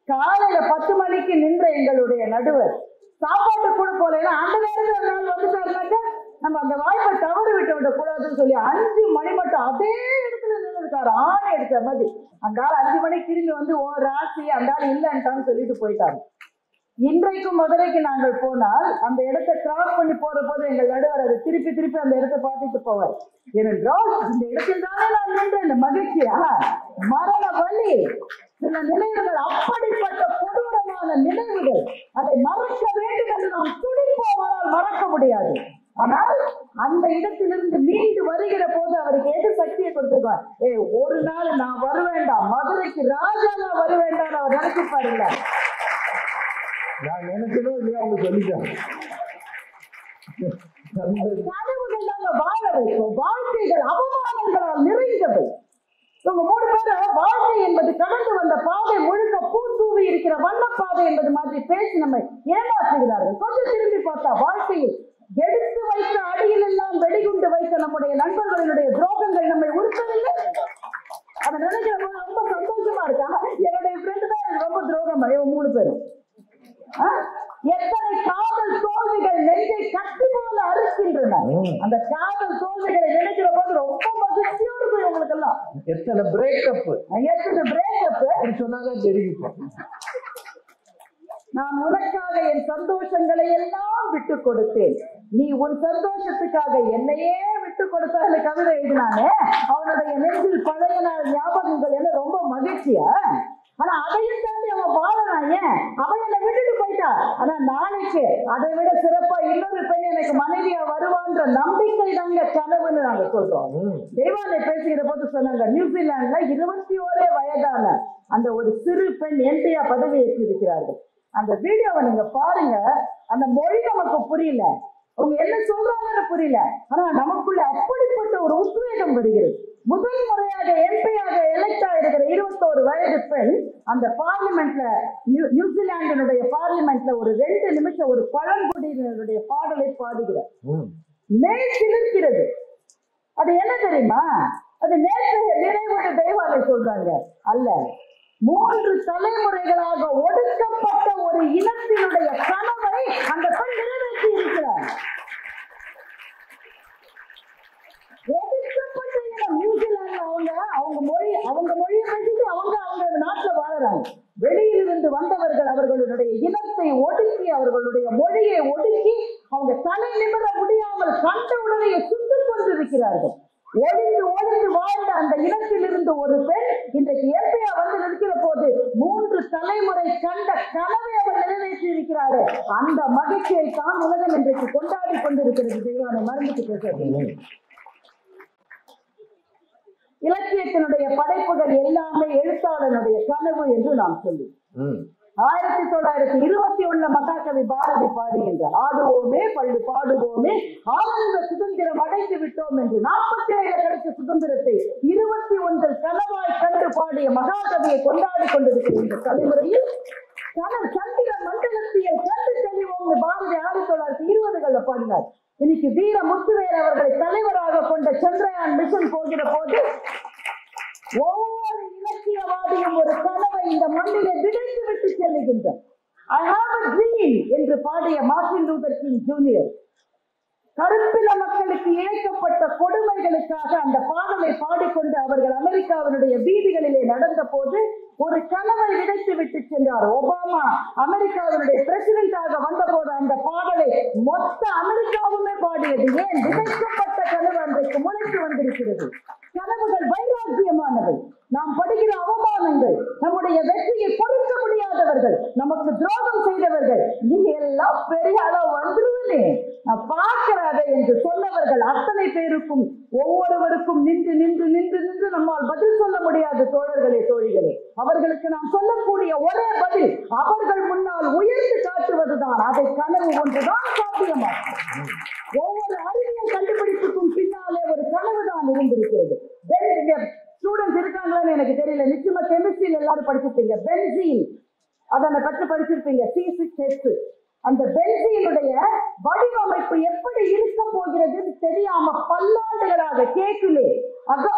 காலையில 10 மணிக்கு நின்ற எங்களுடைய நடுவர் சாப்பாட்டு கூட போல அந்த நேரத்துல வந்துட்டாருனாக்க நம்ம அந்த வாய்ப்பை தவறு விட்டு விட கூடாதுன்னு சொல்லி 5 மணி மட்டும் அதே இடத்துல நின்று இருக்காரு, ஆணை எடுத்த மாதிரி. அந்த ஆள் 5 மணிக்கு திரும்பி ஓ ராசி அந்த ஆள் இல்லைன்ட்டான்னு சொல்லிட்டு போயிட்டாரு. இன்றைக்கும் மதுரைக்கு நாங்கள் போனால் அந்த இடத்தை கிராஸ் பண்ணி போற போது எங்கள் நடுவர் அதை திருப்பி திருப்பி அந்த இடத்தை பார்த்துட்டு போவார். ஏனென்றால் இந்த இடத்தில் தானே நான் நின்ற இந்த மகிழ்ச்சியா மரண வலி, சில நினைவுகள் அப்படிப்பட்ட கொடூரமான நினைவுகள், அதை மறக்க வேண்டும் என்று நாம் துடிப்போம், ஆனால் மறக்க முடியாது. ஆனால் அந்த இடத்திலிருந்து மீண்டு வருகிற போது அவருக்கு எது சக்தியை கொடுத்துருவார்? ஒரு நாள் நான் வருவேண்டாம், மதுரைக்கு ராஜா நான் வருவேண்டாம் அவர் நினைச்சிருப்பாரு. இல்ல நான் நினைச்சதும் இல்லையா அவங்க சொல்லிட்டாங்க. கனவுகள் தாங்க வாழ வைக்கும். வாழ்க்கைகள் அவமானங்களால் நிறைந்தவை. இவங்க 3 பேரும் வாழ்க்கை என்பது கடந்து வந்த பாதை முழுக்க பூத்தூவி இருக்கிற வண்ணப்பாதை என்பது மாதிரி பேசி நம்மை ஏமாற்றுகிறார்கள். கொஞ்சம் திரும்பி பார்த்தா வாழ்க்கையில் எடுத்து வைத்த அடியில் எல்லாம் வெடிகுண்டு வைத்த நம்முடைய நண்பர்களுடைய துரோகங்கள் நம்மை உறுத்தவில்லை. அதை நினைக்கிற போது ரொம்ப சந்தோஷமா இருக்காங்க. என்னுடைய ஃப்ரெண்டு தான் எனக்கு ரொம்ப துரோகம். 3 பேரும் எத்தனை காதல் தோல்விகள் நெஞ்சை கட்டி போல அறுக்கின்றன. அந்த காதல் தோல்விகளை நினைக்கிற போது ரொம்ப மகிழ்ச்சியா இருக்கும் உங்களுக்கு எல்லாம். எத்தனை பிரேக்கப் சொன்னாதான் தெரியும். நான் உனக்காக என் சந்தோஷங்களை எல்லாம் விட்டு கொடுத்தேன், நீ உன் சந்தோஷத்துக்காக என்னையே விட்டு கொடுத்தா அந்த கவிதை எழுதினானே, அவனுடைய நெஞ்சில் பழைய நாள் ஞாபகங்கள் எல்லாம் ரொம்ப மகிழ்ச்சியா. ஆனா அதையும் தாண்டி அவன் வாழறான். ஏன் அவன் என்னை விட்டுட்டு போயிட்டா, ஆனா நாளைக்கு அதை விட சிறப்பா இன்னொரு பெண் எனக்கு மனைவியா வருவான்ற நம்பிக்கை தாங்க கனவுன்னு நாங்க சொல்றோம். தெய்வானை பேசுகிற போது சொன்னாங்க, நியூசிலாந்துல 21 வயதான அந்த ஒரு சிறு பெண் எம்பியா பதவி ஏற்றிருக்கிறார்கள். அந்த வீடியோவை நீங்க பாருங்க. அந்த மொழி நமக்கு புரியல, அவங்க என்ன சொல்றாங்கன்னு புரியல, ஆனா நமக்குள்ள அப்படிப்பட்ட ஒரு உத்வேகம் வருகிறது. முதல் முறையாக எம்பியாக எலெக்ட் ஆயிருக்கிற 21 வயது பெண் அந்த பார்லிமெண்ட்ல, நியூசிலாந்தினுடைய பார்லிமெண்ட்ல ஒரு 2 நிமிஷம் ஒரு பழங்குடியினருடைய பாடலை பாடுகிறார். சிலிர்க்கிறது. அது என்ன தெரியுமா? அது நேற்று நினைவுக்கு தெய்வானை சொல்றாங்க அல்ல, 3 தலைமுறைகளாக ஒடுக்கப்பட்ட ஒரு இனத்தினுடைய கனவை அந்த பெண் நிறைவேற்றி இருக்கிறார். ஒடுக்கப்பட்ட இனம் நியூசிலாந்து. அவங்க மொழியை பேசிட்டு அவங்க நாட்டுல வாழறாங்க. வெளியிலிருந்து வந்தவர்கள் அவர்களுடைய இனத்தை ஒடுக்கி, அவர்களுடைய மொழியை ஒடுக்கி, அவங்க தலை நிமிர முடியாமல் கண்ட உடனே சுட்டுக் கொண்டிருக்கிறார்கள். ஒளிந்து வாழ்ந்த அந்த இனத்தில் இருந்து ஒரு பெண் இன்றைக்கு எம்பியா வந்து நிற்கிற போது 3 தலைமுறை கண்ட கனவை அவர் நிறைவேற்றி இருக்கிறாரு. அந்த மகிழ்ச்சியை தான் உலகம் இன்றைக்கு கொண்டாடி கொண்டிருக்கிறது. தெய்வானை மறந்துட்டு பேசுறது. இலக்கியத்தினுடைய படைப்புகள் எல்லாமே எழுத்தாளனுடைய கனவு என்று நாம் சொல்லி 1921 மகாகவி பாரதி பாடுகின்றார், ஆடுவோமே பள்ளு பாடுவோமே ஆனந்த சுதந்திரம் அடைந்து விட்டோம் என்று. 47 கிடைத்த சுதந்திரத்தை 21 கனவாய் கண்டு பாடிய மகாகவியை கொண்டாடி கொண்டிருக்கிற இந்த தலைமுறையில் சந்திர மண்டலத்தியை கண்டு தெளிவோம் பாரதி 1920 பாடினார். இன்னைக்கு வீர முத்துவேல் அவர்களை தலைவராக கொண்ட சந்திரயான் மிஷன் போகிற போது ஒவ்வொரு இலக்கியவாதியும் ஒரு கனவை இந்த மண்ணிலே விதைத்து விட்டு செல்லுகின்றார். I have a dream என்று பாடிய மார்ட்டின் லூதர் கிங் ஜூனியர் கருப்பின மக்களுக்கு இழைக்கப்பட்ட கொடுமைகளுக்காக அந்த பாடலை பாடிக்கொண்டு அவர்கள் அமெரிக்காவினுடைய வீதிகளிலே நடந்த போது ஒரு கனவை விதைத்து விட்டு சென்றார். ஒபாமா அமெரிக்காவினுடைய பிரசிடென்டாக வந்த போது அந்த பாடலை மொத்த அமெரிக்காவுமே பாடியது. ஏன்? விதைக்கப்பட்ட கனவு அன்றைக்கு முளைத்து வந்திருக்கிறது. கனவுகள் வைராக்கியமானவை. நாம் படுகிற அவமானங்கள், நம்முடைய வெற்றியை பொறுக்க முடியாதவர்கள், நமக்கு துரோகம் செய்தவர்கள், நீங்க எல்லாம் பெரிய அளவு வந்துருவனே நான் பார்க்கிறாத என்று சொன்னவர்கள் அத்தனை பேருக்கும் ஒவ்வொருவருக்கும் நின்று நின்று நின்று நின்று நம்மால் பதில் சொல்ல முடியாத தோழர்களே தோழிகளே, அவர்களுக்கு நாம் சொல்லக்கூடிய ஒரே பதில் அவர்கள் முன்னால் உயர்ந்து காட்டுவதுதான். அதை கனவு ஒன்றுதான் சாத்தியமாகும். ஒவ்வொரு அறிவியல் கண்டுபிடிப்புக்கும் பின்னாலே ஒரு கனவு தான் இருந்திருக்கிறது. ஸ்டூடெண்ட்ஸ் இருக்காங்களான்னு எனக்கு தெரியல, நிச்சயமா கெமிஸ்ட்ரியில் எல்லாரும் படிச்சிருப்பீங்க. பென்சீன் அதை பற்றி படிச்சிருப்பீங்க, C6H. அந்த பென்சீனுடைய வடிவமைப்பு எப்படி இருக்க போகிறது தெரியாம பல்லாண்டுகளாக கேக்குலே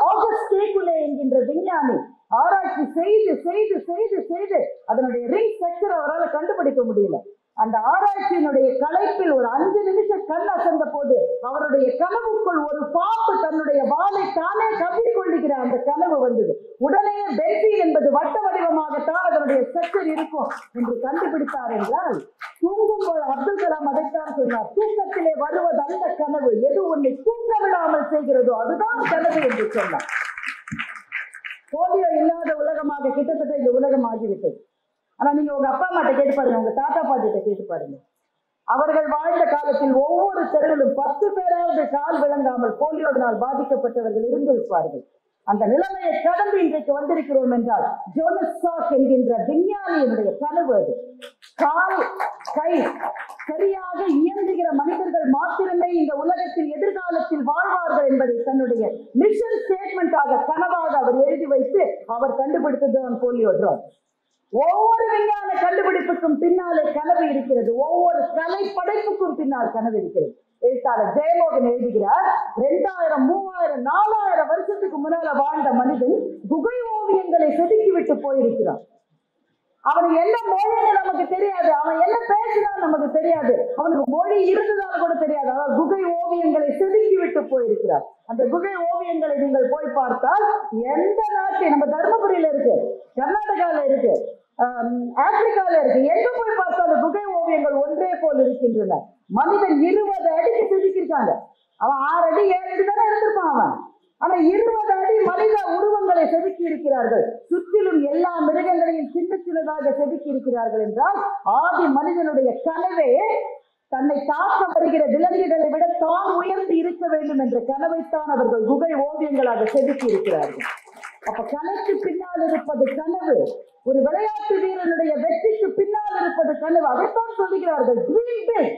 ஆகஸ்ட் கேக்குலே என்கின்ற விஞ்ஞானி ஆராய்ச்சி செய்து செய்து செய்து செய்து அதனுடைய ரிங் ஸ்ட்ரக்சர் அவரால் கண்டுபிடிக்க முடியல. அந்த ஆராய்ச்சியினுடைய கலைப்பில் ஒரு 5 நிமிஷம் கண் அசந்த போது அவருடைய கனவுக்குள் ஒரு பாம்பு தன்னுடைய வாளை தானே கவ்விக்கொள்ளுகிற அந்த கனவு வந்தது. உடனே பென்சீன் என்பது வட்ட வடிவமாகத்தான் அதனுடைய ஸ்ட்ரக்சர் இருக்கும் என்று கண்டுபிடித்தார் என்றால், தூங்கும்போது அப்துல் கலாம் அதைத்தான் சொன்னார், தூக்கத்திலே வருவது அந்த கனவு, எது உன்னை தூங்க விடாமல் செய்கிறதோ அதுதான் கனவு என்று சொன்னார். போலியோ இல்லாத உலகமாக கிட்டத்தட்ட இந்த உலகம் ஆகிவிட்டது. ஆனா நீங்க உங்க அப்பா அம்மாட்ட கேட்டு பாருங்க, உங்க தாத்தா பாட்டிட்ட கேட்டு பாருங்க. அவர்கள் வாழ்ந்த காலத்தில் ஒவ்வொரு தெருவிலும் 10 பேராவது கால் விளங்காமல் போலியோவினால் பாதிக்கப்பட்டவர்கள் இருந்திருப்பார்கள். அந்த நிலைமையை கடந்து இன்றைக்கு வந்திருக்கிறோம் என்றால் ஜோனஸ் சாக் என்கின்ற விஞ்ஞானியினுடைய கனவு அது. கால் கை சரியாக இயங்குகிற மனிதர்கள் மாத்திரமே இந்த உலகத்தில் எதிர்காலத்தில் வாழ்வார்கள் என்பதை தன்னுடைய மிஷன் ஸ்டேட்மெண்டாக கனவாக அவர் எழுதி வைத்து அவர் கண்டுபிடித்தது போலியோ ட்ராப். ஒவ்வொரு விஞ்ஞான கண்டுபிடிப்புக்கும் பின்னாலே கனவு இருக்கிறது. ஒவ்வொரு கலை படைப்புக்கும் பின்னால் கனவு இருக்கிறது. எழுத்தாளர் ஜெயமோகன் எழுதுகிறார், 2000, 3000, 4000 வருஷத்துக்கு முன்னால வாழ்ந்த மனிதன் குகை ஓவியங்களை செதுக்கிவிட்டு போயிருக்கிறான். அவனுக்கு என்ன மொழின்னு நமக்கு தெரியாது, அவன் என்ன பேசினான் நமக்கு தெரியாது, அவனுக்கு மொழி இருந்ததால கூட தெரியாது. அவர் குகை ஓவியங்களை செதுக்கி விட்டு போயிருக்கிறார். அந்த குகை ஓவியங்களை நீங்கள் போய் பார்த்தால் எந்த நாட்டில், நம்ம தர்மபுரியில இருக்கு, கர்நாடகால இருக்கு, ஆப்பிரிக்கால இருக்கு, எங்க போய் பார்த்தாலும் குகை ஓவியங்கள் ஒன்றே போல் இருக்கின்றன. மனிதன் 20 அடிக்கு செதுக்கிருக்காங்க. அவன் 6 அடி 7 அடி தானே இருந்திருப்பான் அவன். ஆனா 20 அடி மனித உருவங்களை செதுக்கி இருக்கிறார்கள். சுற்றிலும் எல்லா மிருகங்களையும் சின்ன சின்னதாக செதுக்கி இருக்கிறார்கள் என்றால் ஆதி மனிதனுடைய கனவே தன்னை தாக்க வருகிற விலங்குகளை விட தான் உயர்ந்து இருக்க வேண்டும் என்ற கனவைத்தான் அவர்கள் குகை ஓவியங்களாக செதுக்கி இருக்கிறார்கள். அப்ப கலைக்கு பின்னால் இருப்பது கனவு, ஒரு விளையாட்டு வீரனுடைய வெற்றிக்கு பின்னால் இருப்பது கனவு. அதைத்தான் சொல்லுகிறார்கள், ட்ரீம் பிக்.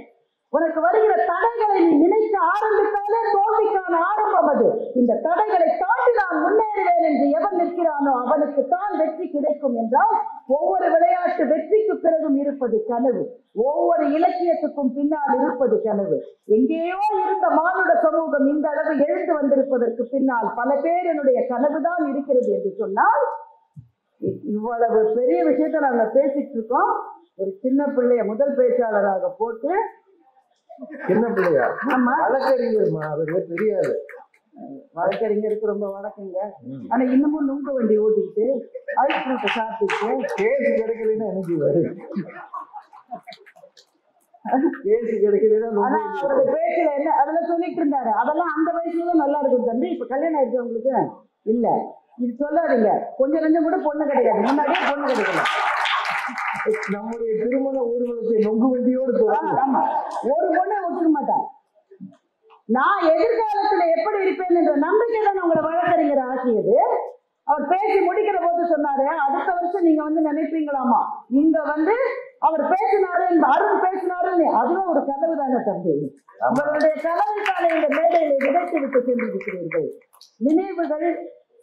உனக்கு வருகிற தடைகளை நீ நினைக்க ஆரம்பித்தாலே தோல்விக்கான ஆரம்பம் அது. இந்த தடைகளை தாண்டி நான் முன்னேறுவேன் என்று எவன் நிற்கிறானோ அவனுக்கு தான் வெற்றி கிடைக்கும் என்றால், ஒவ்வொரு விளையாட்டு வெற்றிக்கு பிறகும் இருப்பது கனவு, ஒவ்வொரு இலக்கியத்துக்கும் பின்னால் இருப்பது கனவு. எங்கேயோ இருந்த மானுட சமூகம் இந்த அளவு எழுந்து வந்திருப்பதற்கு பின்னால் பல பேருடைய கனவுதான் இருக்கிறது என்று சொன்னால், இவ்வளவு பெரிய விஷயத்த நாங்க பேசிட்டு இருக்கோம். ஒரு சின்ன பிள்ளைய முதல் பேச்சாளராக போட்டு, சின்ன பிள்ளையா? வழக்கறிஞர்மா, அவருக்கு தெரியாது. வழக்கறிஞருக்கு ரொம்ப வழக்கங்க. ஆனா இன்னமும் நுங்க வண்டி ஓட்டிக்கிட்டு ஐஸ்கிரீம் சாப்பிட்டுட்டு கேஸ் கிடைக்கலன்னா எனக்கு வரும். கேஸ் கிடைக்கலன்னா ஆனா அவரோட பேச்சுல என்ன அதெல்லாம் சொல்லிட்டு இருந்தாரு. அதெல்லாம் அந்த வயசுலதான் நல்லா இருக்கும் தம்பி. இப்ப கல்யாணம் ஆயிடுச்சு உங்களுக்கு இல்ல, இது சொல்லாதீங்க. கொஞ்சம் கொஞ்சம் கூட பொண்ணு கிடைக்காது, முன்னாடியே பொண்ணு கிடைக்கல. நம்முடைய திருமண ஊர்வலத்தை நொங்கு வண்டியோடு ஆமா, ஒரு பொண்ணை ஒத்துக்க மாட்டான். நான் எதிர்காலத்துல எப்படி இருப்பேன் என்ற நம்பிக்கை தான் உங்களை வழக்கறிஞர் ஆக்கியது. அவர் பேசி முடிக்கிற போது சொன்னாரு, அடுத்த வருஷம் நீங்க நினைப்பீங்களாமா, இங்க அவர் பேசினாரு, இந்த அருண் பேசினாருன்னு. அதுவே ஒரு கனவு தானே தம்பி. உங்களுடைய கனவுக்கான இந்த மேடையில விதைத்து விட்டு சென்றிருக்கிறீர்கள். நினைவுகள்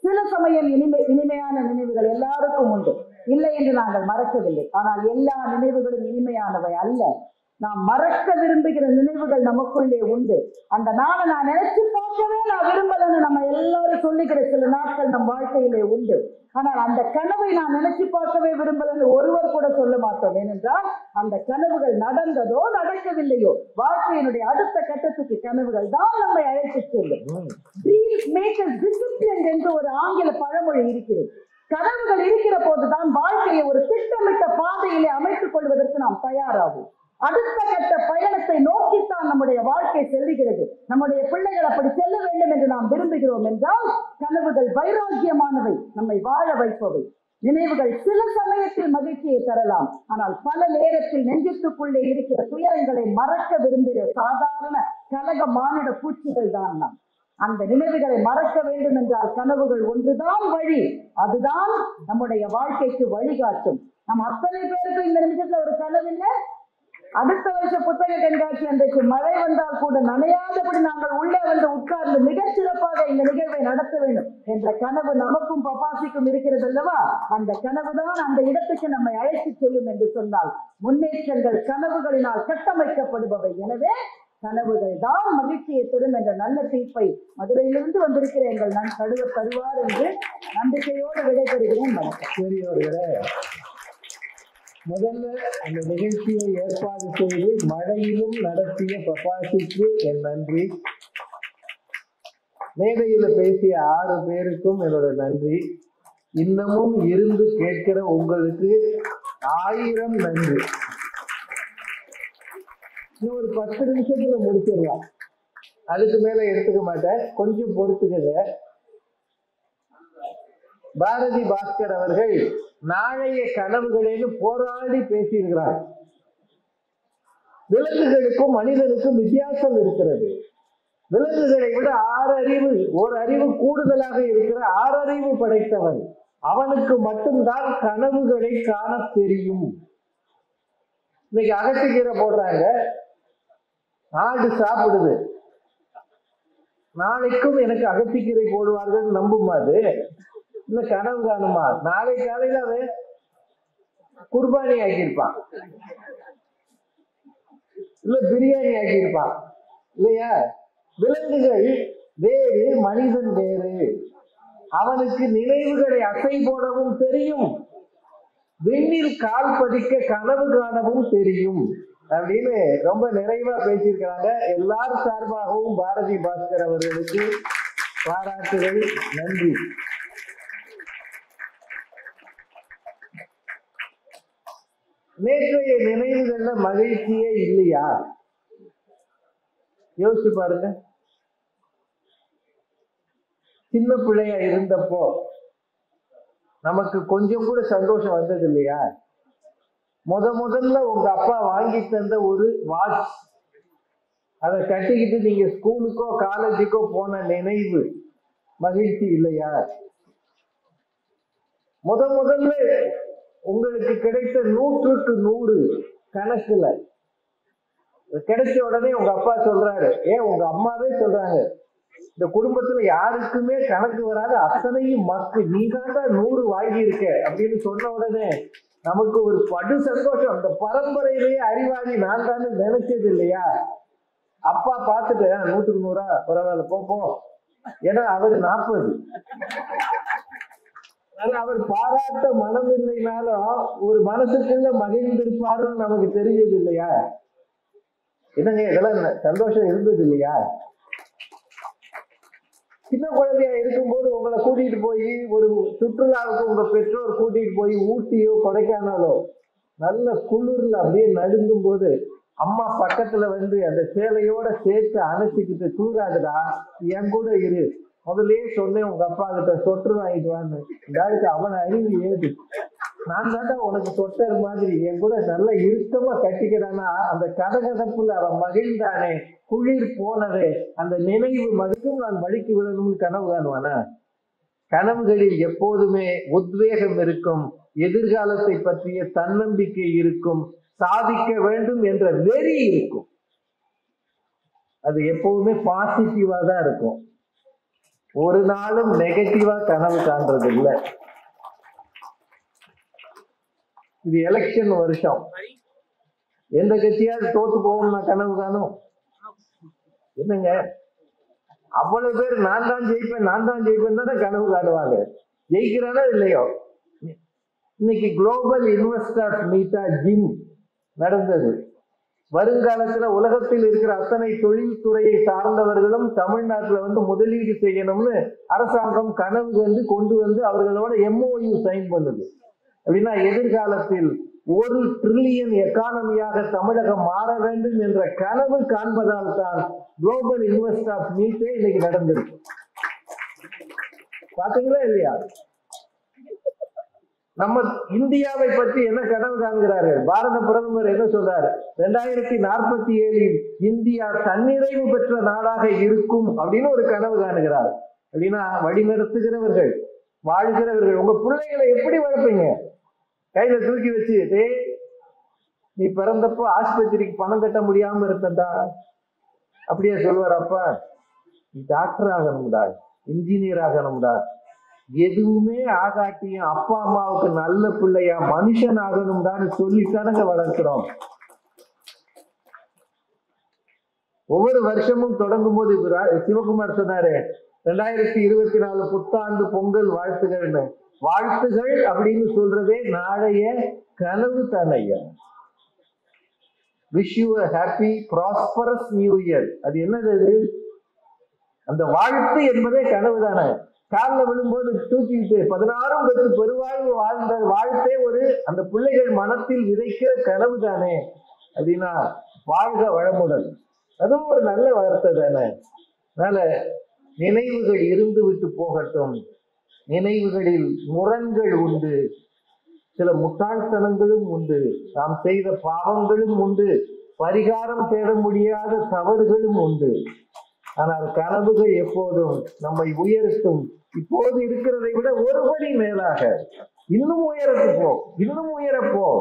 சில சமயம் இனிமையான நினைவுகள் எல்லாருக்கும் உண்டு, இல்லை என்று நாங்கள் மறக்கவில்லை. ஆனால் எல்லா நினைவுகளும் இனிமையானவை அல்ல. நாம் மறக்க விரும்புகிற நினைவுகள் நமக்குள்ளே உண்டு. அந்த நாளை நான் நினைச்சு பார்க்கவே நான் விரும்பலன்னு நம்ம எல்லாரும் சொல்லுகிற சில நாட்கள் நம் வாழ்க்கையிலே உண்டு. ஆனால் அந்த கனவை நான் நினைச்சு பார்க்கவே விரும்பலன்னு ஒருவர் கூட சொல்ல மாட்டோம். ஏனென்றால் அந்த கனவுகள் நடந்ததோ நடக்கவில்லையோ, வாழ்க்கையினுடைய அடுத்த கட்டத்துக்கு கனவுகள் தான் நம்மை அழைத்து செல்லும். என்று ஒரு ஆங்கில பழமொழி இருக்கிறது. கனவுகள் இருக்கிற போதுதான் வாழ்க்கையை ஒரு திட்டமிட்ட பாதையிலே அமைத்துக் கொள்வதற்கு நாம் தயாராகும். அடுத்த கட்ட பயணத்தை நோக்கித்தான் நம்முடைய வாழ்க்கை செல்லுகிறது. நம்முடைய பிள்ளைகள் அப்படி செல்ல வேண்டும் என்று நாம் விரும்புகிறோம் என்றால், கனவுகள் வைராக்கியமானவை, நம்மை வாழ வைப்பவை. நினைவுகள் சில சமயத்தில் மகிழ்ச்சியை தரலாம், ஆனால் பல நேரத்தில் நெஞ்சத்துக்குள்ளே இருக்கிற துயரங்களை மறக்க விரும்புகிற சாதாரண கலக மானிட பூச்சிகள் தான் நாம். அந்த நினைவுகளை மறக்க வேண்டும் என்றால் கனவுகள் ஒன்றுதான் வழி. அதுதான் நம்முடைய வாழ்க்கைக்கு வழிகாட்டும். நம்ம அத்தனை பேருக்கும் இந்த நிமிஷத்துல ஒரு கனவு இல்லை. அடுத்த வருஷ புத்தக கண்காட்சி அன்றைக்கு மழை வந்தால் கூட நனையாதபடி நாங்கள் உள்ளே உட்கார்ந்து மிகச் சிறப்பாக இந்த நிகழ்வை நடத்த வேண்டும் என்ற கனவு நமக்கும் பப்பாசிக்கும் இருக்கிறது அல்லவா? அந்த கனவுதான் அந்த இடத்துக்கு நம்மை அழைத்து செல்லும் என்று சொன்னால், முன்னேற்றங்கள் கனவுகளினால் கட்டமைக்கப்படுபவை. எனவே கனவுகள் தான் மகிழ்ச்சியை தரும் என்ற நல்ல தீர்ப்பை மதுரையிலிருந்து வந்திருக்கிற எங்கள் நடுவர் தருவார் என்று நம்பிக்கையோடு விடைபெறுகிறேன். பெரியவர்களே, முதல்ல அந்த நிகழ்ச்சியை ஏற்பாடு செய்து மழையிலும் நடத்திய பப்பாசிக்கு என் நன்றி. மேடையில் பேசிய 6 பேருக்கும் என்னோட நன்றி. இன்னமும் இருந்து கேட்கிற உங்களுக்கு 1000 நன்றி. இன்னும் ஒரு 10 நிமிஷத்துல முடிச்சிடலாம், அதுக்கு மேல எடுத்துக்க மாட்டேன், கொஞ்சம் பொறுத்துக்கங்க. பாரதி பாஸ்கர் அவர்கள் நாளைய கனவுகளேன்னு போராடி பேசியிருக்கிறார். விலங்குகளுக்கும் மனிதனுக்கும் வித்தியாசம் இருக்கிறது. விலங்குகளை விட 6 அறிவு, ஒரு அறிவு கூடுதலாக இருக்கிற 6 அறிவு படைத்தவன் அவனுக்கு மட்டும்தான் கனவுகளை காண தெரியும். இன்னைக்கு அகத்திக்கீரை போடுறாங்க, ஆடு சாப்பிடுது. நாளைக்கும் எனக்கு அகத்திக்கீரை போடுவார்கள் நம்புமா? அது இல்ல கனவு காணுமா? நாளை காலையில அவன் குர்பானி ஆக்கியிருப்பான், இல்ல பிரியாணி ஆக்கியிருப்பான் இல்லையா? விலங்குகள் வேறு, மனிதன் வேறு. அவனுக்கு நினைவுகளை அசை போடவும் தெரியும், விண்ணில் கால் பதிக்க கனவு காணவும் தெரியும் அப்படின்னு ரொம்ப நிறைவா பேசியிருக்கிறாங்க. எல்லாரும் சார்பாகவும் பாரதி பாஸ்கர் அவர்களுக்கு பாராட்டுகள், நன்றி. நேற்றைய நினைவுகள்ல மகிழ்ச்சியே இல்லையா? யோசிச்சு பாருங்க. சின்ன பிள்ளையா இருந்தப்போ நமக்கு கொஞ்சம் கூட சந்தோஷம் வந்தது இல்லையா? முதல்ல உங்க அப்பா வாங்கி தந்த ஒரு வாட்ச் அதை கட்டிக்கிட்டு நீங்க ஸ்கூலுக்கோ காலேஜுக்கோ போன நினைவு மகிழ்ச்சி இல்லையா? முதல்ல உங்களுக்கு கிடைத்த 100க்கு 100 கணக்குல கிடைச்ச உடனே உங்க அப்பா சொல்றாரு, உங்க அம்மாவே சொல்றாங்க, இந்த குடும்பத்துல யாருக்குமே கணக்கு வராத அத்தனையும் மக்கு நீ தாண்டா 100 வாங்கி இருக்க அப்படின்னு சொன்ன உடனே நமக்கு ஒரு படு சந்தோஷம். அந்த பரம்பரையிலேயே அறிவாளி நான் தானே நினைச்சது இல்லையா? அப்பா பார்த்துட்டு 100க்கு 100 பரவாயில்ல போ. ஏன்னா அவரு 40. அவர் பாராட்ட மனம் இல்லைனாலும் ஒரு மனசுக்குள்ள மகிழ்ந்திருப்பாருன்னு நமக்கு தெரிஞ்சது இல்லையா? என்னங்க இதெல்லாம் சந்தோஷம் இருந்தது இல்லையா? சின்ன குழந்தையா இருக்கும்போது உங்களை கூட்டிட்டு போய் ஒரு சுற்றுலாவுக்கு உங்க பெற்றோர் கூட்டிட்டு போய் ஊட்டியோ கொடைக்கானலோ நல்ல குளிர்ல அப்படியே நடுங்கும் போது அம்மா பக்கத்துல வந்து அந்த சேலையோட சேர்த்து அணைச்சிக்கிட்டு தூராதுடா என் கூட இரு, முதல்லயே சொன்னேன் உங்க அப்பா கிட்ட சொட்டு வாங்கிட்டு வான்னு, டாடிக்கு அவனை அறிவு ஏது, நான் தாண்டா உனக்கு சொட்டர் மாதிரி என் கூட நல்ல இறுக்கமா கட்டிக்கிறானா அந்த கதகதப்புல அவன் மகிழ்ந்தானே, குளிர் போனதே, அந்த நினைவு மதிக்கும் நான் வழிக்கு விடணும்னு கனவு காணுவானா? கனவுகளில் எப்போதுமே உத்வேகம் இருக்கும், எதிர்காலத்தை பற்றிய தன்னம்பிக்கை இருக்கும், சாதிக்க வேண்டும் என்ற வெறி இருக்கும். அது எப்பவுமே பாசிட்டிவா தான் இருக்கும். ஒரு நாளும் நெகட்டிவா கனவு காண்றது இல்லை. இது எலெக்ஷன் வருஷம், எந்த கட்சியாவது தோத்து போகணும்னா கனவு காணும்? என்னங்க அவ்வளவு பேர் நான் தான் ஜெயிப்பேன் தானே கனவு காணுவாங்க. ஜெயிக்கிறானா இல்லையோ? இன்னைக்கு குளோபல் இன்வெஸ்டர்ஸ் மீட்டா ஜிம் நடந்தது. வருங்காலத்துல உலகத்தில் இருக்கிற அத்தனை தொழில்துறையை சார்ந்தவர்களும் தமிழ்நாட்டுல வந்து முதலீடு செய்யணும்னு அரசாங்கம் கனவு கொண்டு வந்து அவர்களோட MOU சைன் பண்ணுது. அப்படின்னா எதிர்காலத்தில் 1 ட்ரில்லியன் எக்கானமியாக தமிழகம் மாற வேண்டும் என்ற கனவு காண்பதால் தான் குளோபல் இன்வெஸ்டர்ஸ் மீட்டே இன்னைக்கு நடந்திருக்கு. பாத்தீங்களா இல்லையா? நம்ம இந்தியாவை பற்றி என்ன கனவு காண்கிறாரு? பாரத பிரதமர் என்ன சொல்றாரு? 2047 இந்தியா தன்னிறைவு பெற்ற நாடாக இருக்கும் அப்படின்னு ஒரு கனவு காணுகிறார். அப்படின்னா வழிநடத்துகிறவர்கள், வாழ்கிறவர்கள், உங்க பிள்ளைகளை எப்படி வளர்ப்பீங்க? கையில தூக்கி வச்சு, நீ பிறந்தப்போ ஆஸ்பத்திரிக்கு பணம் கட்ட முடியாம இருந்தா அப்படியே சொல்வார், அப்பா நீ டாக்டர் ஆகணும்டா, இன்ஜினியர் ஆகணும்டா, எதுவுமே ஆகாட்டியும் அப்பா அம்மாவுக்கு நல்ல பிள்ளையா மனுஷன் ஆகணும்டான்னு சொல்லித்தானங்க வளர்க்கிறோம். ஒவ்வொரு வருஷமும் தொடங்கும் போது சிவகுமார் சொன்னாரு 2024 புத்தாண்டு பொங்கல் வாழ்த்துகள்னு. வாழ்த்துகள் அப்படின்னு சொல்றதே நாளைய கனவு தானையா. Wish you a happy prosperous new year. அது என்னது? அந்த வாழ்த்து என்பதே கனவு தானே. காலில் விழும்போது தூக்கிட்டு 16 பெற்று பெருவாழ்வு வாழ்ந்த வாழ்த்தே ஒரு அந்த பிள்ளைகள் மனத்தில் விதைக்கிற கனவு தானே. அப்படின்னா வாழ்க வளமுடன், அதுவும் ஒரு நல்ல வார்த்தை தானே. அதனால நினைவுகள் இருந்து விட்டு போகட்டும். நினைவுகளில் முரண்கள் உண்டு, சில முட்டாள்தனங்களும் உண்டு, நாம் செய்த பாவங்களும் உண்டு, பரிகாரம் தேட முடியாத தவறுகளும் உண்டு. ஆனால் கனவுகள் எப்போதும் நம்மை உயர்த்தும். இப்போது இருக்கிறதை விட ஒரு படி மேலாக இன்னும் உயரப்போ.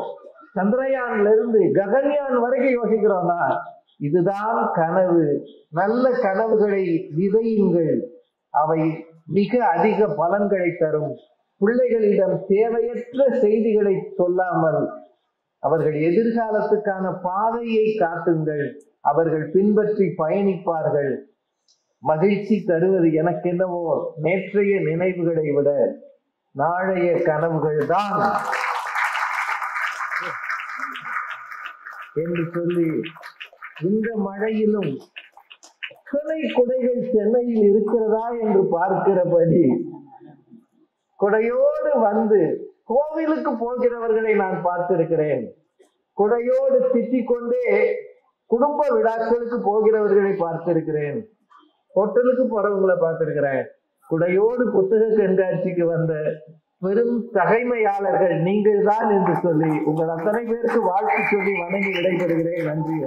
சந்திரயான்ல இருந்து ககன்யான் வரைக்கும் யோசிக்கிறோம்னா இதுதான் கனவு. நல்ல கனவுகளை விதையுங்கள், அவை மிக அதிக பலன்களை தரும். பிள்ளைகளிடம் தேவையற்ற செய்திகளை சொல்லாமல் அவர்கள் எதிர்காலத்துக்கான பாதையை காட்டுங்கள், அவர்கள் பின்பற்றி பயணிப்பார்கள். மகிழ்ச்சி தருவது எனக்கு என்னவோ நேற்றைய நினைவுகளை விட நாளைய கனவுகள் தான் என்று சொல்லி, இந்த மழையிலும் எத்தனை குடைகள் சென்னையில் இருக்கிறதா என்று பார்க்கிறபடி குடையோடு வந்து கோவிலுக்கு போகிறவர்களை நான் பார்த்திருக்கிறேன். குடையோடு திட்டிக் கொண்டே குடும்ப விழாக்களுக்கு போகிறவர்களை பார்த்திருக்கிறேன். ஹோட்டலுக்கு போறவங்களை பார்த்திருக்கிறேன். குடையோடு புத்தக கண்காட்சிக்கு வந்த பெரும் தகைமையாளர்கள் நீங்கள் தான் என்று சொல்லி உங்கள் அத்தனை பேருக்கு வாழ்த்து சொல்லி வணங்கி விடைபெறுகிறேன். நன்றி.